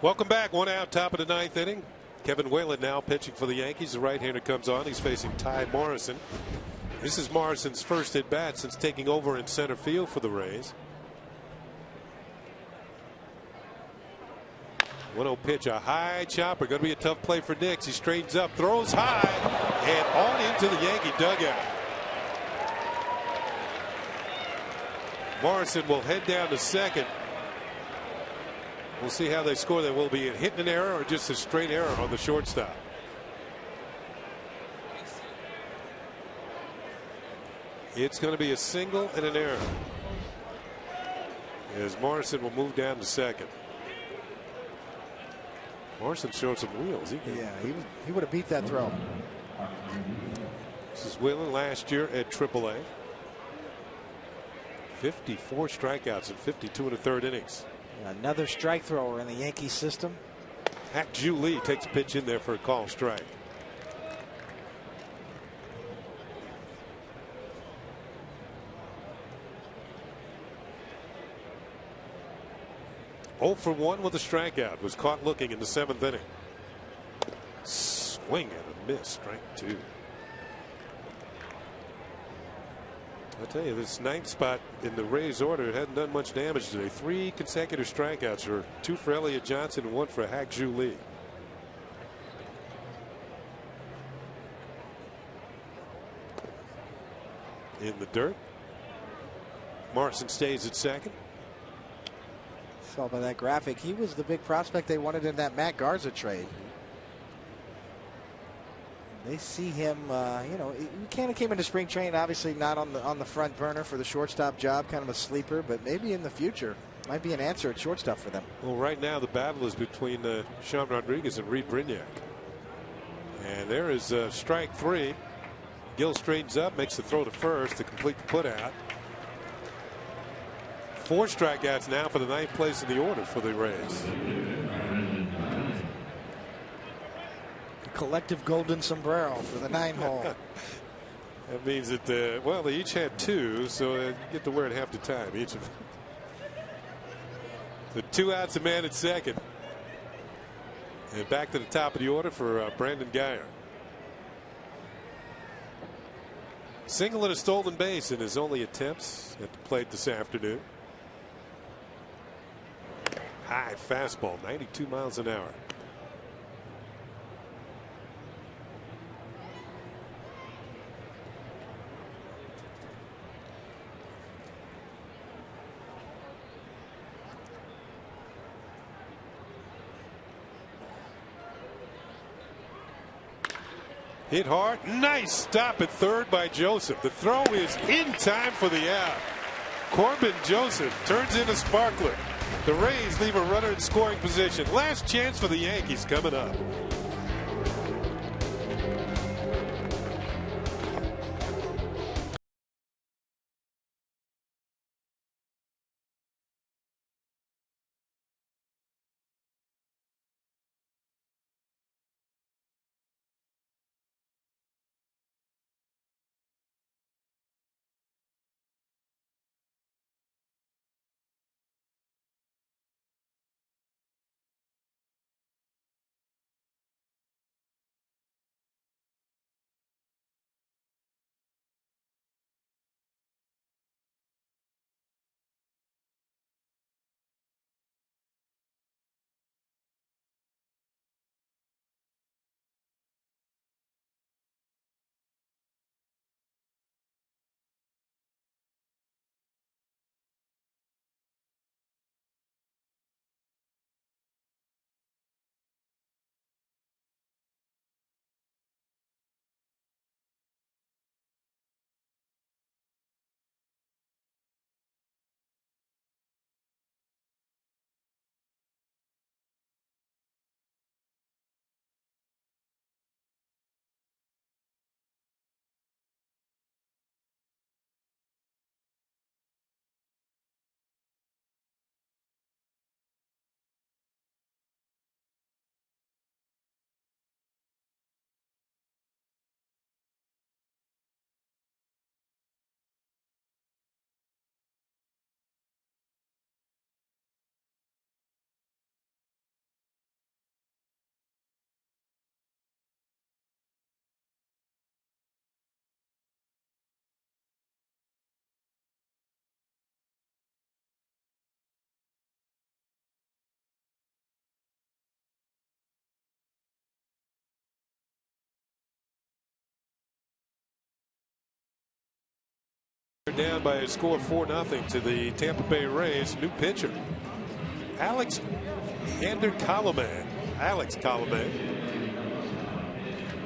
Welcome back. 1 out, top of the 9th inning. Kevin Whalen now pitching for the Yankees. The right-hander comes on. He's facing Ty Morrison. This is Morrison's first at bat since taking over in center field for the Rays. 1-0 pitch, a high chopper. Going to be a tough play for Nix. He straightens up, throws high, and on into the Yankee dugout. Morrison will head down to second. We'll see how they score. That will be a hit and an error or just a straight error on the shortstop. It's going to be a single and an error as Morrison will move down to second. Morrison showed some wheels. He would have beat that throw. This is Whalen last year at AAA. 54 strikeouts in 52 1/3 innings. Another strike thrower in the Yankee system. Hak-Ju Lee takes a pitch in there for a call strike. 0 for 1 with a strikeout. Was caught looking in the 7th inning. Swing and a miss. Strike 2. I tell you, this 9th spot in the Rays order hadn't done much damage today. 3 consecutive strikeouts, or 2 for Elliott Johnson and 1 for Hak-Ju Lee. In the dirt. Morrison stays at second. Saw by that graphic, he was the big prospect they wanted in that Matt Garza trade. They see him, you know, he kind of came into spring training, obviously not on the front burner for the shortstop job, kind of a sleeper, but maybe in the future might be an answer at shortstop for them. Well, right now the battle is between Sean Rodriguez and Reed Brignac. And there is strike 3. Gill straightens up, makes the throw to first to complete the putout. 4 strikeouts now for the 9th place in the order for the Rays. Collective golden sombrero for the 9 hole. That means that, well, they each had 2, so you get to wear it half the time, each of them. So 2 outs, a man at second. And back to the top of the order for Brandon Guyer. Single and a stolen base in his only attempts at the plate this afternoon. High fastball, 92 miles an hour. Hit hard. Nice stop at third by Joseph. The throw is in time for the out. Corbin Joseph turns in a sparkler. The Rays leave a runner in scoring position. Last chance for the Yankees coming up. Down by a score of 4-0 to the Tampa Bay Rays. New pitcher, Alex Colomé.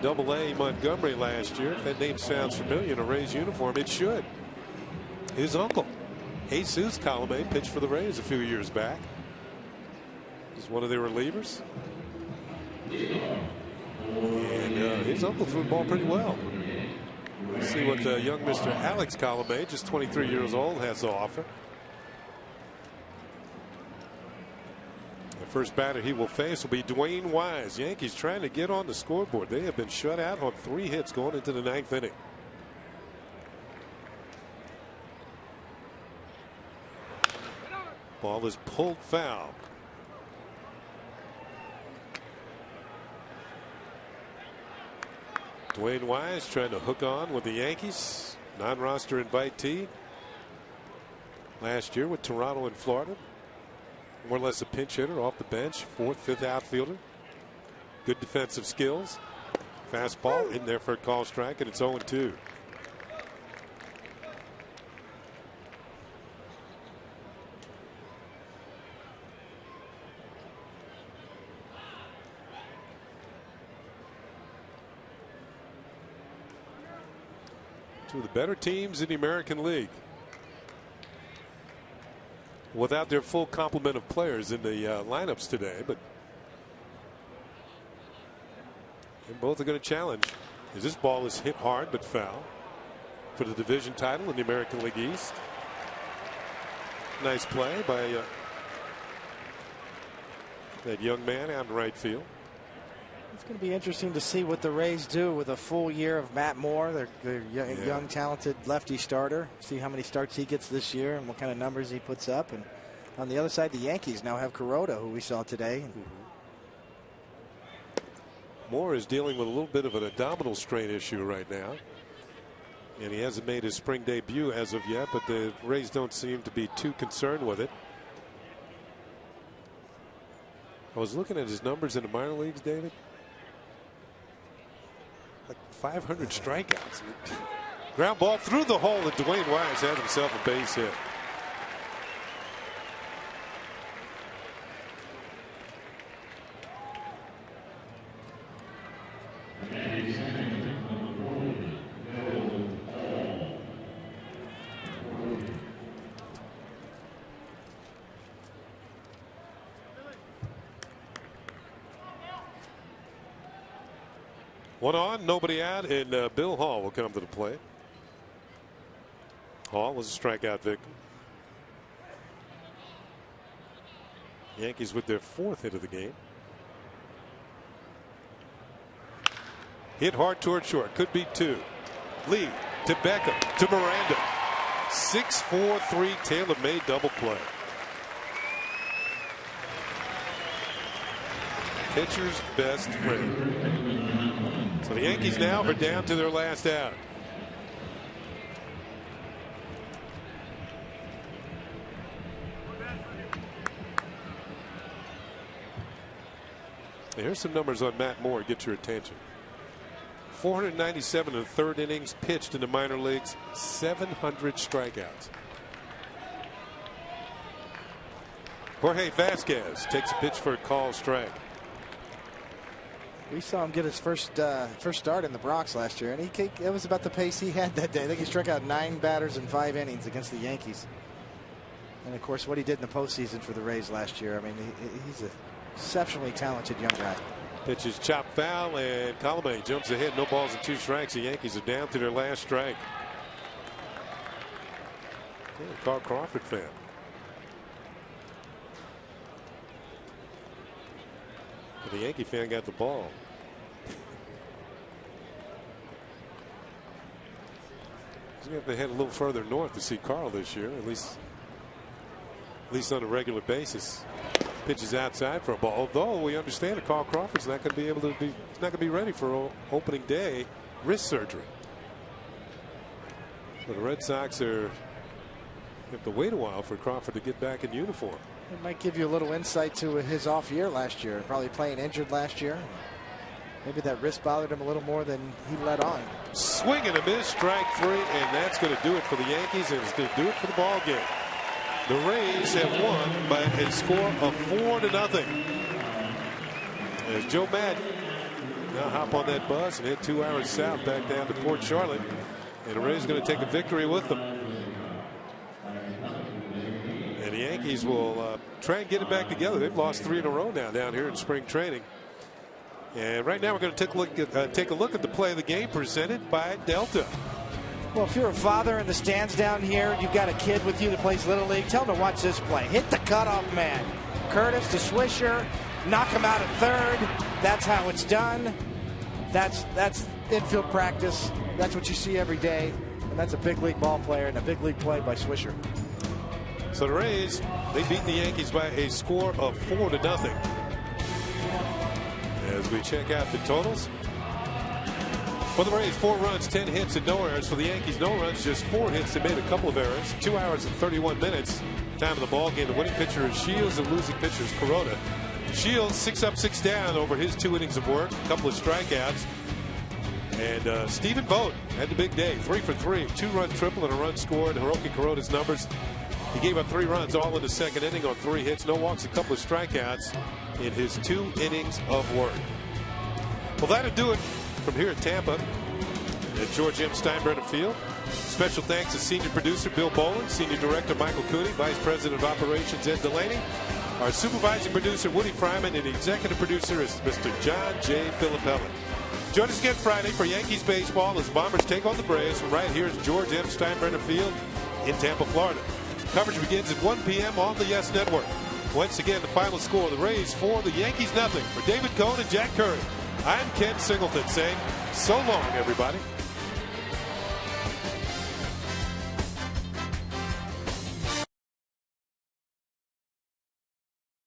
Double-A Montgomery last year. If that name sounds familiar in a Rays uniform, it should. His uncle, Jesus Colomé, pitched for the Rays a few years back. He's one of their relievers. And his uncle threw the ball pretty well. Let's see what young Mr. Alex Colomé, just 23 years old, has to offer. The first batter he will face will be Dwayne Wise. Yankees trying to get on the scoreboard. They have been shut out on 3 hits going into the 9th inning. Ball is pulled foul. Dwayne Wise trying to hook on with the Yankees. Non-roster invitee last year with Toronto and Florida. More or less a pinch hitter off the bench. 4th, 5th outfielder. Good defensive skills. Fastball in there for a call strike, and it's 0-2. Two of the better teams in the American League, without their full complement of players in the lineups today, but they both are going to challenge, as this ball is hit hard but foul for the division title in the American League East. Nice play by that young man out in right field. It's going to be interesting to see what the Rays do with a full year of Matt Moore, their young, talented lefty starter. See how many starts he gets this year and what kind of numbers he puts up. And on the other side, the Yankees now have Kuroda, who we saw today. Moore is dealing with a little bit of an abdominal strain issue right now, and he hasn't made his spring debut as of yet, but the Rays don't seem to be too concerned with it. I was looking at his numbers in the minor leagues, David. Like 500 strikeouts. Ground ball through the hole, and Dwayne Wise has himself a base hit. One on, nobody out, and Bill Hall will come to the plate. Hall was a strikeout victim. Yankees with their 4th hit of the game. Hit hard toward short, could be 2. Lee to Beckham to Miranda. 6-4-3 tailor-made double play. Pitcher's best friend. So the Yankees now are down to their last out. Here's some numbers on Matt Moore, get your attention. 497 in the 3rd innings pitched in the minor leagues, 700 strikeouts. Jorge Vasquez takes a pitch for a call strike. We saw him get his first start in the Bronx last year, and it was about the pace he had that day. I think he struck out 9 batters in 5 innings against the Yankees. And of course, what he did in the postseason for the Rays last year. I mean, he's an exceptionally talented young guy. Pitch is chopped foul, and Colomé jumps ahead. No balls and 2 strikes. The Yankees are down to their last strike. Yeah, Carl Crawford fan. But the Yankee fan got the ball. He's going to have to head a little further north to see Carl this year, at least on a regular basis. Pitches outside for a ball. Although we understand that Carl Crawford's not going to be able to be, he's not going to be ready for opening day wrist surgery. So the Red Sox have to wait a while for Crawford to get back in uniform. It might give you a little insight to his off year last year. Probably playing injured last year. Maybe that wrist bothered him a little more than he let on. Swing and a miss, strike 3, and that's going to do it for the Yankees, and it's going to do it for the ball game. The Rays have won by a score of 4-0. As Joe Madden now hop on that bus and head 2 hours south back down to Port Charlotte, and the Rays are going to take a victory with them. And the Yankees will try and get it back together. They've lost 3 in a row now down here in spring training. And right now we're going to take a look at the play of the game presented by Delta. Well, if you're a father in the stands down here, you've got a kid with you that plays Little League, tell him to watch this play. Hit the cutoff man. Curtis to Swisher, knock him out at third. That's how it's done. That's infield practice. That's what you see every day. And that's a big league ball player and a big league play by Swisher. So the Rays, they beat the Yankees by a score of 4-0. As we check out the totals, For the Rays, 4 runs, 10 hits, and no errors. For the Yankees, no runs, just 4 hits. They made a couple of errors. 2 hours and 31 minutes. Time of the ball game. The winning pitcher is Shields. The losing pitcher is Corona. Shields 6 up, 6 down over his 2 innings of work. A couple of strikeouts. And Stephen Vogt had the big day. 3 for 3. 2-run triple and a run scored. Hiroki Corona's numbers. He gave up 3 runs all in the second inning on 3 hits. No walks, a couple of strikeouts in his 2 innings of work. Well, that'll do it from here at Tampa at George M. Steinbrenner Field. Special thanks to Senior Producer Bill Boland, Senior Director Michael Cooney, Vice President of Operations Ed Delaney, our Supervising Producer Woody Fryman, and the Executive Producer is Mr. John J. Filippelli. Join us again Friday for Yankees baseball as Bombers take on the Braves from right here at George M. Steinbrenner Field in Tampa, Florida. Coverage begins at 1 p.m. on the YES Network. Once again, the final score, the Rays 4, the Yankees nothing. For David Cohn and Jack Curry, I'm Ken Singleton saying so long, everybody.